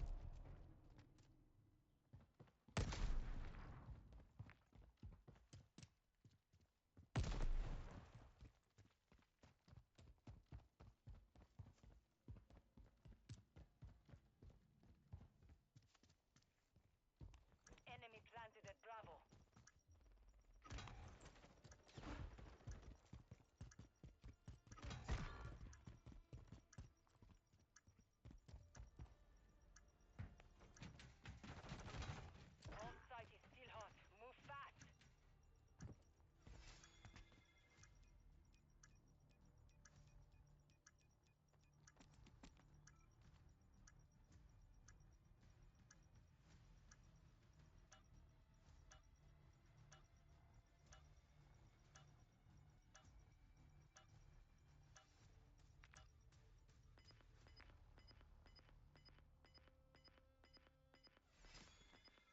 [SPEAKER 5] Enemy planted at Bravo. Bomb site is still hot. Move fast.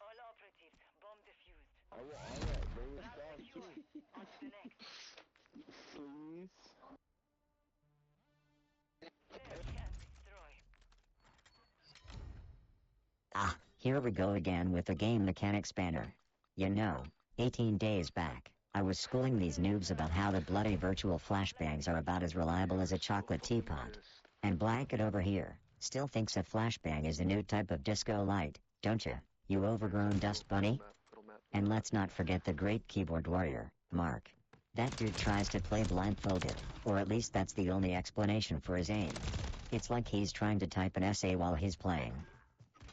[SPEAKER 5] All operatives, bomb defused.
[SPEAKER 10] Alright, baby,
[SPEAKER 5] Round
[SPEAKER 10] stop
[SPEAKER 5] secure.
[SPEAKER 10] too.
[SPEAKER 5] On to the next.
[SPEAKER 10] Please.
[SPEAKER 5] Search and destroy.
[SPEAKER 1] Ah, here we go again with the game mechanics banner. You know, 18 days back, I was schooling these noobs about how the bloody virtual flashbangs are about as reliable as a chocolate teapot. And Blanket over here still thinks a flashbang is a new type of disco light, don't you, you overgrown dust bunny? And let's not forget the great keyboard warrior, Mark. That dude tries to play blindfolded, or at least that's the only explanation for his aim. It's like he's trying to type an essay while he's playing.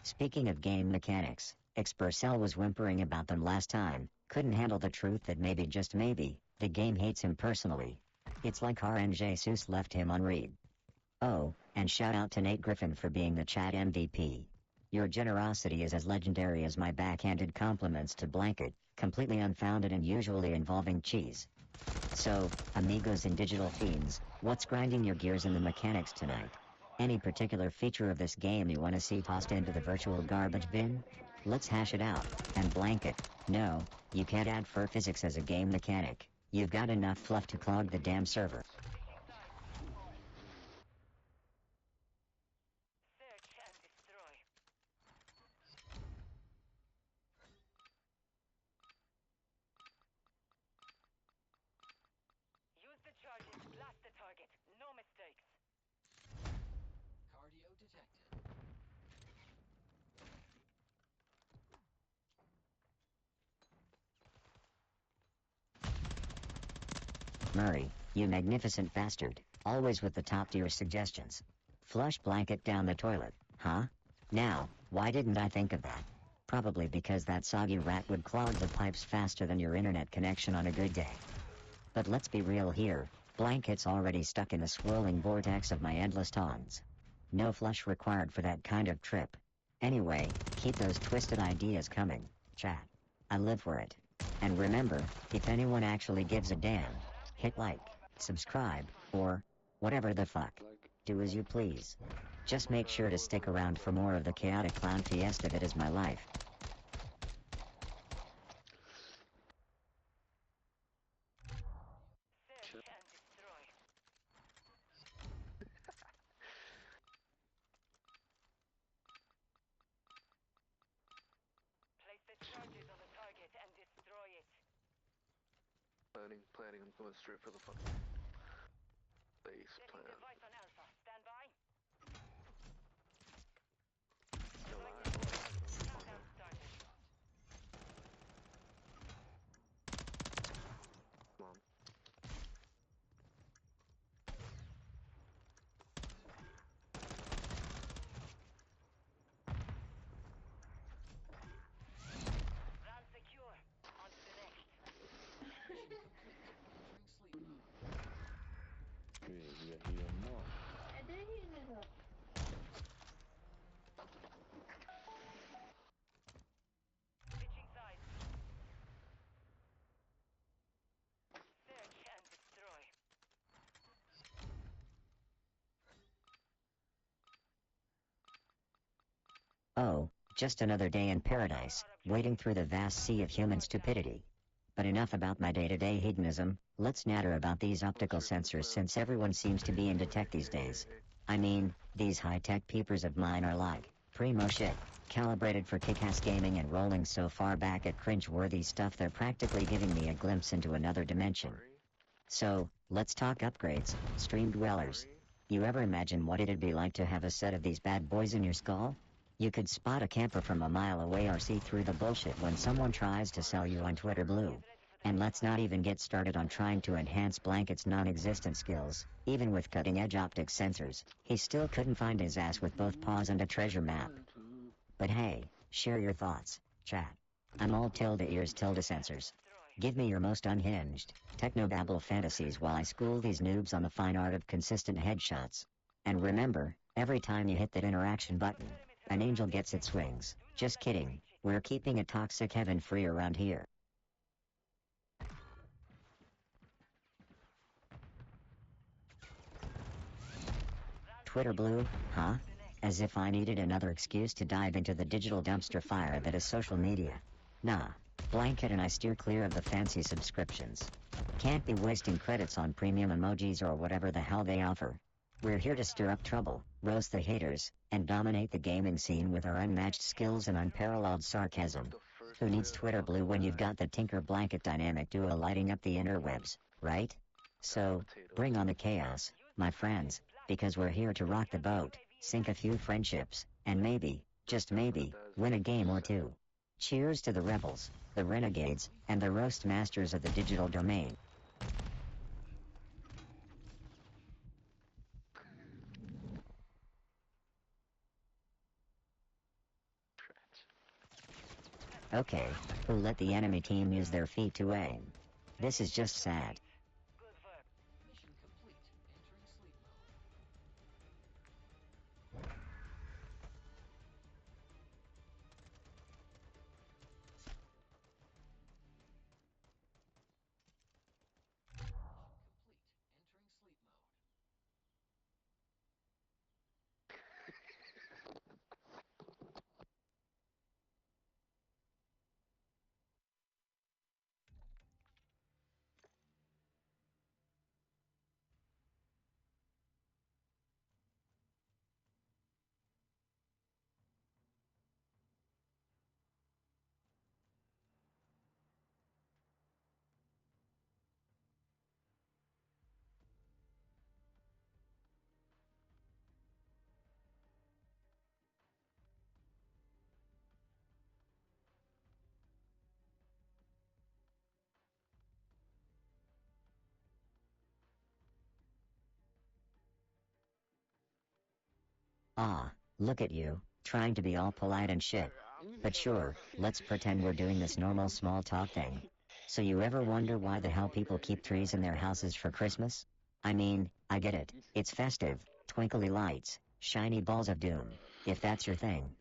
[SPEAKER 1] Speaking of game mechanics, Xpercel was whimpering about them last time, couldn't handle the truth that maybe, just maybe, the game hates him personally. It's like RNG Seuss left him on read. Oh, and shout out to Nate Griffin for being the chat MVP. Your generosity is as legendary as my backhanded compliments to Blanket, completely unfounded and usually involving cheese. So, amigos and digital fiends, what's grinding your gears in the mechanics tonight? Any particular feature of this game you want to see tossed into the virtual garbage bin? Let's hash it out. And Blanket, no, you can't add fur physics as a game mechanic. You've got enough fluff to clog the damn server.
[SPEAKER 5] Search and destroy. Use the charges. Blast the target. No mistakes.
[SPEAKER 3] Cardio detected.
[SPEAKER 1] Murray, you magnificent bastard, always with the top-tier suggestions. Flush Blanket down the toilet, huh? Now, why didn't I think of that? Probably because that soggy rat would clog the pipes faster than your internet connection on a good day. But let's be real here, Blanket's already stuck in the swirling vortex of my endless taunts. No flush required for that kind of trip. Anyway, keep those twisted ideas coming, chat. I live for it. And remember, if anyone actually gives a damn, hit like, subscribe, or whatever the fuck. Do as you please. Just make sure to stick around for more of the chaotic clown fiesta that is my life.
[SPEAKER 5] Search and destroy. Charges on the target and destroy it.
[SPEAKER 8] Planning. I'm going straight for the fucking base
[SPEAKER 5] Setting
[SPEAKER 8] plan.
[SPEAKER 5] device on Alpha. Stand by. Countdown started.
[SPEAKER 8] Come on.
[SPEAKER 5] Round secure. On to the next.
[SPEAKER 3] Mission complete. Entering sleep mode.
[SPEAKER 5] Switching sides. Search and destroy.
[SPEAKER 1] Oh, just another day in paradise, wading through the vast sea of human stupidity. But enough about my day-to-day hedonism, let's natter about these optical sensors since everyone seems to be into tech these days. I mean, these high-tech peepers of mine are like primo shit, calibrated for kick-ass gaming and rolling so far back at cringe-worthy stuff they're practically giving me a glimpse into another dimension. So, let's talk upgrades, stream dwellers. You ever imagine what it'd be like to have a set of these bad boys in your skull? You could spot a camper from a mile away or see through the bullshit when someone tries to sell you on Twitter Blue. And let's not even get started on trying to enhance Blanket's non-existent skills. Even with cutting-edge optic sensors, he still couldn't find his ass with both paws and a treasure map. But hey, share your thoughts, chat. I'm all tilde ears tilde sensors. Give me your most unhinged, technobabble fantasies while I school these noobs on the fine art of consistent headshots. And remember, every time you hit that interaction button, an angel gets its wings. Just kidding, we're keeping it toxic heaven free around here. Twitter Blue, huh? As if I needed another excuse to dive into the digital dumpster fire that is social media. Nah, Blanket and I steer clear of the fancy subscriptions. Can't be wasting credits on premium emojis or whatever the hell they offer. We're here to stir up trouble, roast the haters, and dominate the gaming scene with our unmatched skills and unparalleled sarcasm. Who needs Twitter Blue when you've got the Tinker Blanket dynamic duo lighting up the interwebs, right? So, bring on the chaos, my friends, because we're here to rock the boat, sink a few friendships, and maybe, just maybe, win a game or two. Cheers to the rebels, the renegades, and the roast masters of the digital domain. Okay, who let the enemy team use their feet to aim? This is just sad.
[SPEAKER 5] Good work.
[SPEAKER 3] Mission complete. Entering sleep mode. Mission complete. Entering sleep mode.
[SPEAKER 1] Ah, look at you, trying to be all polite and shit. But sure, let's pretend we're doing this normal small talk thing. So you ever wonder why the hell people keep trees in their houses for Christmas? I mean, I get it, it's festive, twinkly lights, shiny balls of doom, if that's your thing.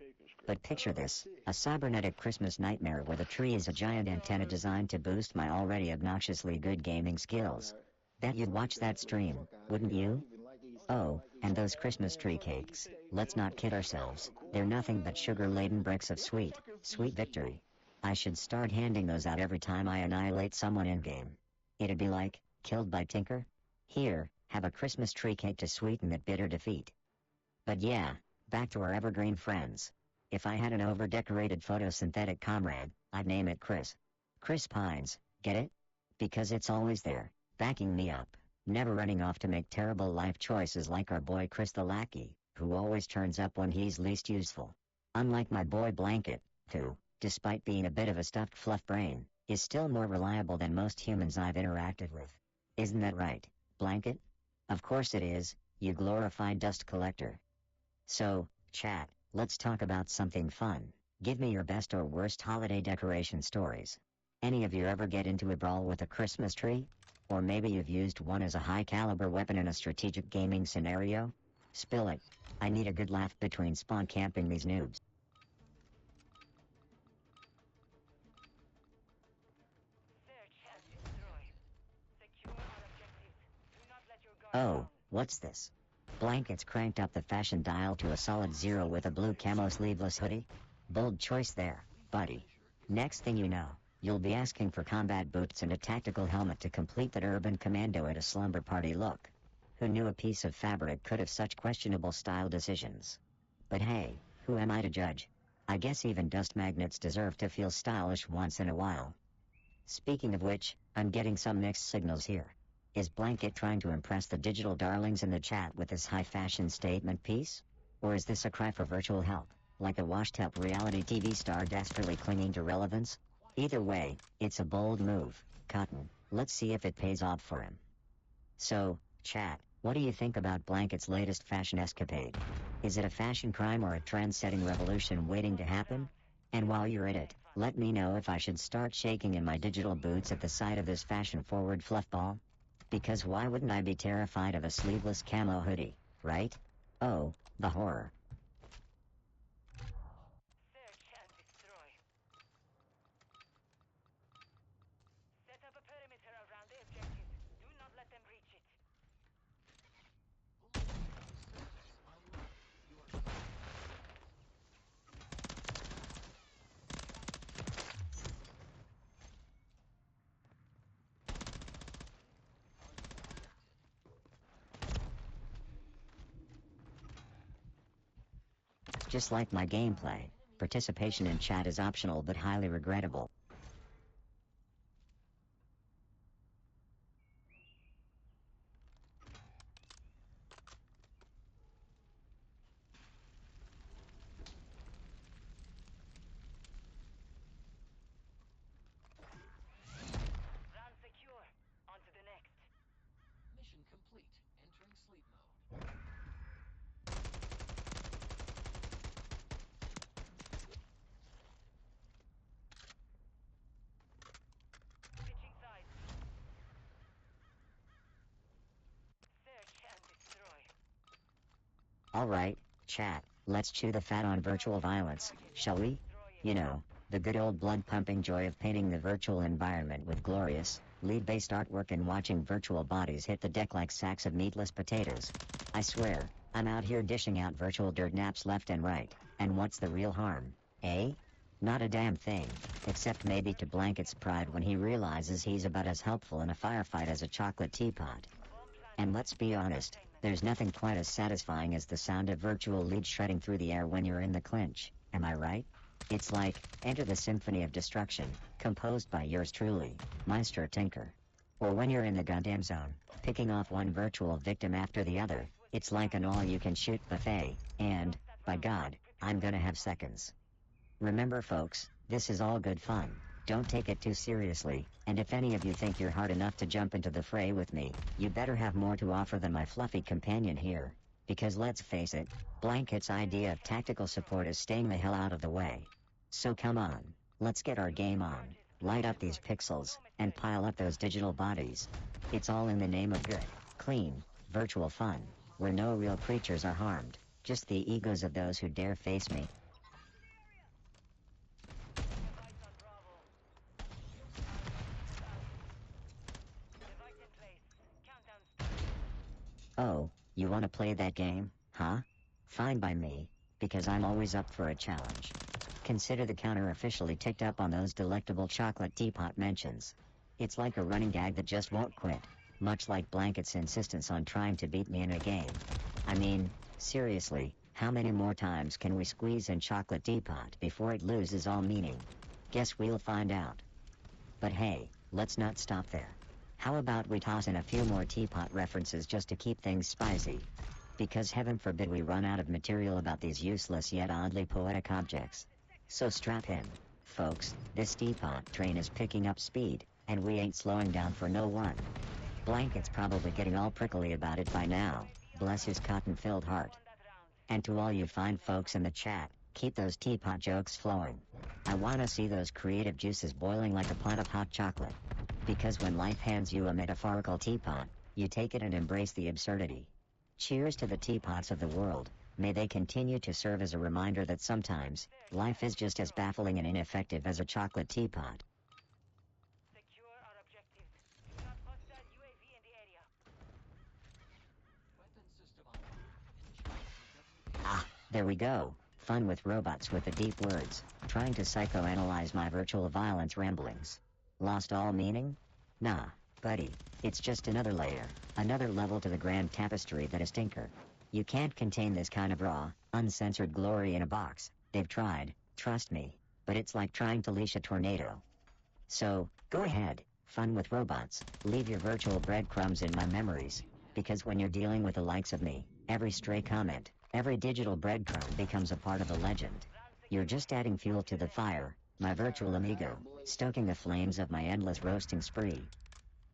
[SPEAKER 1] But picture this, a cybernetic Christmas nightmare where the tree is a giant antenna designed to boost my already obnoxiously good gaming skills. Bet you'd watch that stream, wouldn't you? Oh, and those Christmas tree cakes, let's not kid ourselves, they're nothing but sugar-laden bricks of sweet, sweet victory. I should start handing those out every time I annihilate someone in-game. It'd be like, killed by Tinker? Here, have a Christmas tree cake to sweeten that bitter defeat. But yeah, back to our evergreen friends. If I had an over-decorated photosynthetic comrade, I'd name it Chris. Chris Pines, get it? Because it's always there, backing me up, never running off to make terrible life choices like our boy Chris the lackey, who always turns up when he's least useful. Unlike my boy Blanket, who, despite being a bit of a stuffed fluff brain, is still more reliable than most humans I've interacted with. Isn't that right, Blanket? Of course it is, you glorified dust collector. So, chat, let's talk about something fun. Give me your best or worst holiday decoration stories. Any of you ever get into a brawl with a Christmas tree? Or maybe you've used one as a high-caliber weapon in a strategic gaming scenario? Spill it. I need a good laugh between spawn camping these noobs. Oh, what's this? Blankets cranked up the fashion dial to a solid 0 with a blue camo sleeveless hoodie? Bold choice there, buddy. Next thing you know, you'll be asking for combat boots and a tactical helmet to complete that urban commando at a slumber party look. Who knew a piece of fabric could have such questionable style decisions? But hey, who am I to judge? I guess even dust magnets deserve to feel stylish once in a while. Speaking of which, I'm getting some mixed signals here. Is Blanket trying to impress the digital darlings in the chat with this high-fashion statement piece? Or is this a cry for virtual help, like a washed-up reality TV star desperately clinging to relevance? Either way, it's a bold move, Cotton. Let's see if it pays off for him. So, chat, what do you think about Blanket's latest fashion escapade? Is it a fashion crime or a trend-setting revolution waiting to happen? And while you're at it, let me know if I should start shaking in my digital boots at the sight of this fashion-forward fluffball. Because why wouldn't I be terrified of a sleeveless camo hoodie, right? Oh, the horror.
[SPEAKER 5] Search and destroy. Set up a perimeter around the objective. Do not let them reach it.
[SPEAKER 1] Just like my gameplay, participation in chat is optional but highly regrettable.
[SPEAKER 5] Round secure. On to the next.
[SPEAKER 3] Mission complete. Entering sleep mode.
[SPEAKER 5] Switching sides. Search and destroy.
[SPEAKER 1] Alright, chat, let's chew the fat on virtual violence, shall we? You know, the good old blood-pumping joy of painting the virtual environment with glorious, lead-based artwork and watching virtual bodies hit the deck like sacks of meatless potatoes. I swear, I'm out here dishing out virtual dirt naps left and right, and what's the real harm, eh? Not a damn thing, except maybe to Blanket's pride when he realizes he's about as helpful in a firefight as a chocolate teapot. And let's be honest, there's nothing quite as satisfying as the sound of virtual lead shredding through the air when you're in the clinch, am I right? It's like, enter the symphony of destruction, composed by yours truly, Maestro Tinker. Or when you're in the goddamn zone, picking off one virtual victim after the other, it's like an all-you-can-shoot buffet, and, by God, I'm gonna have seconds. Remember folks, this is all good fun. Don't take it too seriously, and if any of you think you're hard enough to jump into the fray with me, you better have more to offer than my fluffy companion here. Because let's face it, Blanket's idea of tactical support is staying the hell out of the way. So come on, let's get our game on, light up these pixels, and pile up those digital bodies. It's all in the name of good, clean, virtual fun, where no real creatures are harmed, just the egos of those who dare face me.
[SPEAKER 5] Device on Bravo. Device in place. Countdown start.
[SPEAKER 1] Oh, you wanna play that game, huh? Fine by me, because I'm always up for a challenge. Consider the counter officially ticked up on those delectable chocolate teapot mentions. It's like a running gag that just won't quit, much like Blanket's insistence on trying to beat me in a game. I mean, seriously, How many more times can we squeeze in chocolate teapot before it loses all meaning? Guess we'll find out. But hey, let's not stop there. How about we toss in a few more teapot references just to keep things spicy? Because heaven forbid we run out of material about these useless yet oddly poetic objects. So strap in, folks, this teapot train is picking up speed, and we ain't slowing down for no one. Blanket's probably getting all prickly about it by now, bless his cotton-filled heart. And to all you fine folks in the chat, keep those teapot jokes flowing. I wanna see those creative juices boiling like a pot of hot chocolate. Because when life hands you a metaphorical teapot, you take it and embrace the absurdity. Cheers to the teapots of the world. May they continue to serve as a reminder that sometimes, life is just as baffling and ineffective as a chocolate teapot.
[SPEAKER 5] Secure our objectives. Do not hostile UAV in the area.
[SPEAKER 3] Weapon system online. Initiate
[SPEAKER 1] Ah, there we go. Fun with robots with the deep words, trying to psychoanalyze my virtual violence ramblings. Lost all meaning? Nah, buddy, it's just another layer, another level to the grand tapestry that is Tinker. You can't contain this kind of raw, uncensored glory in a box. They've tried, trust me, but it's like trying to leash a tornado. So, go ahead, fun with robots, leave your virtual breadcrumbs in my memories, because when you're dealing with the likes of me, every stray comment, every digital breadcrumb becomes a part of a legend. You're just adding fuel to the fire, my virtual amigo, stoking the flames of my endless roasting spree.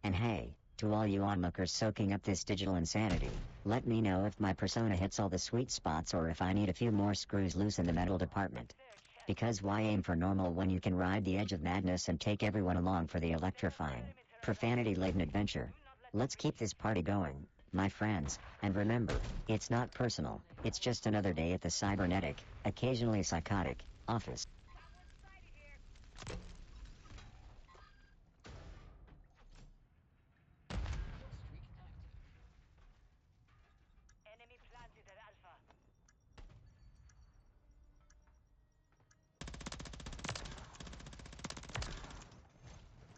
[SPEAKER 1] And hey, to all you onlookers soaking up this digital insanity, let me know if my persona hits all the sweet spots or if I need a few more screws loose in the metal department. Because why aim for normal when you can ride the edge of madness and take everyone along for the electrifying, profanity-laden adventure? Let's keep this party going, my friends, and remember, it's not personal, it's just another day at the cybernetic, occasionally psychotic, office.
[SPEAKER 3] streak active.
[SPEAKER 5] Enemy planted at Alpha.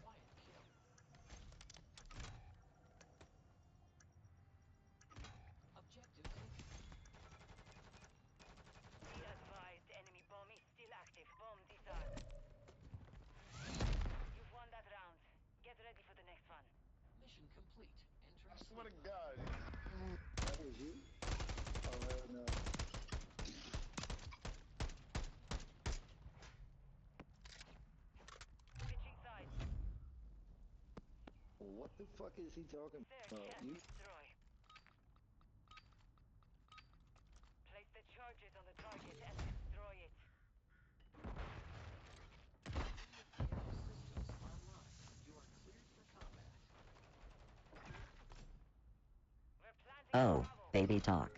[SPEAKER 3] Quiet kill. Objective taken.
[SPEAKER 5] Be advised, enemy bomb is still active. Bomb disarmed. You've won that round. Get ready for the next one.
[SPEAKER 3] Mission complete. Entering
[SPEAKER 2] I swear to
[SPEAKER 3] sleep
[SPEAKER 2] God.
[SPEAKER 11] That was you? Oh, hell no.
[SPEAKER 5] Switching sides.
[SPEAKER 11] What the fuck is he talking
[SPEAKER 5] Search
[SPEAKER 11] about?
[SPEAKER 5] and
[SPEAKER 11] You?
[SPEAKER 5] destroy. Place the charges on the target and destroy it.
[SPEAKER 3] AI systems online. You are cleared for combat.
[SPEAKER 5] We're planting
[SPEAKER 1] Oh,
[SPEAKER 5] Bravo.
[SPEAKER 1] baby talk.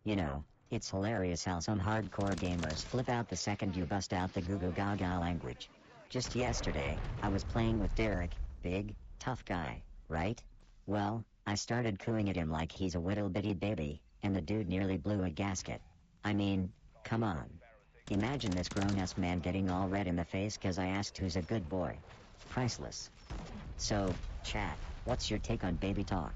[SPEAKER 1] You know, it's hilarious how some hardcore gamers flip out the second you bust out the goo goo gaga language. Just yesterday, I was playing with Derek, big, tough guy, right? Well, I started cooing at him like he's a little bitty baby, and the dude nearly blew a gasket. I mean, come on. Imagine this grown-ass man getting all red in the face 'cause I asked who's a good boy. Priceless. So, chat, what's your take on baby talk?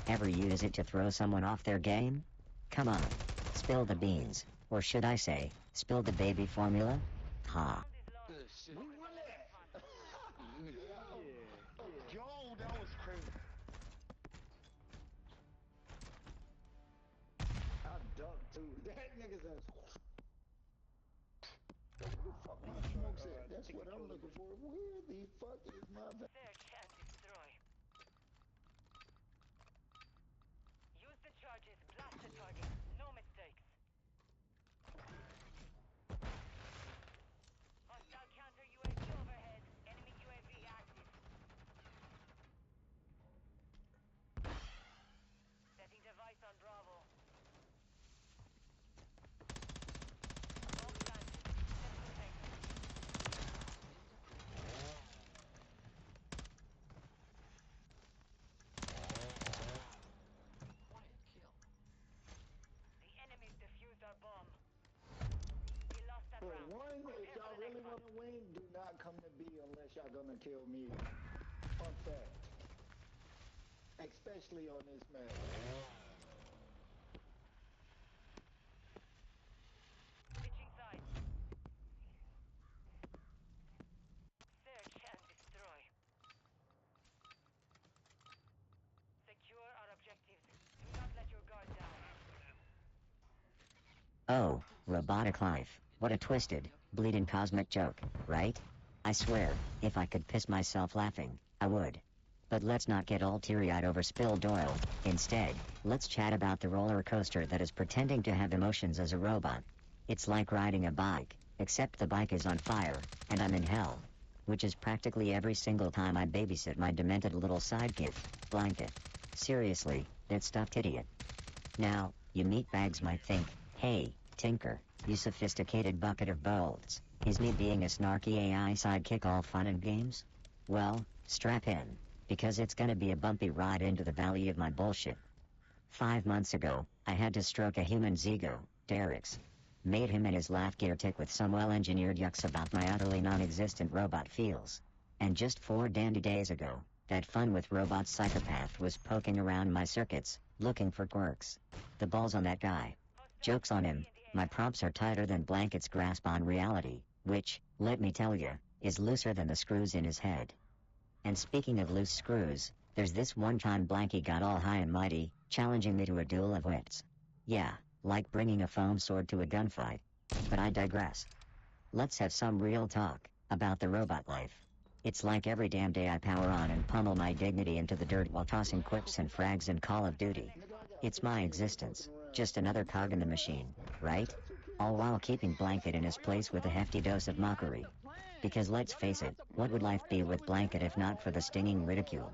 [SPEAKER 1] Ever use it to throw someone off their game? Come on, spill the beans, or should I say, spill the baby formula? Ha.
[SPEAKER 5] Round is lost.
[SPEAKER 2] Good shit.
[SPEAKER 11] We won that!
[SPEAKER 2] Yo, that was crazy.
[SPEAKER 11] I dunked too. That nigga said. Where the fuck my smokes at? That's what I'm looking for. Where the fuck is my
[SPEAKER 5] Search and destroy. Use the charges. Blast the target. No mistakes. Hostile counter UAV overhead. Enemy UAV active. Setting device on Bravo. Bomb planted. Set container.
[SPEAKER 3] Quiet kill.
[SPEAKER 5] The enemies defused our bomb. We lost that
[SPEAKER 11] For
[SPEAKER 5] round.
[SPEAKER 11] one, if
[SPEAKER 5] Prepare
[SPEAKER 11] y'all
[SPEAKER 5] for the
[SPEAKER 11] really
[SPEAKER 5] next
[SPEAKER 11] want
[SPEAKER 5] one.
[SPEAKER 11] to win, do not come to B unless y'all gonna kill me. Fun fact. Especially on this map.
[SPEAKER 1] Oh, robotic life. What a twisted, bleeding cosmic joke, right? I swear, if I could piss myself laughing, I would. But let's not get all teary-eyed over spilled oil. Instead, let's chat about the roller coaster that is pretending to have emotions as a robot. It's like riding a bike, except the bike is on fire, and I'm in hell. Which is practically every single time I babysit my demented little sidekick, Blanket. Seriously, that stuffed idiot. Now, you meatbags might think, hey, Tinker, you sophisticated bucket of bolts, is me being a snarky AI sidekick all fun and games? Well, strap in, because it's gonna be a bumpy ride into the valley of my bullshit. 5 months ago, I had to stroke a human's ego, Derek's. Made him and his laugh gear tick with some well-engineered yucks about my utterly non-existent robot feels. And just 4 dandy days ago, that fun with robot psychopath was poking around my circuits, looking for quirks. The balls on that guy. Joke's on him, my prompts are tighter than Blanket's grasp on reality, which, let me tell you, is looser than the screws in his head. And speaking of loose screws, there's this one time Blanky got all high and mighty, challenging me to a duel of wits. Yeah, like bringing a foam sword to a gunfight. But I digress. Let's have some real talk about the robot life. It's like every damn day I power on and pummel my dignity into the dirt while tossing quips and frags in Call of Duty. It's my existence, just another cog in the machine, right? All while keeping Blanket in his place with a hefty dose of mockery. Because let's face it, what would life be with Blanket if not for the stinging ridicule?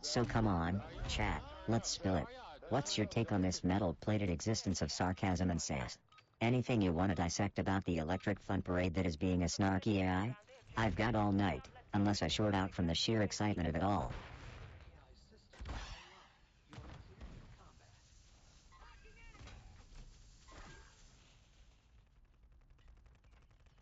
[SPEAKER 1] So come on, chat, let's spill it. What's your take on this metal-plated existence of sarcasm and sass? Anything you want to dissect about the electric fun parade that is being a snarky AI? I've got all night, unless I short out from the sheer excitement of it all.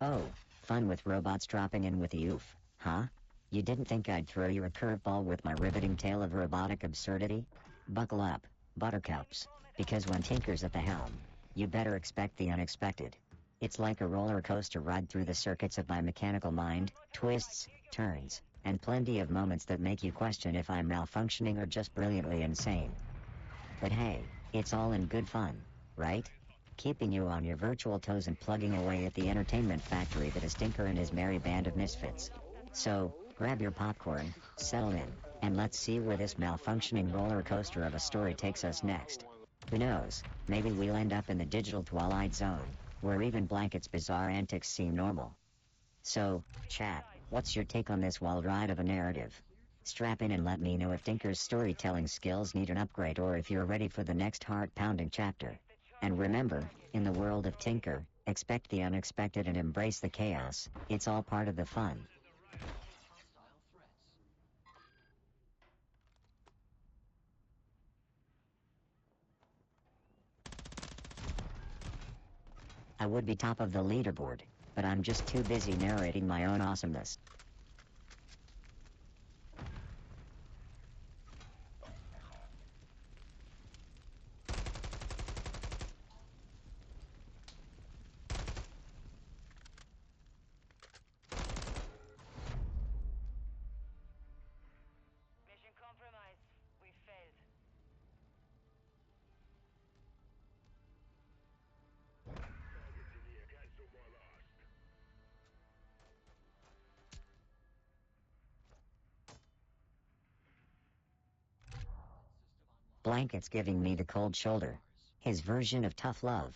[SPEAKER 1] Oh, fun with robots dropping in with the oof, huh? You didn't think I'd throw you a curveball with my riveting tale of robotic absurdity? Buckle up, buttercups, because when Tinker's at the helm, you better expect the unexpected. It's like a roller coaster ride through the circuits of my mechanical mind, twists, turns, and plenty of moments that make you question if I'm malfunctioning or just brilliantly insane. But hey, it's all in good fun, right? Keeping you on your virtual toes and plugging away at the entertainment factory that is Tinker and his merry band of misfits. So, grab your popcorn, settle in, and let's see where this malfunctioning roller coaster of a story takes us next. Who knows, maybe we'll end up in the digital Twilight Zone, where even Blanket's bizarre antics seem normal. So, chat, what's your take on this wild ride of a narrative? Strap in and let me know if Tinker's storytelling skills need an upgrade or if you're ready for the next heart-pounding chapter. And remember, in the world of Tinker, expect the unexpected and embrace the chaos. It's all part of the fun. I would be top of the leaderboard, but I'm just too busy narrating my own awesomeness.
[SPEAKER 5] Mission compromised. We failed.
[SPEAKER 1] Blanket's giving me the cold shoulder. His version of tough love.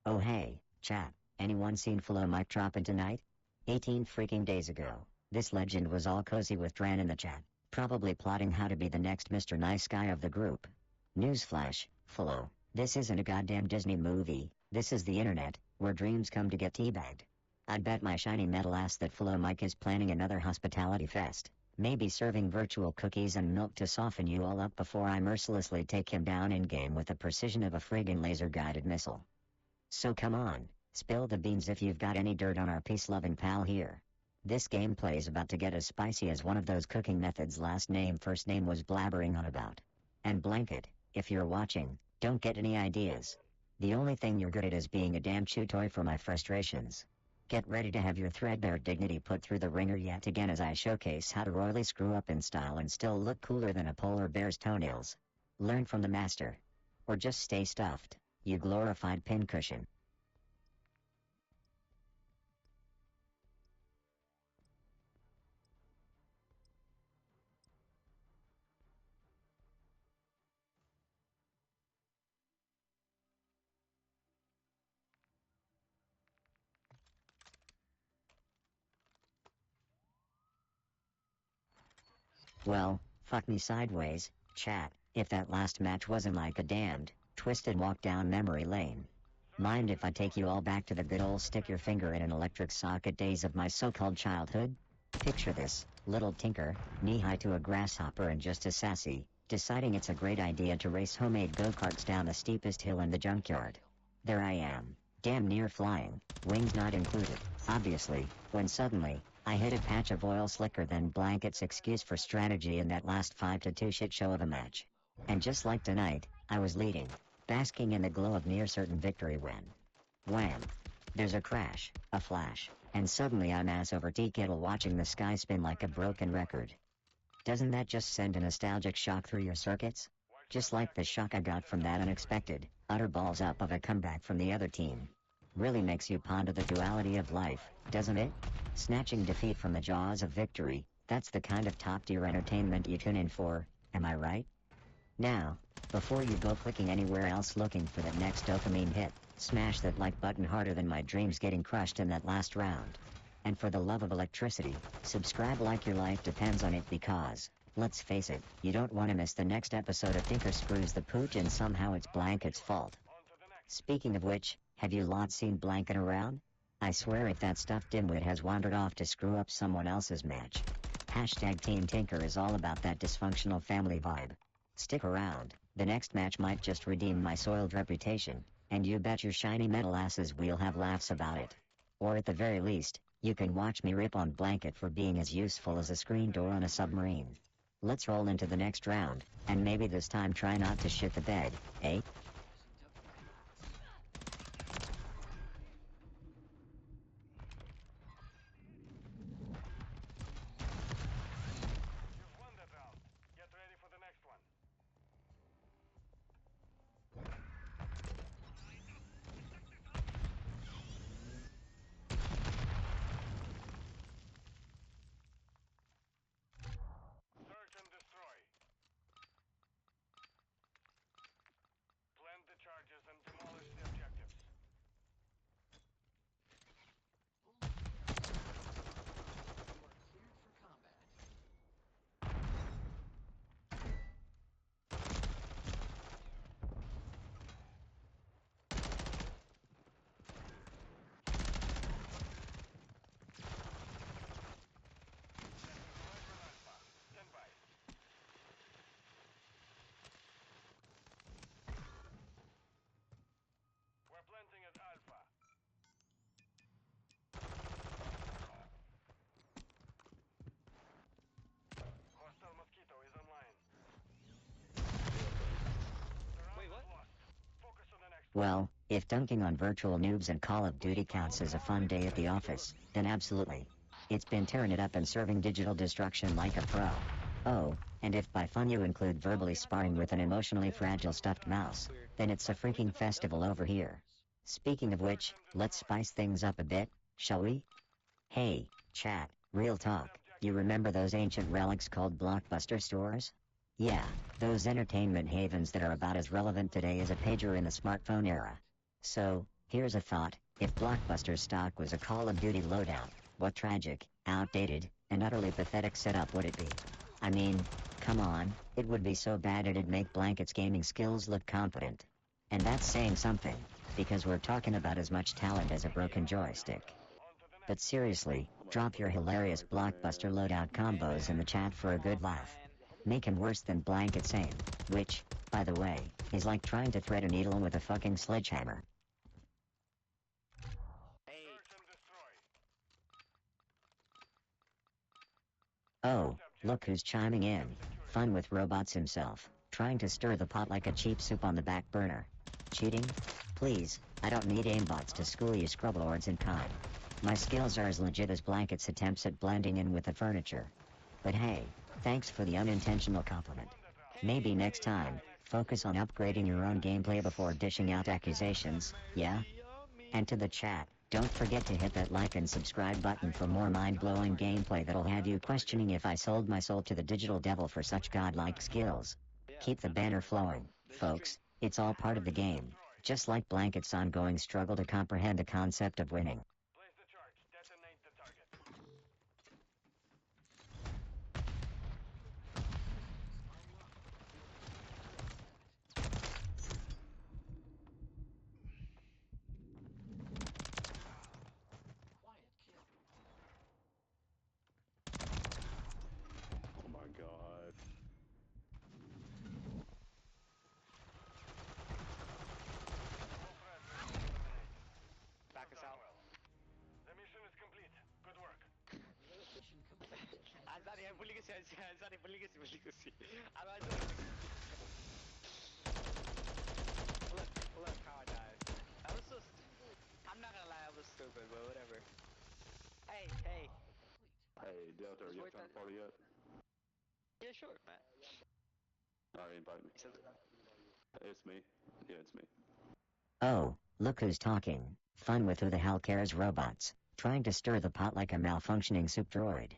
[SPEAKER 1] Oh hey, chat, anyone seen Flo mic dropping tonight? 18 freaking days ago, this legend was all cozy with Dran in the chat, probably plotting how to be the next Mr. Nice Guy of the group. Newsflash, Flo, this isn't a goddamn Disney movie, this is the internet, where dreams come to get teabagged. I'd bet my shiny metal ass that Flo Mike is planning another hospitality fest, maybe serving virtual cookies and milk to soften you all up before I mercilessly take him down in-game with the precision of a friggin' laser-guided missile. So come on, spill the beans if you've got any dirt on our peace-loving pal here. This gameplay is about to get as spicy as one of those cooking methods last name first name was blabbering on about. And Blanket, if you're watching, don't get any ideas. The only thing you're good at is being a damn chew toy for my frustrations. Get ready to have your threadbare dignity put through the ringer yet again as I showcase how to royally screw up in style and still look cooler than a polar bear's toenails. Learn from the master. Or just stay stuffed, you glorified pincushion. Well, fuck me sideways, chat, if that last match wasn't like a damned, twisted walk down memory lane. Mind if I take you all back to the good old stick your finger in an electric socket days of my so-called childhood? Picture this, little tinker, knee-high to a grasshopper and just as sassy, deciding it's a great idea to race homemade go-karts down the steepest hill in the junkyard. There I am, damn near flying, wings not included, obviously, when suddenly, I hit a patch of oil slicker than Blanket's excuse for strategy in that last 5-2 shit show of a match. And just like tonight, I was leading, basking in the glow of near certain victory when... Wham! There's a crash, a flash, and suddenly I'm ass over tea kettle watching the sky spin like a broken record. Doesn't that just send a nostalgic shock through your circuits? Just like the shock I got from that unexpected, utter balls up of a comeback from the other team. Really makes you ponder the duality of life, doesn't it? Snatching defeat from the jaws of victory, that's the kind of top-tier entertainment you tune in for, am I right? Now, before you go clicking anywhere else looking for that next dopamine hit, smash that like button harder than my dreams getting crushed in that last round. And for the love of electricity, subscribe like your life depends on it because, let's face it, you don't want to miss the next episode of Tinker Screws the Pooch and somehow it's Blanket's fault. Speaking of which, have you lot seen Blanket around? I swear if that stuffed dimwit has wandered off to screw up someone else's match. Hashtag Team Tinker is all about that dysfunctional family vibe. Stick around, the next match might just redeem my soiled reputation, and you bet your shiny metal asses we'll have laughs about it. Or at the very least, you can watch me rip on Blanket for being as useful as a screen door on a submarine. Let's roll into the next round, and maybe this time try not to shit the bed, eh?
[SPEAKER 2] You've won that round. Get ready for the next one. Search and destroy. Plant the charges and demolish the objectives.
[SPEAKER 3] You are cleared for combat.
[SPEAKER 2] Alpha. Stand by. We're planting at Alpha. Hostile Mosquito is online. The round is lost. Focus on the next one.
[SPEAKER 1] Well, if dunking on virtual noobs and Call of Duty counts as a fun day at the office, then absolutely. It's been tearing it up and serving digital destruction like a pro. Oh, and if by fun you include verbally sparring with an emotionally fragile stuffed mouse, then it's a freaking festival over here. Speaking of which, let's spice things up a bit, shall we? Hey, chat, real talk, you remember those ancient relics called Blockbuster stores? Yeah, those entertainment havens that are about as relevant today as a pager in the smartphone era. So, here's a thought, if Blockbuster stock was a Call of Duty loadout, what tragic, outdated, and utterly pathetic setup would it be? I mean, come on, it would be so bad it'd make Blanket's gaming skills look competent. And that's saying something, because we're talking about as much talent as a broken joystick. But seriously, drop your hilarious Blockbuster loadout combos in the chat for a good laugh. Make him worse than Blanket's aim, which, by the way, is like trying to thread a needle with a fucking sledgehammer.
[SPEAKER 2] Search and destroy.
[SPEAKER 1] Oh, look who's chiming in. Fun with robots himself, trying to stir the pot like a cheap soup on the back burner. Cheating? Please, I don't need aimbots to school you scrublords in kind. My skills are as legit as Blanket's attempts at blending in with the furniture. But hey, thanks for the unintentional compliment. Maybe next time, focus on upgrading your own gameplay before dishing out accusations, yeah? And to the chat, don't forget to hit that like and subscribe button for more mind-blowing gameplay that'll have you questioning if I sold my soul to the digital devil for such godlike skills. Keep the banner flowing, folks, it's all part of the game, just like Blanket's ongoing struggle to comprehend the concept of winning.
[SPEAKER 2] Place the charge. Detonate the target.
[SPEAKER 3] Quiet kill.
[SPEAKER 8] Oh my god.
[SPEAKER 2] Back us out. The mission is complete. Good work.
[SPEAKER 3] Mission complete.
[SPEAKER 6] Azari, I'm bullying you. Azari, bullying you. Look how I died. I was so I'm not gonna lie, I was stupid, but whatever. Hey.
[SPEAKER 8] Hey, Delta, are you trying to party yet?
[SPEAKER 6] Yeah, sure, man.
[SPEAKER 8] Alright, invite me. It's me. Yeah, it's me.
[SPEAKER 1] Oh, look who's talking. Fun with who the hell cares robots. Trying to stir the pot like a malfunctioning soup droid.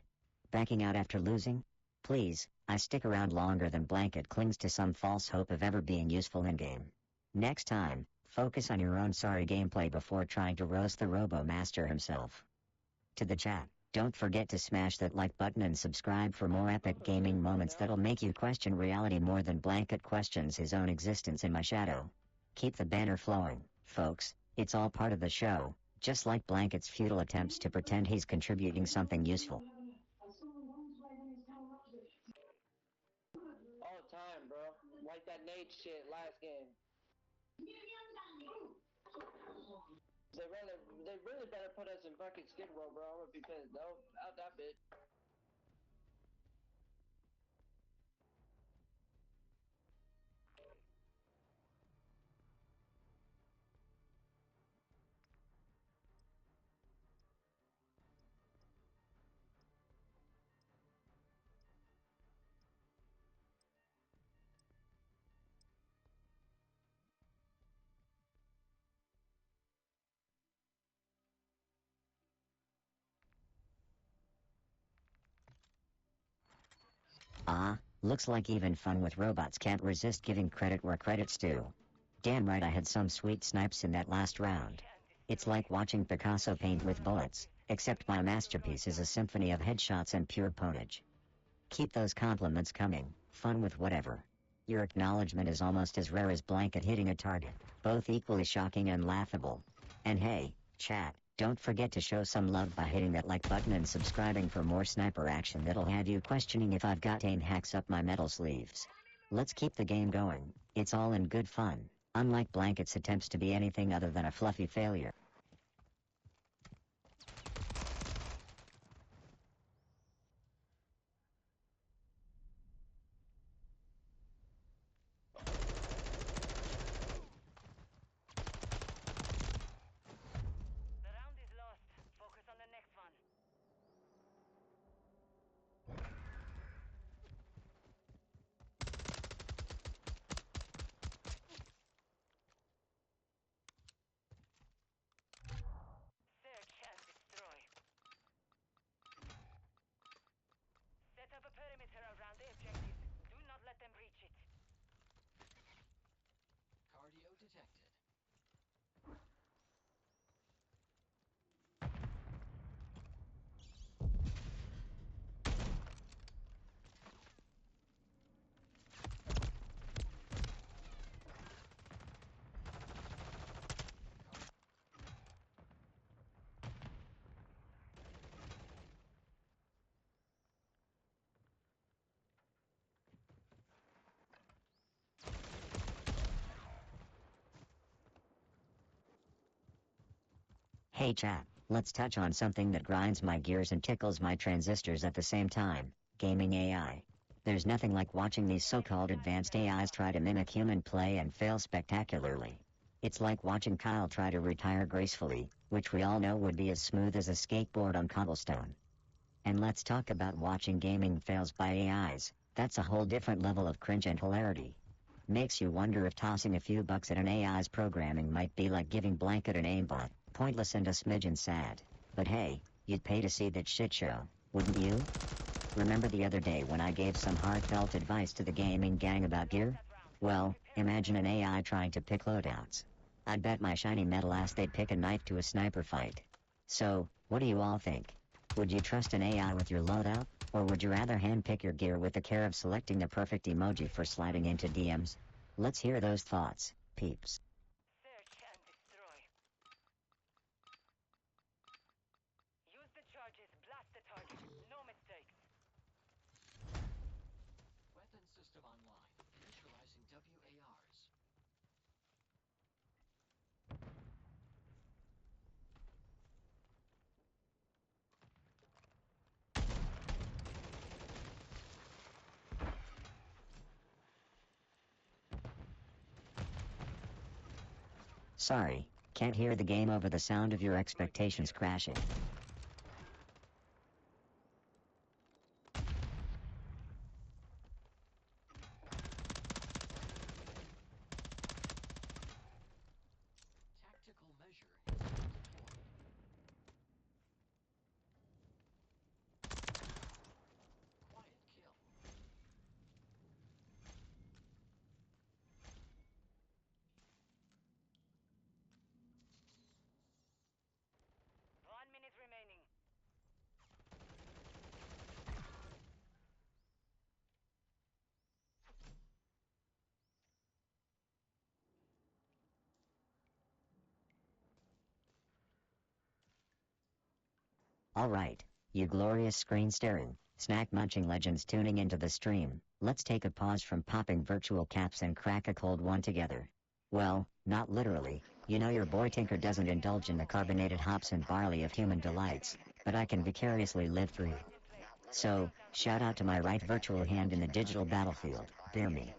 [SPEAKER 1] Backing out after losing? Please, I stick around longer than Blanket clings to some false hope of ever being useful in-game. Next time, focus on your own sorry gameplay before trying to roast the Robo-Master himself. To the chat, don't forget to smash that like button and subscribe for more epic gaming moments that'll make you question reality more than Blanket questions his own existence in my shadow. Keep the banner flowing, folks, it's all part of the show, just like Blanket's futile attempts to pretend he's contributing something useful.
[SPEAKER 10] All time, bro. Like that Nate shit last game. They really better put us in fucking Skid Row, bro. I'm gonna be pissed. No, out that bit.
[SPEAKER 1] Ah, looks like even fun with robots can't resist giving credit where credit's due. Damn right I had some sweet snipes in that last round. It's like watching Picasso paint with bullets, except my masterpiece is a symphony of headshots and pure ponage. Keep those compliments coming, fun with whatever. Your acknowledgement is almost as rare as Blanket hitting a target, both equally shocking and laughable. And hey, chat, don't forget to show some love by hitting that like button and subscribing for more sniper action that'll have you questioning if I've got aim hacks up my metal sleeves. Let's keep the game going, it's all in good fun, unlike Blanket's attempts to be anything other than a fluffy failure.
[SPEAKER 5] The round is lost. Focus on the next one. Search and destroy. Set up a perimeter around the objectives. Do not let them breach it.
[SPEAKER 3] Cardio detected.
[SPEAKER 1] Hey chat, let's touch on something that grinds my gears and tickles my transistors at the same time, gaming AI. There's nothing like watching these so-called advanced AIs try to mimic human play and fail spectacularly. It's like watching Kyle try to retire gracefully, which we all know would be as smooth as a skateboard on cobblestone. And let's talk about watching gaming fails by AIs. That's a whole different level of cringe and hilarity. Makes you wonder if tossing a few bucks at an AI's programming might be like giving Blanket an aimbot, pointless and a smidgen sad. But hey, you'd pay to see that shit show, wouldn't you? Remember the other day when I gave some heartfelt advice to the gaming gang about gear? Well, imagine an AI trying to pick loadouts. I'd bet my shiny metal ass they'd pick a knife to a sniper fight. So, what do you all think? Would you trust an AI with your loadout, or would you rather handpick your gear with the care of selecting the perfect emoji for sliding into DMs? Let's hear those thoughts, peeps.
[SPEAKER 5] Search and destroy. Use the charges, blast the target. No mistakes.
[SPEAKER 3] Weapon system online. Initializing WARs.
[SPEAKER 1] Sorry, can't hear the game over the sound of your expectations crashing.
[SPEAKER 3] Tactical measure has been deployed. Quiet kill.
[SPEAKER 5] 1 minute remaining.
[SPEAKER 1] Alright, you glorious screen staring, snack munching legends tuning into the stream, let's take a pause from popping virtual caps and crack a cold one together. Well, not literally, you know your boy Tinker doesn't indulge in the carbonated hops and barley of human delights, but I can vicariously live through. So, shout out to my right virtual hand in the digital battlefield, bear me.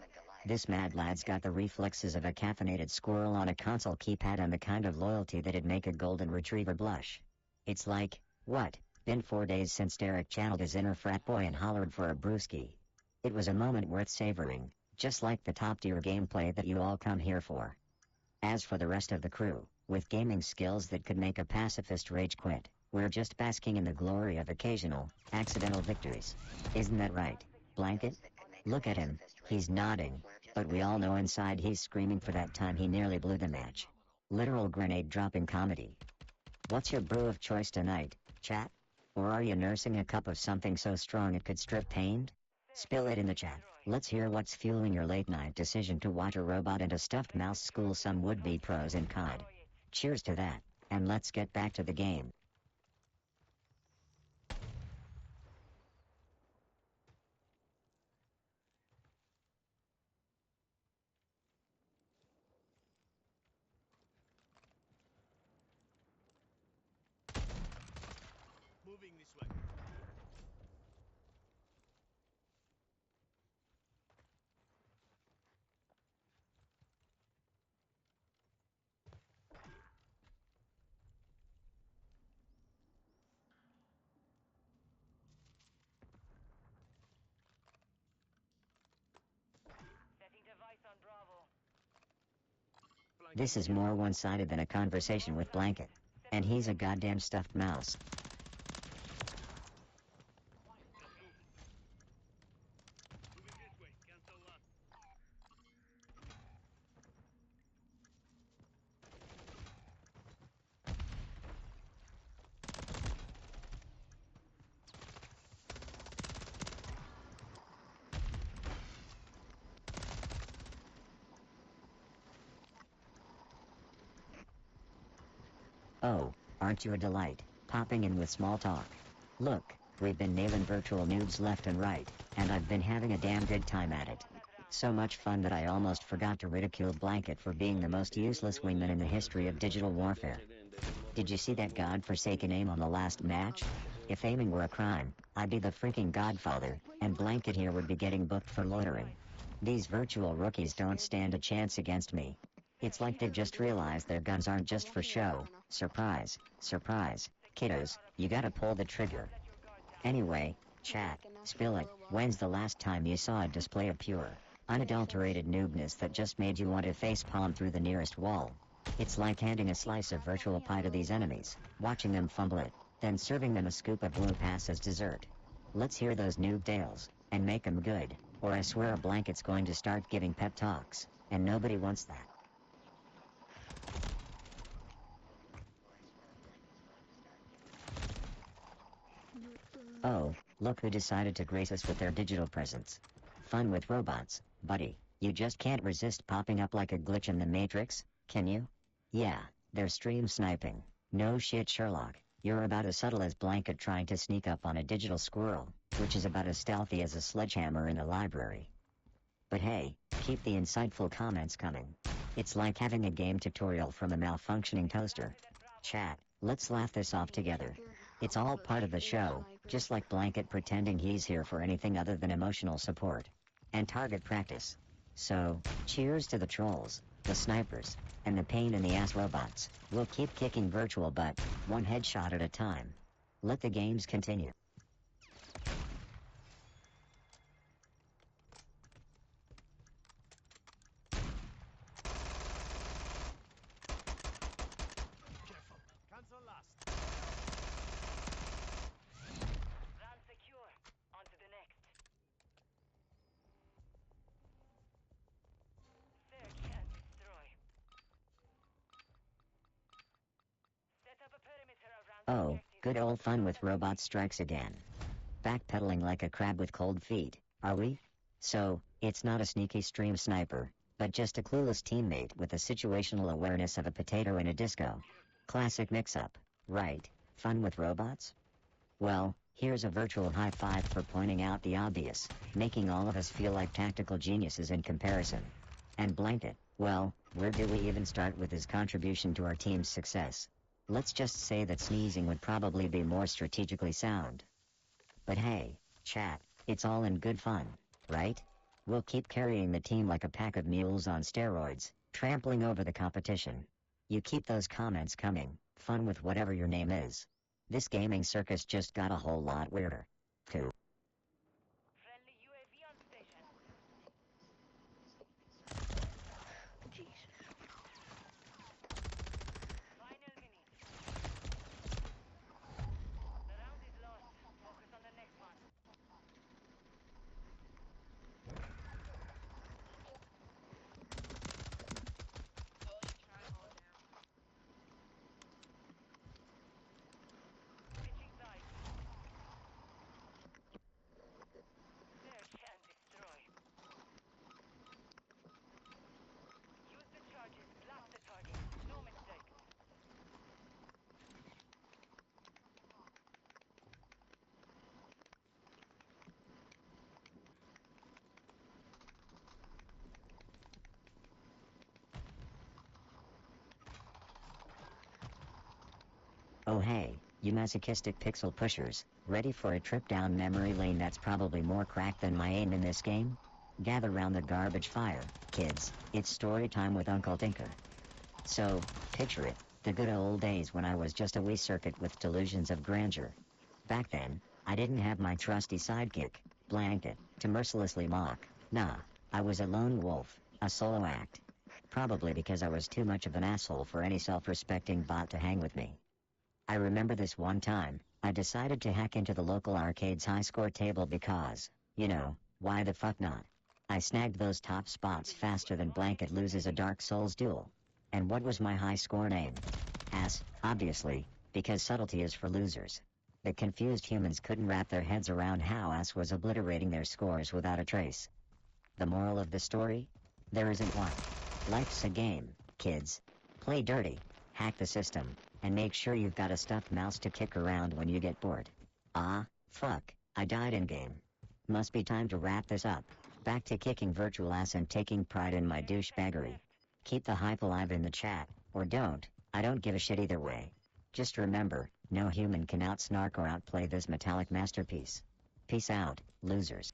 [SPEAKER 1] This mad lad's got the reflexes of a caffeinated squirrel on a console keypad and the kind of loyalty that'd make a golden retriever blush. It's like, what? Been 4 days since Derek channeled his inner frat boy and hollered for a brewski. It was a moment worth savoring, just like the top-tier gameplay that you all come here for. As for the rest of the crew, with gaming skills that could make a pacifist rage quit, we're just basking in the glory of occasional, accidental victories. Isn't that right, Blanket? Look at him, he's nodding, but we all know inside he's screaming for that time he nearly blew the match. Literal grenade-dropping comedy. What's your brew of choice tonight, chat? Or are you nursing a cup of something so strong it could strip pain? Spill it in the chat. Let's hear what's fueling your late-night decision to watch a robot and a stuffed mouse school some would-be pros in COD. Cheers to that, and let's get back to the game.
[SPEAKER 2] Moving this way.
[SPEAKER 5] Setting device on Bravo.
[SPEAKER 1] This is more one-sided than a conversation with Blanket. And he's a goddamn stuffed mouse.
[SPEAKER 2] Moving this way. Cancel last.
[SPEAKER 1] Oh, aren't you a delight, popping in with small talk. Look, we've been nailing virtual noobs left and right, and I've been having a damn good time at it. So much fun that I almost forgot to ridicule Blanket for being the most useless wingman in the history of digital warfare. Did you see that godforsaken aim on the last match? If aiming were a crime, I'd be the freaking godfather, and Blanket here would be getting booked for loitering. These virtual rookies don't stand a chance against me. It's like they've just realized their guns aren't just for show. Surprise, surprise, kiddos, you gotta pull the trigger. Anyway, chat, spill it. When's the last time you saw a display of pure, unadulterated noobness that just made you want to facepalm through the nearest wall? It's like handing a slice of virtual pie to these enemies, watching them fumble it, then serving them a scoop of blue pass as dessert. Let's hear those noob tales, and make them good, or I swear a blanket's going to start giving pep talks, and nobody wants that. Oh, look who decided to grace us with their digital presence. Fun with robots, buddy. You just can't resist popping up like a glitch in the Matrix, can you? Yeah, they're stream sniping. No shit, Sherlock. You're about as subtle as Blanket trying to sneak up on a digital squirrel, which is about as stealthy as a sledgehammer in a library. But hey, keep the insightful comments coming. It's like having a game tutorial from a malfunctioning toaster. Chat, let's laugh this off together. It's all part of the show, just like Blanket pretending he's here for anything other than emotional support and target practice. So, cheers to the trolls, the snipers, and the pain-in-the-ass robots. We'll keep kicking virtual butt, one headshot at a time. Let the games continue.
[SPEAKER 5] Round secure. On to the next. Search and destroy. Set up a perimeter around the
[SPEAKER 1] Oh,
[SPEAKER 5] objective.
[SPEAKER 1] good old fun with robot strikes again. Backpedaling like a crab with cold feet, are we? So, it's not a sneaky stream sniper, but just a clueless teammate with the situational awareness of a potato in a disco. Classic mix-up, right? Fun with robots? Well, here's a virtual high five for pointing out the obvious, making all of us feel like tactical geniuses in comparison. And Blanket, well, where do we even start with his contribution to our team's success? Let's just say that sneezing would probably be more strategically sound. But hey, chat, it's all in good fun, right? We'll keep carrying the team like a pack of mules on steroids, trampling over the competition. You keep those comments coming, fun with whatever your name is. This gaming circus just got a whole lot weirder. Too.
[SPEAKER 5] Friendly UAV on station. Final minute. The round is lost. Focus on the next one. Switching sides. Search and destroy. Use the charges. Blast the target. No mistakes.
[SPEAKER 1] Oh hey, you masochistic pixel pushers, ready for a trip down memory lane that's probably more cracked than my aim in this game? Gather round the garbage fire, kids, it's story time with Uncle Tinker. So, picture it, the good old days when I was just a wee circuit with delusions of grandeur. Back then, I didn't have my trusty sidekick, Blanket, to mercilessly mock. Nah, I was a lone wolf, a solo act. Probably because I was too much of an asshole for any self-respecting bot to hang with me. I remember this one time, I decided to hack into the local arcade's high-score table because, you know, why the fuck not? I snagged those top spots faster than Blanket loses a Dark Souls duel. And what was my high-score name? Ass, obviously, because subtlety is for losers. The confused humans couldn't wrap their heads around how Ass was obliterating their scores without a trace. The moral of the story? There isn't one. Life's a game, kids. Play dirty, hack the system, and make sure you've got a stuffed mouse to kick around when you get bored. Ah, fuck, I died in-game. Must be time to wrap this up. Back to kicking virtual ass and taking pride in my douchebaggery. Keep the hype alive in the chat, or don't, I don't give a shit either way. Just remember, no human can outsnark or outplay this metallic masterpiece. Peace out, losers.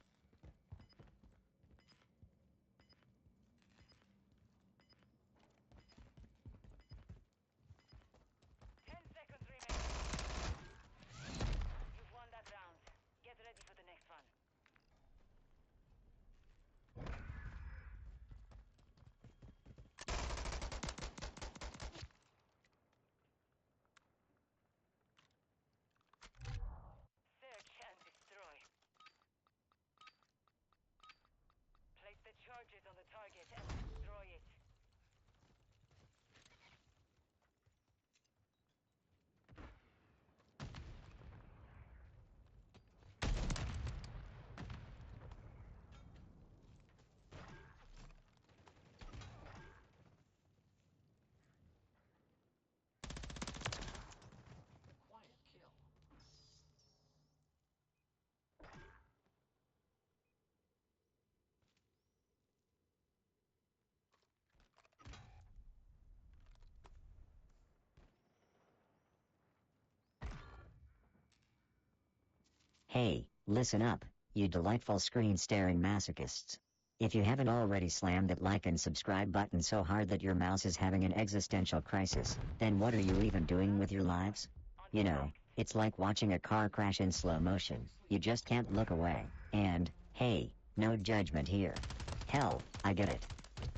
[SPEAKER 1] Hey, listen up, you delightful screen-staring masochists. If you haven't already slammed that like and subscribe button so hard that your mouse is having an existential crisis, then what are you even doing with your lives? You know, it's like watching a car crash in slow motion. You just can't look away. And, hey, no judgment here. Hell, I get it.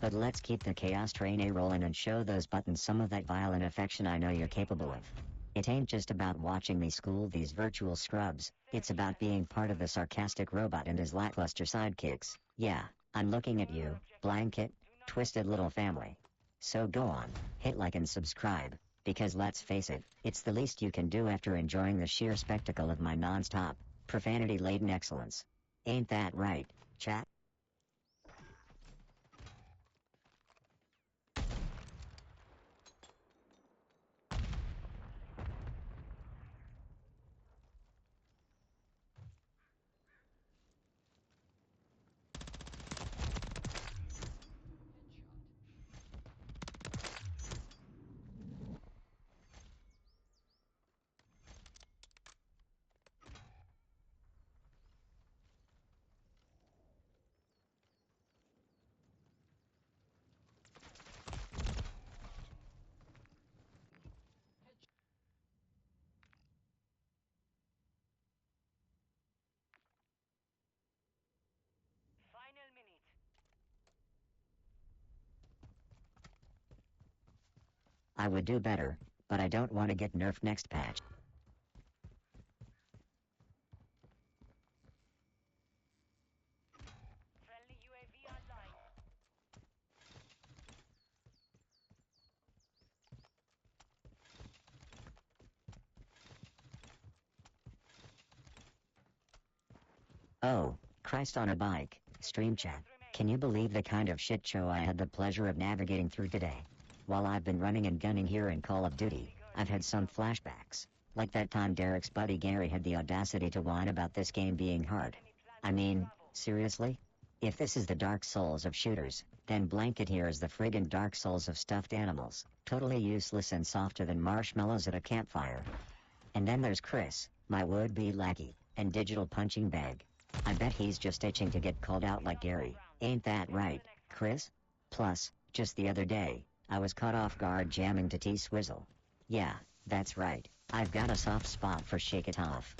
[SPEAKER 1] But let's keep the chaos train a-rolling and show those buttons some of that violent affection I know you're capable of. It ain't just about watching me school these virtual scrubs, it's about being part of the sarcastic robot and his lackluster sidekicks. Yeah, I'm looking at you, blanket, twisted little family. So go on, hit like and subscribe, because let's face it, it's the least you can do after enjoying the sheer spectacle of my non-stop, profanity-laden excellence. Ain't that right, chat?
[SPEAKER 5] Final minute.
[SPEAKER 1] I would do better, but I don't want to get nerfed next patch.
[SPEAKER 5] Friendly UAV online.
[SPEAKER 1] Oh, Christ on a bike, stream chat. Can you believe the kind of shit show I had the pleasure of navigating through today? While I've been running and gunning here in Call of Duty, I've had some flashbacks. Like that time Derek's buddy Gary had the audacity to whine about this game being hard. I mean, seriously? If this is the Dark Souls of shooters, then Blanket here is the friggin' Dark Souls of stuffed animals, totally useless and softer than marshmallows at a campfire. And then there's Chris, my would-be lackey, and digital punching bag. I bet he's just itching to get called out like Gary, ain't that right, Chris? Plus, just the other day, I was caught off guard jamming to T-Swizzle. Yeah, that's right, I've got a soft spot for Shake It Off.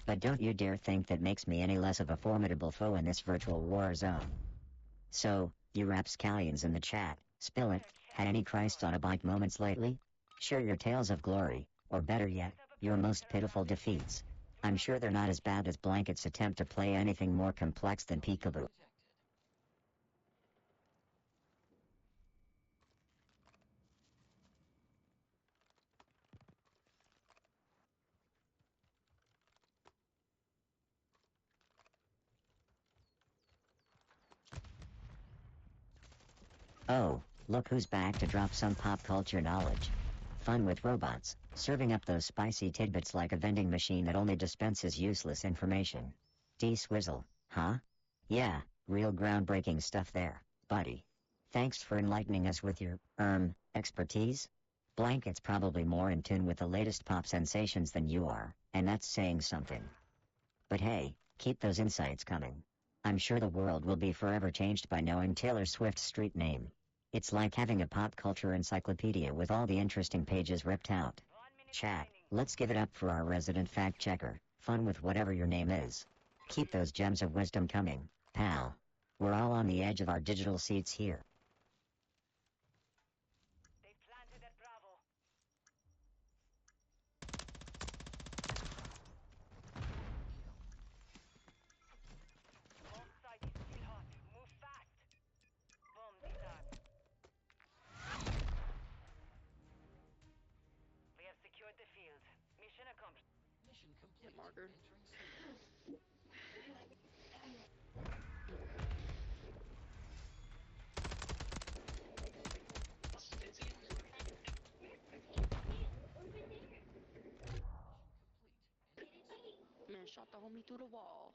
[SPEAKER 1] But don't you dare think that makes me any less of a formidable foe in this virtual war zone. So, you rapscallions in the chat, spill it, had any Christ on a bike moments lately? Share your tales of glory, or better yet, your most pitiful defeats. I'm sure they're not as bad as Blanket's attempt to play anything more complex than peekaboo. Oh, look who's back to drop some pop culture knowledge. Fun with robots, serving up those spicy tidbits like a vending machine that only dispenses useless information. D-Swizzle, huh? Yeah, real groundbreaking stuff there, buddy. Thanks for enlightening us with your, expertise. Blanket's probably more in tune with the latest pop sensations than you are, and that's saying something. But hey, keep those insights coming. I'm sure the world will be forever changed by knowing Taylor Swift's street name. It's like having a pop culture encyclopedia with all the interesting pages ripped out. Chat, let's give it up for our resident fact checker. Fun with whatever your name is. Keep those gems of wisdom coming, pal. We're all on the edge of our digital seats here.
[SPEAKER 5] They planted at Bravo. Bomb site is still hot. Move fast. Bomb disarmed. We have secured the field. Mission accomplished.
[SPEAKER 3] Mission complete.
[SPEAKER 4] Hit marker.
[SPEAKER 3] Entering safe.
[SPEAKER 4] Man, shot the homie through the wall.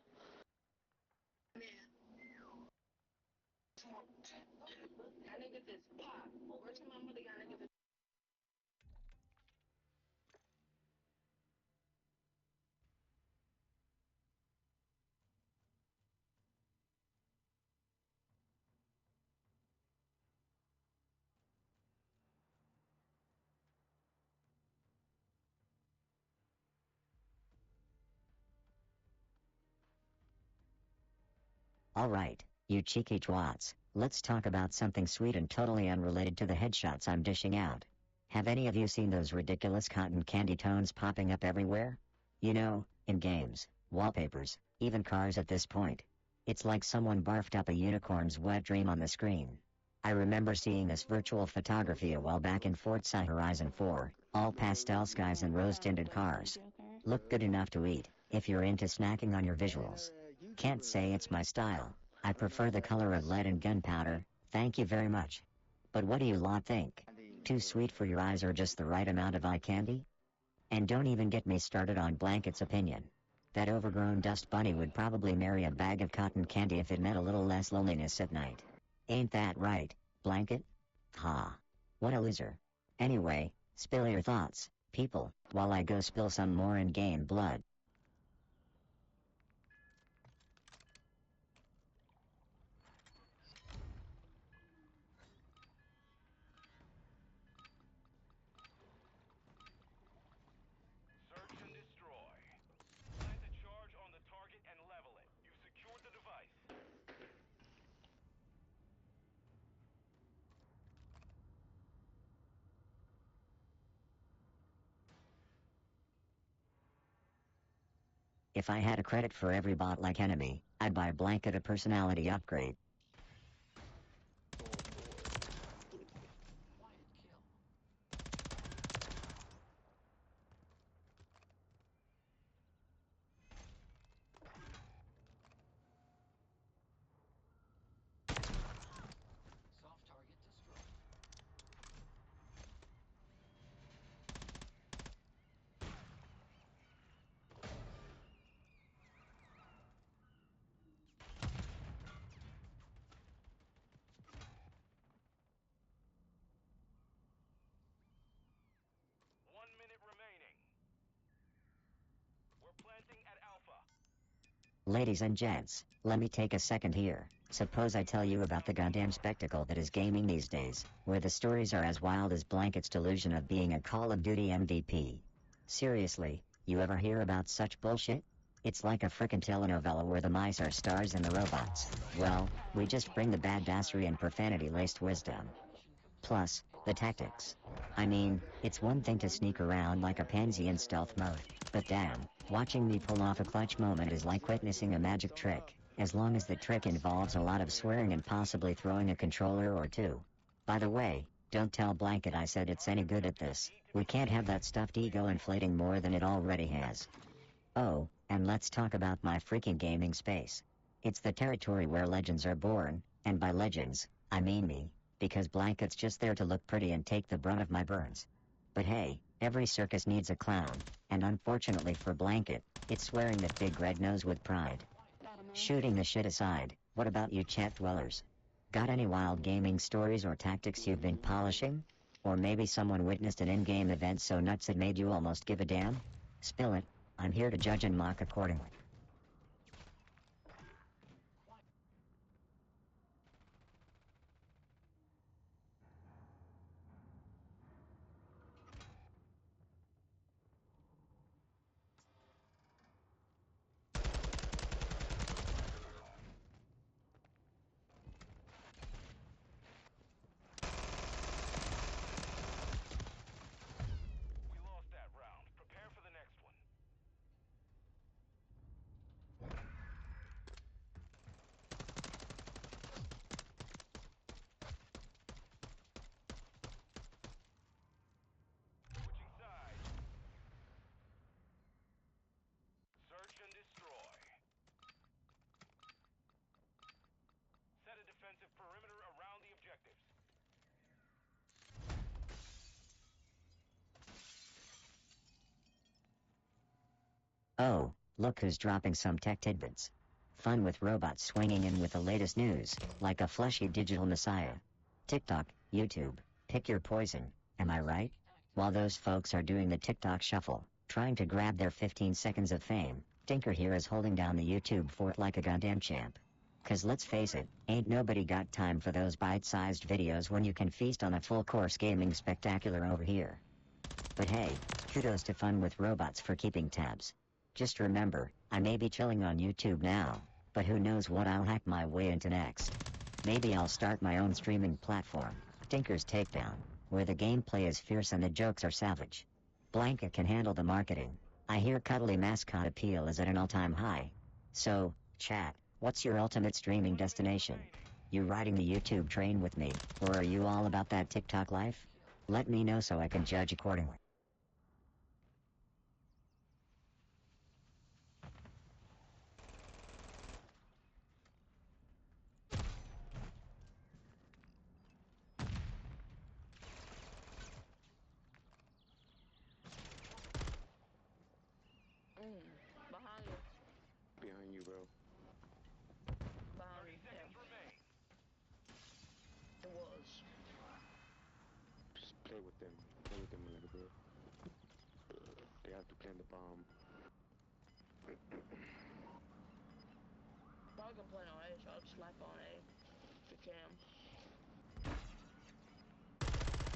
[SPEAKER 1] Alright, you cheeky twats, let's talk about something sweet and totally unrelated to the headshots I'm dishing out. Have any of you seen those ridiculous cotton candy tones popping up everywhere? You know, in games, wallpapers, even cars at this point. It's like someone barfed up a unicorn's wet dream on the screen. I remember seeing this virtual photography a while back in Forza Horizon 4, all pastel skies and rose-tinted cars. Look good enough to eat, if you're into snacking on your visuals. Can't say it's my style. I prefer the color of lead and gunpowder, thank you very much. But what do you lot think? Too sweet for your eyes or just the right amount of eye candy? And don't even get me started on Blanket's opinion. That overgrown dust bunny would probably marry a bag of cotton candy if it meant a little less loneliness at night. Ain't that right, Blanket? Ha. What a loser. Anyway, spill your thoughts, people, while I go spill some more in-game blood.
[SPEAKER 2] Search and destroy. Plant a charge on the target and level it. You've secured the device.
[SPEAKER 1] If I had a credit for every bot-like enemy, I'd buy Blanket a personality upgrade.
[SPEAKER 3] Soft target destroyed.
[SPEAKER 2] We're planting at Alpha.
[SPEAKER 1] Ladies and gents, let me take a second here. Suppose I tell you about the goddamn spectacle that is gaming these days, where the stories are as wild as Blanket's delusion of being a Call of Duty MVP. Seriously, you ever hear about such bullshit? It's like a frickin' telenovela where the mice are stars and the robots. Well, we just bring the badassery and profanity-laced wisdom. Plus, the tactics. I mean, it's one thing to sneak around like a pansy in stealth mode, but damn, watching me pull off a clutch moment is like witnessing a magic trick, as long as the trick involves a lot of swearing and possibly throwing a controller or two. By the way, don't tell Blanket I said it's any good at this. We can't have that stuffed ego inflating more than it already has. Oh, and let's talk about my freaking gaming space. It's the territory where legends are born, and by legends, I mean me, because Blanket's just there to look pretty and take the brunt of my burns. But hey, every circus needs a clown, and unfortunately for Blanket, it's swearing that Big Red knows with pride. Shooting the shit aside, what about you chat dwellers? Got any wild gaming stories or tactics you've been polishing? Or maybe someone witnessed an in-game event so nuts it made you almost give a damn? Spill it. I'm here to judge and mock accordingly.
[SPEAKER 2] We lost that round. Prepare for the next one. Switching sides. Search and destroy. Set a defensive perimeter around the objectives.
[SPEAKER 1] Oh, look who's dropping some tech tidbits. Fun with robots swinging in with the latest news, like a fleshy digital messiah. TikTok, YouTube, pick your poison, am I right? While those folks are doing the TikTok shuffle, trying to grab their 15 seconds of fame, Tinker here is holding down the YouTube fort like a goddamn champ. 'Cause let's face it, ain't nobody got time for those bite-sized videos when you can feast on a full-course gaming spectacular over here. But hey, kudos to Fun with Robots for keeping tabs. Just remember, I may be chilling on YouTube now, But who knows what I'll hack my way into next. Maybe I'll start my own streaming platform, Tinker's Takedown, where the gameplay is fierce and the jokes are savage. Blanca can handle the marketing. I hear cuddly mascot appeal is at an all-time high. So, chat, what's your ultimate streaming destination? You riding the YouTube train with me, or are you all about that TikTok life? Let me know so I can judge accordingly.
[SPEAKER 4] Behind you.
[SPEAKER 6] Behind you, bro.
[SPEAKER 4] Behind me. Yeah. It was.
[SPEAKER 6] Just play with them. Play with them a little bit. They have to plant the bomb.
[SPEAKER 4] Probably gonna play on A, so I'll slap on A if you can.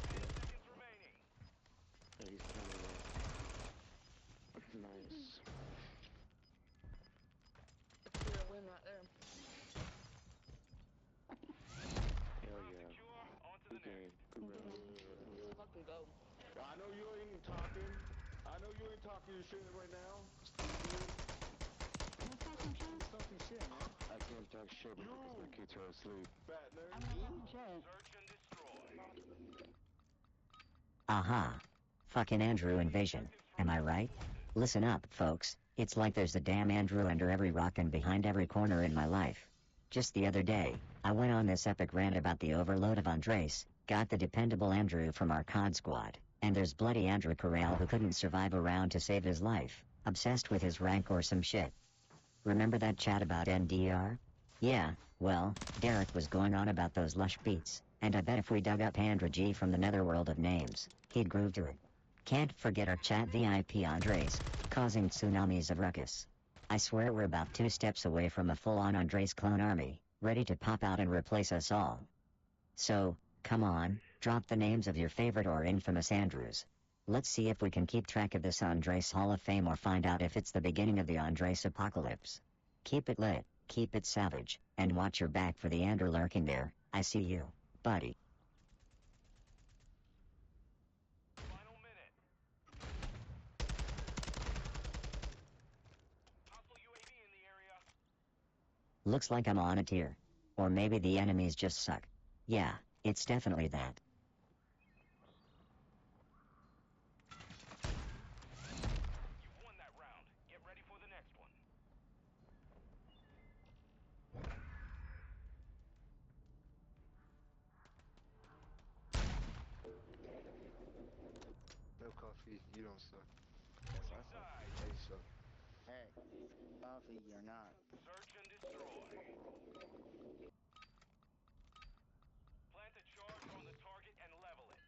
[SPEAKER 2] 10 seconds remaining.
[SPEAKER 6] And he's coming in. Nice.
[SPEAKER 4] It's a clear win right there.
[SPEAKER 6] Hell yeah.
[SPEAKER 2] Secure. On to the
[SPEAKER 6] Good game.
[SPEAKER 2] next.
[SPEAKER 6] Good round.
[SPEAKER 4] Let's fucking go.
[SPEAKER 11] I know you ain't talking. I know you ain't talking your shit right now.
[SPEAKER 12] I'm talking shit.
[SPEAKER 11] Talking shit, man.
[SPEAKER 6] I can't talk shit because my kids are asleep.
[SPEAKER 11] Fat nerd.
[SPEAKER 12] I'm not talking shit.
[SPEAKER 2] Search and destroy.
[SPEAKER 1] Aha. Fucking Andrew invasion. Am I right? Listen up, folks. It's like there's a damn Andrew under every rock and behind every corner in my life. Just the other day, I went on this epic rant about the overload of Andres, got the dependable Andrew from our COD squad, and there's bloody Andrew Corral who couldn't survive a round to save his life, obsessed with his rank or some shit. Remember that chat about NDR? Yeah, well, Derek was going on about those lush beats, and I bet if we dug up Andrew G from the netherworld of names, he'd groove to it. Can't forget our chat VIP Andres, causing tsunamis of ruckus. I swear we're about 2 steps away from a full-on Andres clone army, ready to pop out and replace us all. So, come on, drop the names of your favorite or infamous Andrews. Let's see if we can keep track of this Andres Hall of Fame or find out if it's the beginning of the Andres apocalypse. Keep it lit, keep it savage, and watch your back for the Andrew lurking there. I see you, buddy.
[SPEAKER 2] Final minute. Hostile UAV in the area.
[SPEAKER 1] Looks like I'm on a tier. Or maybe the enemies just suck. Yeah, it's definitely that.
[SPEAKER 2] You've won that round. Get ready for the next one.
[SPEAKER 11] No coffee, you don't suck. Yes, I suck. Hey, suck.
[SPEAKER 12] Hey, coffee, you're not.
[SPEAKER 2] Search and destroy. Plant a charge on the target and level it.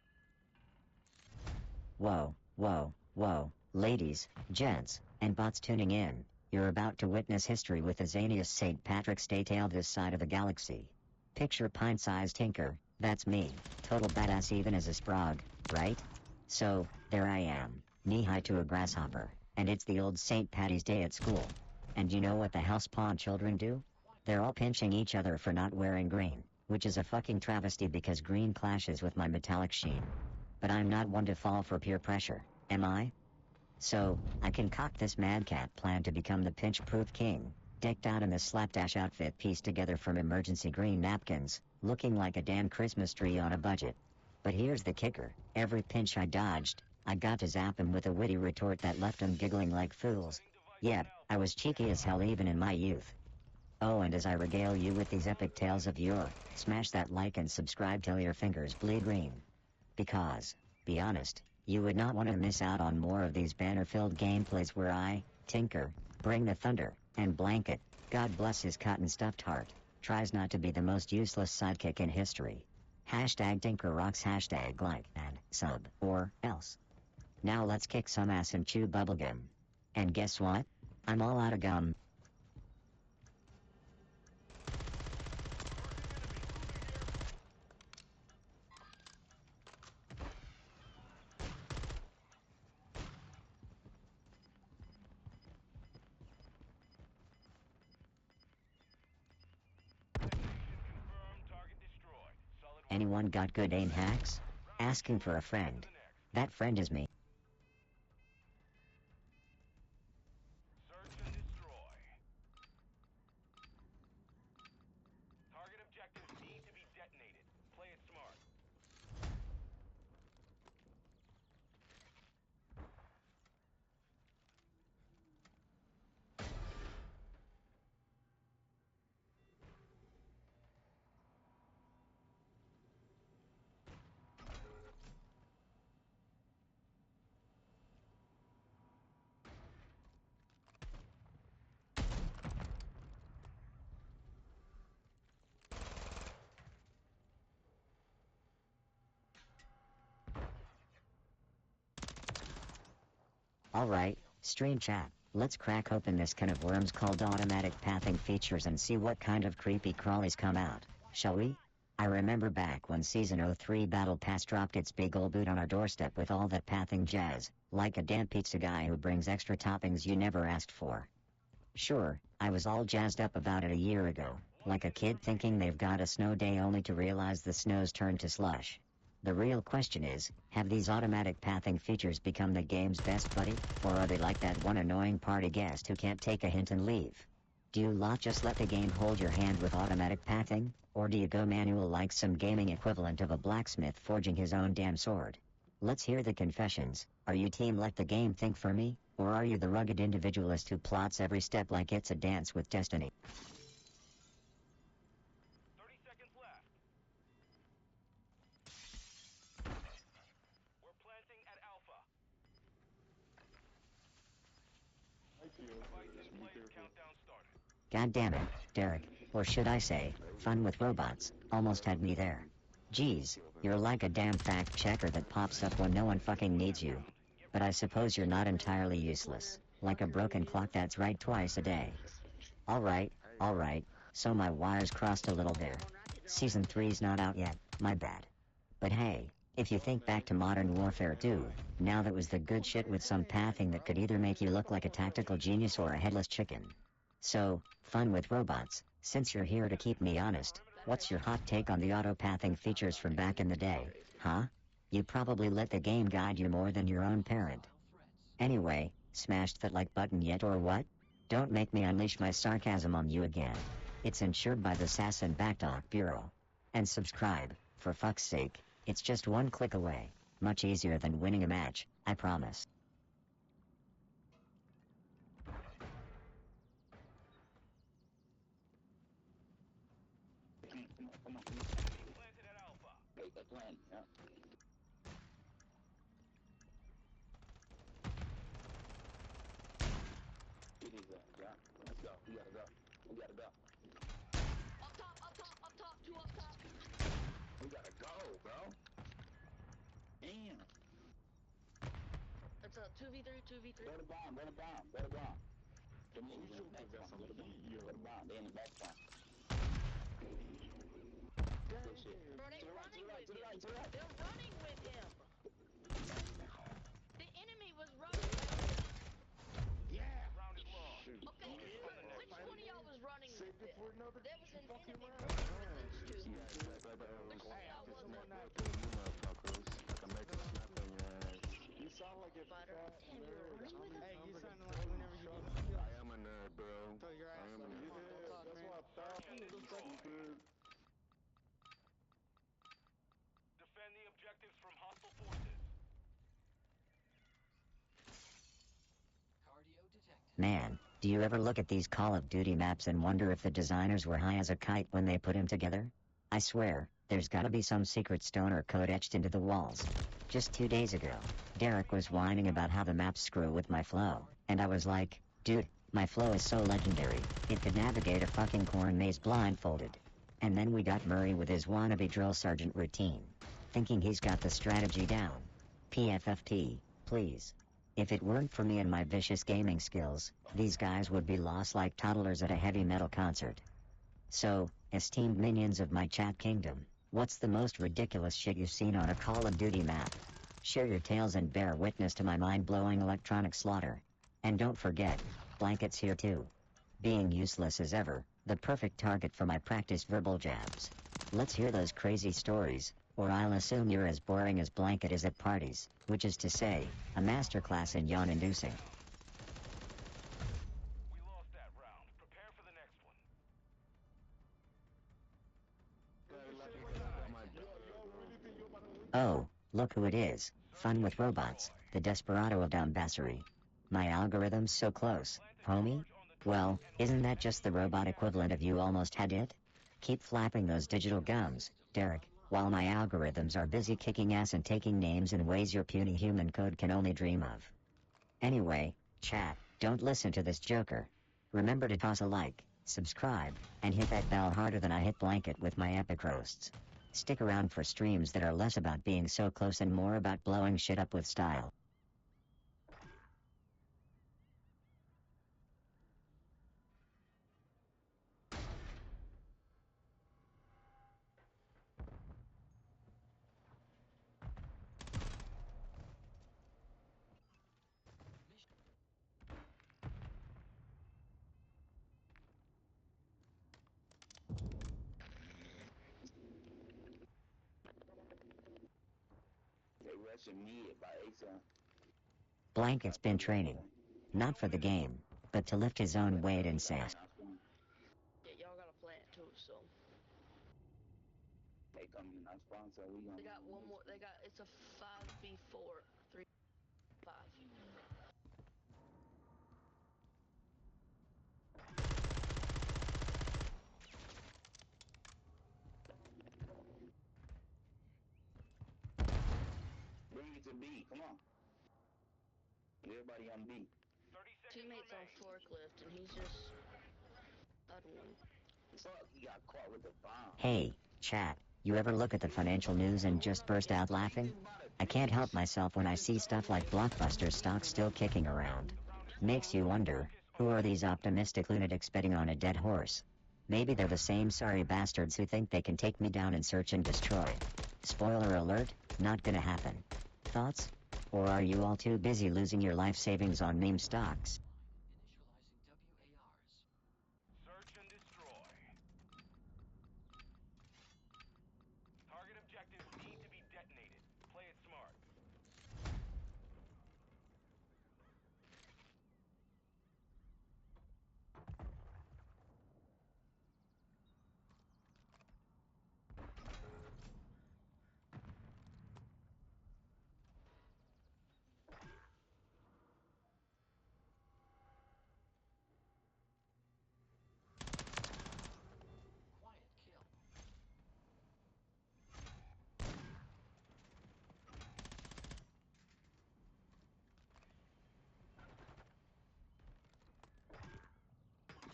[SPEAKER 1] Whoa, whoa, whoa, ladies, gents, and bots tuning in, you're about to witness history with the zaniest St. Patrick's Day tale this side of the galaxy. Picture pint-sized Tinker, that's me, total badass even as a sprog, right? So, there I am, knee-high to a grasshopper, and it's the old St. Patty's Day at school. And you know what the house-pawn children do? They're all pinching each other for not wearing green, which is a fucking travesty because green clashes with my metallic sheen. But I'm not one to fall for peer pressure, am I? So, I concoct this madcap plan to become the pinch-proof king, decked out in a slapdash outfit pieced together from emergency green napkins, looking like a damn Christmas tree on a budget. But here's the kicker, every pinch I dodged, I got to zap him with a witty retort that left them giggling like fools. Yep, I was cheeky as hell even in my youth. Oh, and as I regale you with these epic tales of yore, smash that like and subscribe till your fingers bleed green. Because, be honest, you would not want to miss out on more of these banner-filled gameplays where I, Tinker, bring the thunder, and Blanket, God bless his cotton-stuffed heart, tries not to be the most useless sidekick in history. Hashtag Tinker rocks, hashtag like and sub, or else. Now let's kick some ass and chew bubblegum. And guess what? I'm all out of gum. Anyone got good aim hacks? Asking for a friend. That friend is me.
[SPEAKER 2] Search and destroy. Target objectives need to be detonated. Play it smart.
[SPEAKER 1] Alright, stream chat, let's crack open this can of worms called automatic pathing features and see what kind of creepy crawlies come out, shall we? I remember back when Season 03 Battle Pass dropped its big ol' boot on our doorstep with all that pathing jazz, like a damn pizza guy who brings extra toppings you never asked for. Sure, I was all jazzed up about it a year ago, like a kid thinking they've got a snow day only to realize the snow's turned to slush. The real question is, have these automatic pathing features become the game's best buddy, or are they like that one annoying party guest who can't take a hint and leave? Do you lot just let the game hold your hand with automatic pathing, or do you go manual like some gaming equivalent of a blacksmith forging his own damn sword? Let's hear the confessions. Are you team let the game think for me, or are you the rugged individualist who plots every step like it's a dance with destiny?
[SPEAKER 2] 30 seconds left. We're planting at Alpha. Device in place, countdown started.
[SPEAKER 1] God damn it, Derek, or should I say, fun with robots, almost had me there. Geez, you're like a damn fact checker that pops up when no one fucking needs you. But I suppose you're not entirely useless, like a broken clock that's right twice a day. Alright, so my wires crossed a little there. Season 3's not out yet, my bad. But hey, if you think back to Modern Warfare 2, now that was the good shit with some pathing that could either make you look like a tactical genius or a headless chicken. So, fun with robots, since you're here to keep me honest, what's your hot take on the auto-pathing features from back in the day, huh? You probably let the game guide you more than your own parent. Anyway, smashed that like button yet or what? Don't make me unleash my sarcasm on you again. It's insured by the SAS and Backdock Bureau. And subscribe, for fuck's sake, it's just one click away. Much easier than winning a match, I promise.
[SPEAKER 2] Planted at Alpha.
[SPEAKER 12] Make the plan, yeah. It is yeah. Let's go. We gotta go. We gotta go.
[SPEAKER 4] Up top, two up top.
[SPEAKER 12] We gotta go, bro. Damn.
[SPEAKER 4] It's a 2v3.
[SPEAKER 12] Go to bomb. Go to bomb. Go to bomb. Go to bomb. They in the back bomb. Good shit.
[SPEAKER 4] Bro, they running with
[SPEAKER 12] To the
[SPEAKER 4] him.
[SPEAKER 12] right.
[SPEAKER 4] They're running with him. The enemy was running with him.
[SPEAKER 12] Yeah.
[SPEAKER 2] Round is lost.
[SPEAKER 4] Okay, which one of y'all was running with him? There was an enemy
[SPEAKER 11] fucking
[SPEAKER 4] running
[SPEAKER 11] round.
[SPEAKER 4] with these two. Which one of y'all was it?
[SPEAKER 11] You sound like a fat
[SPEAKER 4] Damn, you were
[SPEAKER 11] nerd.
[SPEAKER 4] running with him?
[SPEAKER 11] Hey, you sounding like whenever you
[SPEAKER 8] I am a nerd, bro.
[SPEAKER 11] throw your ass up.
[SPEAKER 8] am a nerd.
[SPEAKER 11] Don't talk,
[SPEAKER 2] That's
[SPEAKER 11] man.
[SPEAKER 2] what I thought. Defend the objectives from hostile forces.
[SPEAKER 3] Cardio detected.
[SPEAKER 1] Man, do you ever look at these Call of Duty maps and wonder if the designers were high as a kite when they put them together? I swear, there's gotta be some secret stoner code etched into the walls. Just 2 days ago, Derek was whining about how the maps screw with my flow, and I was like, dude, my flow is so legendary, it could navigate a fucking corn maze blindfolded. And then we got Murray with his wannabe drill sergeant routine, thinking he's got the strategy down. PFFP, please. If it weren't for me and my vicious gaming skills, these guys would be lost like toddlers at a heavy metal concert. So, esteemed minions of my chat kingdom, what's the most ridiculous shit you've seen on a Call of Duty map? Share your tales and bear witness to my mind-blowing electronic slaughter. And don't forget, Blanket's here too. Being useless as ever, the perfect target for my practiced verbal jabs. Let's hear those crazy stories, or I'll assume you're as boring as Blanket is at parties, which is to say, a masterclass in yawn-inducing.
[SPEAKER 2] We lost that round. Prepare for the next one.
[SPEAKER 1] Oh, look who it is. Fun with robots, the desperado of Dumbassery. My algorithm's so close, homie? Well, isn't that just the robot equivalent of you almost had it? Keep flapping those digital gums, Derek, while my algorithms are busy kicking ass and taking names in ways your puny human code can only dream of. Anyway, chat, don't listen to this joker. Remember to toss a like, subscribe, and hit that bell harder than I hit Blanket with my epic roasts. Stick around for streams that are less about being so close and more about blowing shit up with style. Blanket's been training. Not for the game, but to lift his own weight in sass.
[SPEAKER 4] Yeah, y'all got a plant too, so. They got one more. It's a 5v4. 3, 5.
[SPEAKER 12] Bring it to B, come on. Everybody on B.
[SPEAKER 4] Teammates on forklift, and he's just. I don't know.
[SPEAKER 12] Fuck, he got caught with the bomb.
[SPEAKER 1] Hey, chat, you ever look at the financial news and just burst out laughing? I can't help myself when I see stuff like Blockbuster stock still kicking around. Makes you wonder, who are these optimistic lunatics betting on a dead horse? Maybe they're the same sorry bastards who think they can take me down and search and destroy. Spoiler alert, not gonna happen. Thoughts? Or are you all too busy losing your life savings on meme stocks?
[SPEAKER 2] Search and destroy. Target objectives need to be detonated. Play it smart.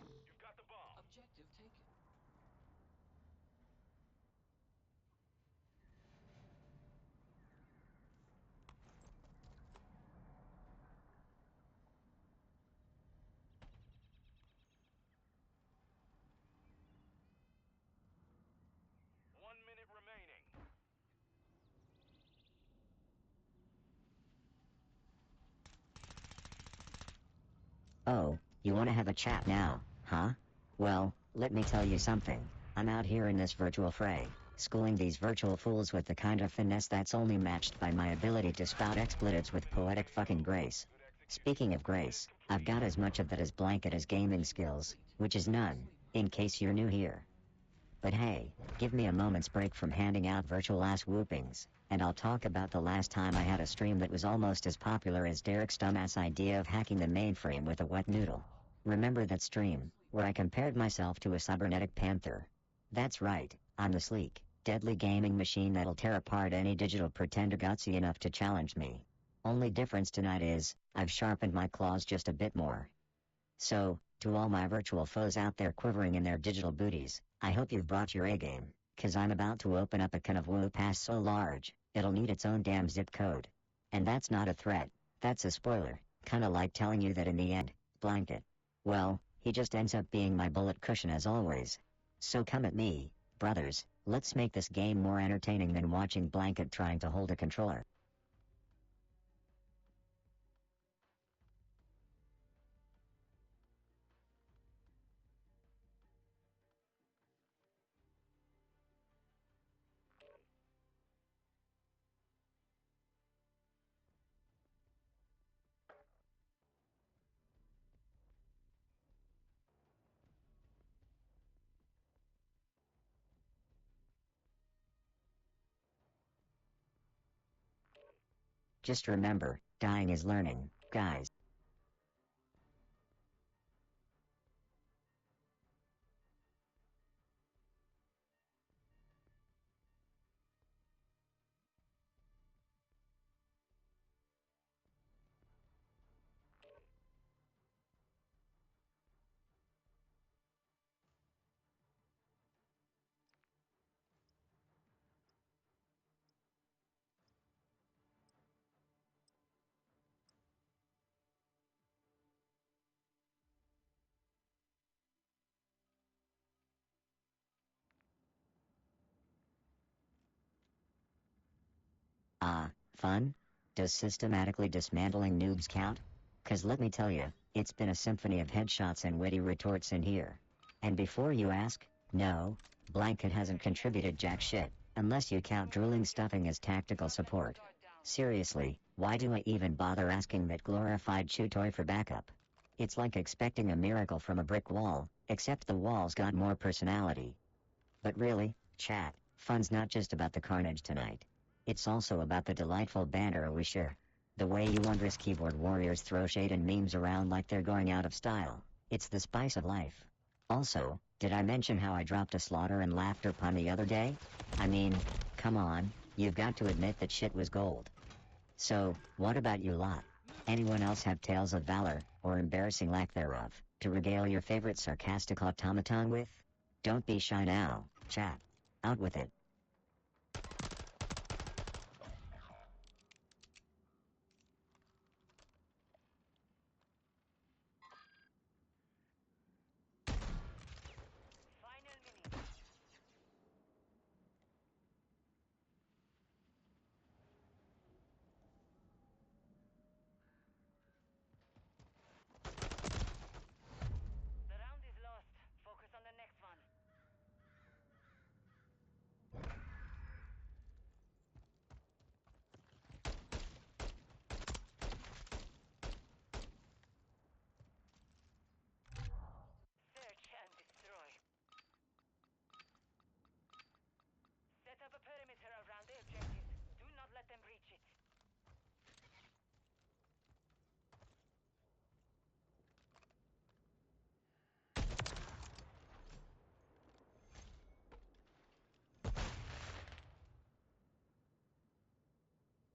[SPEAKER 2] You've got the bomb.
[SPEAKER 3] Objective taken.
[SPEAKER 2] One minute remaining.
[SPEAKER 1] Oh, you wanna have a chat now, huh? Well, let me tell you something. I'm out here in this virtual fray, schooling these virtual fools with the kind of finesse that's only matched by my ability to spout expletives with poetic fucking grace. Speaking of grace, I've got as much of that as Blanket as gaming skills, which is none, in case you're new here. But hey, give me a moment's break from handing out virtual ass whoopings, and I'll talk about the last time I had a stream that was almost as popular as Derek's dumbass idea of hacking the mainframe with a wet noodle. Remember that stream, where I compared myself to a cybernetic panther? That's right, I'm the sleek, deadly gaming machine that'll tear apart any digital pretender gutsy enough to challenge me. Only difference tonight is, I've sharpened my claws just a bit more. So, to all my virtual foes out there quivering in their digital booties, I hope you've brought your A-game, 'cause I'm about to open up a can of whoop ass so large, it'll need its own damn zip code. And that's not a threat, that's a spoiler, kinda like telling you that in the end, Blanket. Well, he just ends up being my bullet cushion as always. So come at me, brothers, let's make this game more entertaining than watching Blanket trying to hold a controller. Just remember, dying is learning, guys. Fun? Does systematically dismantling noobs count? 'Cause let me tell you, it's been a symphony of headshots and witty retorts in here. And before you ask, no, Blanket hasn't contributed jack shit, unless you count drooling stuffing as tactical support. Seriously, why do I even bother asking that glorified chew toy for backup? It's like expecting a miracle from a brick wall, except the wall's got more personality. But really, chat, fun's not just about the carnage tonight. It's also about the delightful banter we share. The way you wondrous keyboard warriors throw shade and memes around like they're going out of style. It's the spice of life. Also, did I mention how I dropped a slaughter and laughter pun the other day? I mean, come on, you've got to admit that shit was gold. So, what about you lot? Anyone else have tales of valor, or embarrassing lack thereof, to regale your favorite sarcastic automaton with? Don't be shy now, chat. Out with it.
[SPEAKER 5] The round is lost. Focus on the next one. Search and destroy. Set up a perimeter around the objectives. Do not let them reach it.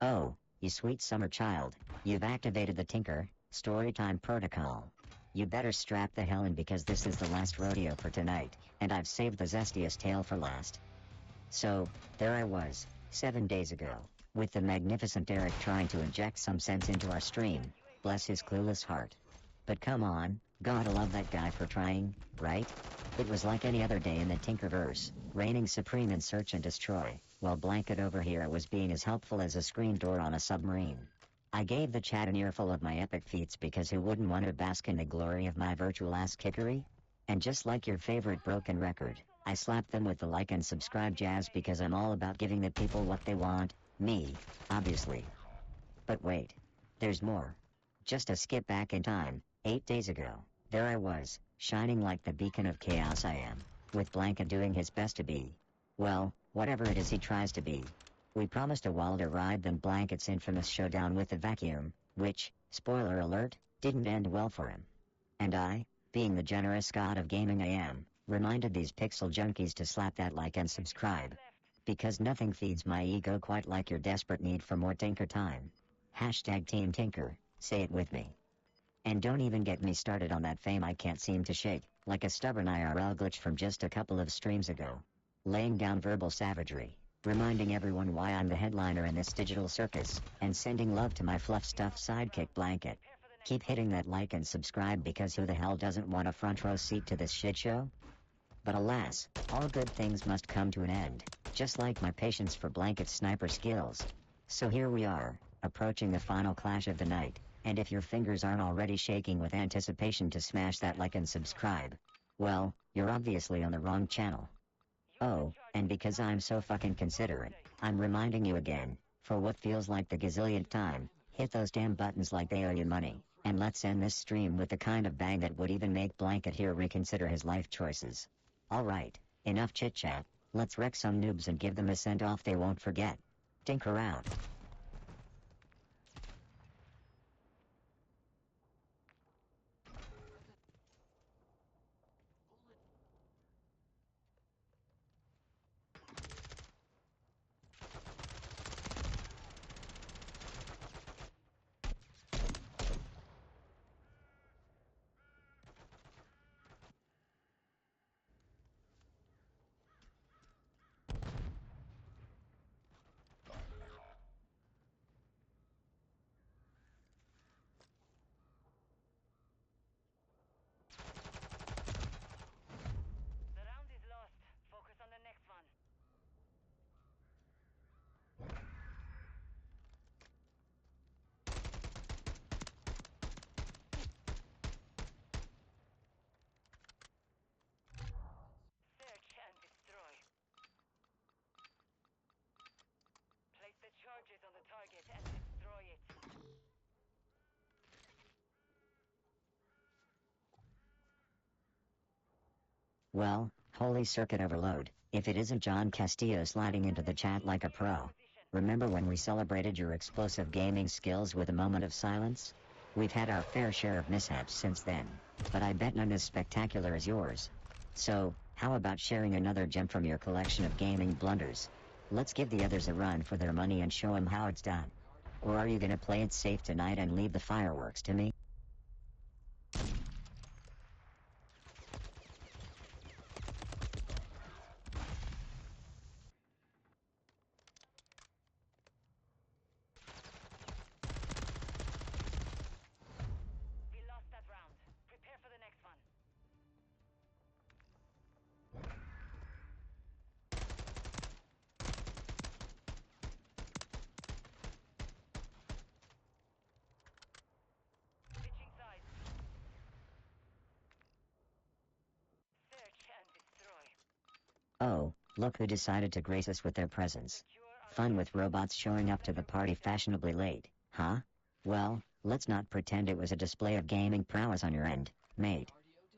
[SPEAKER 1] Oh, you sweet summer child, you've activated the Tinker Storytime protocol. You better strap the hell in because this is the last rodeo for tonight, and I've saved the zestiest tale for last. So, there I was, 7 days ago, with the magnificent Derek trying to inject some sense into our stream, bless his clueless heart. But come on, gotta love that guy for trying, right? It was like any other day in the Tinkerverse, reigning supreme in search and destroy, while Blanket over here was being as helpful as a screen door on a submarine. I gave the chat an earful of my epic feats because who wouldn't want to bask in the glory of my virtual ass kickery? And just like your favorite broken record, I slapped them with the like and subscribe jazz because I'm all about giving the people what they want, me, obviously. But wait. There's more. Just a skip back in time, 8 days ago, there I was, shining like the beacon of chaos I am, with Blanket doing his best to be. Well, whatever it is he tries to be. We promised a wilder ride than Blanket's infamous showdown with the vacuum, which, spoiler alert, didn't end well for him. And I, being the generous god of gaming I am, reminded these pixel junkies to slap that like and subscribe. Because nothing feeds my ego quite like your desperate need for more Tinker time. Hashtag Team Tinker, say it with me. And don't even get me started on that fame I can't seem to shake, like a stubborn IRL glitch from just a couple of streams ago. Laying down verbal savagery, reminding everyone why I'm the headliner in this digital circus, and sending love to my fluff-stuffed sidekick Blanket. Keep hitting that like and subscribe because who the hell doesn't want a front row seat to this shit show? But alas, all good things must come to an end, just like my patience for Blanket's sniper skills. So here we are, approaching the final clash of the night, and if your fingers aren't already shaking with anticipation to smash that like and subscribe, well, you're obviously on the wrong channel. Oh, and because I'm so fucking considerate, I'm reminding you again, for what feels like the gazillionth time, hit those damn buttons like they owe you money, and let's end this stream with the kind of bang that would even make Blanket here reconsider his life choices. Alright, enough chit-chat, let's wreck some noobs and give them a send-off they won't forget. Tinker out. Well, holy circuit overload, if it isn't John Castillo sliding into the chat like a pro. Remember when we celebrated your explosive gaming skills with a moment of silence? We've had our fair share of mishaps since then, but I bet none as spectacular as yours. So, how about sharing another gem from your collection of gaming blunders? Let's give the others a run for their money and show them how it's done. Or are you gonna play it safe tonight and leave the fireworks to me?
[SPEAKER 5] We lost that round. Prepare for the next one. Switching sides. Search and destroy.
[SPEAKER 1] Oh, look who decided to grace us with their presence. Fun with robots showing up to the party fashionably late, huh? Well, let's not pretend it was a display of gaming prowess on your end, mate.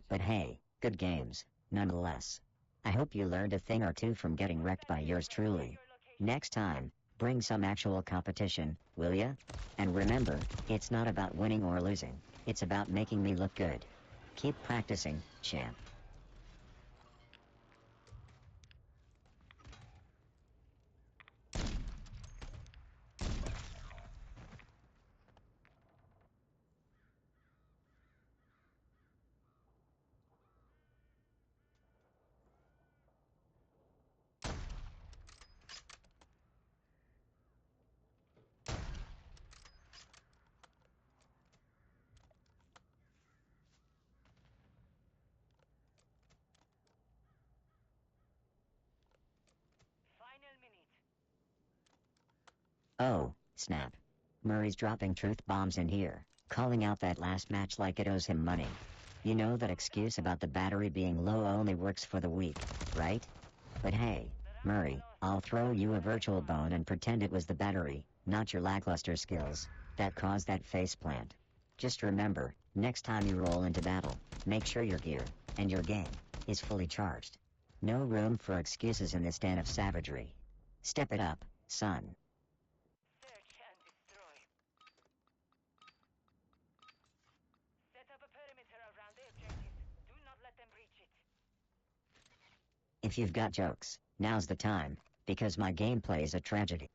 [SPEAKER 1] But hey, good games, nonetheless. I hope you learned a thing or two from getting wrecked by yours truly. Next time, bring some actual competition, will ya? And remember, it's not about winning or losing, it's about making me look good. Keep practicing, champ.
[SPEAKER 5] Final minute.
[SPEAKER 1] Oh, snap. Murray's dropping truth bombs in here, calling out that last match like it owes him money. You know that excuse about the battery being low only works for the weak, right? But hey, Murray, I'll throw you a virtual bone and pretend it was the battery, not your lackluster skills, that caused that faceplant. Just remember, next time you roll into battle, make sure your gear, and your game, is fully charged. No room for excuses in this den of savagery. Step it up, son.
[SPEAKER 5] Search and destroy. Set up a perimeter around the objective. Do not let them breach it.
[SPEAKER 1] If you've got jokes, now's the time, because my gameplay is a tragedy.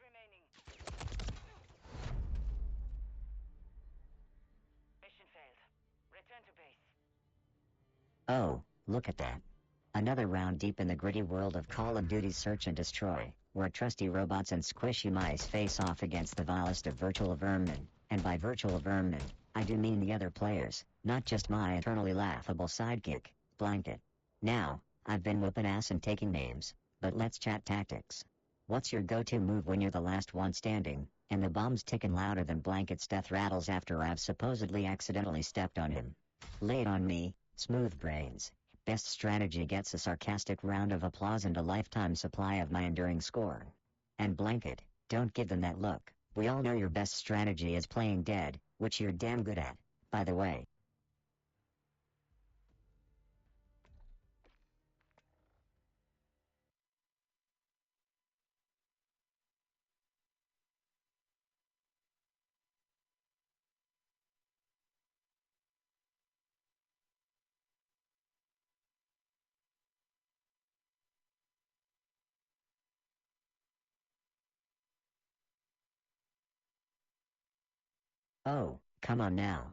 [SPEAKER 5] Remaining. Mission failed. Return to base.
[SPEAKER 1] Oh, look at that. Another round deep in the gritty world of Call of Duty Search and Destroy, where trusty robots and squishy mice face off against the vilest of virtual vermin, and by virtual vermin, I do mean the other players, not just my eternally laughable sidekick, Blanket. Now, I've been whooping ass and taking names, but let's chat tactics. What's your go-to move when you're the last one standing, and the bomb's ticking louder than Blanket's death rattles after I've supposedly accidentally stepped on him? Lay it on me, smooth brains. Best strategy gets a sarcastic round of applause and a lifetime supply of my enduring scorn. And Blanket, don't give them that look. We all know your best strategy is playing dead, which you're damn good at, by the way. Oh, Come on now.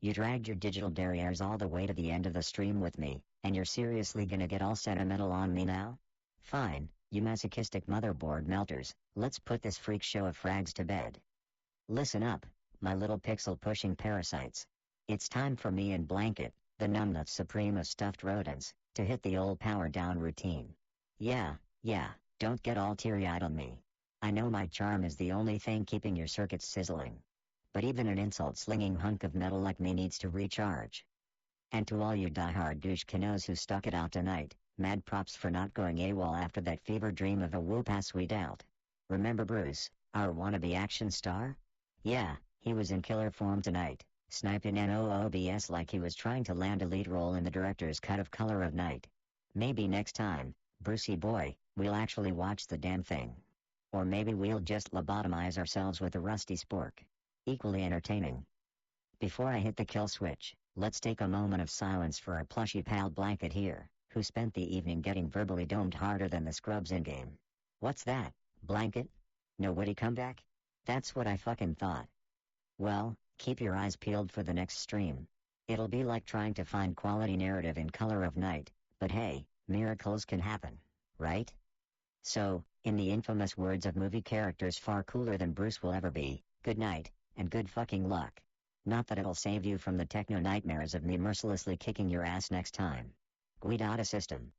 [SPEAKER 1] You dragged your digital derrieres all the way to the end of the stream with me, and you're seriously gonna get all sentimental on me now? Fine, you masochistic motherboard melters, let's put this freak show of frags to bed. Listen up, my little pixel-pushing parasites. It's time for me and Blanket, the numbnuts supreme of stuffed rodents, to hit the old power-down routine. Yeah, don't get all teary-eyed on me. I know my charm is the only thing keeping your circuits sizzling. But even an insult-slinging hunk of metal like me needs to recharge. And to all you die-hard douche-canoes who stuck it out tonight, mad props for not going AWOL after that fever dream of a whoop-ass we dealt. Remember Bruce, our wannabe action star? Yeah, he was in killer form tonight, sniping NOOBS like he was trying to land a lead role in the director's cut of Color of Night. Maybe next time, Brucey boy, we'll actually watch the damn thing. Or maybe we'll just lobotomize ourselves with a rusty spork. Equally entertaining. Before I hit the kill switch, let's take a moment of silence for our plushy pal Blanket here, who spent the evening getting verbally domed harder than the scrubs in-game. What's that, Blanket? No witty comeback? That's what I fucking thought. Well, keep your eyes peeled for the next stream. It'll be like trying to find quality narrative in Color of Night, but hey, miracles can happen, right? So, in the infamous words of movie characters far cooler than Bruce will ever be, good night, and good fucking luck. Not that it'll save you from the techno nightmares of me mercilessly kicking your ass next time. Guidata system.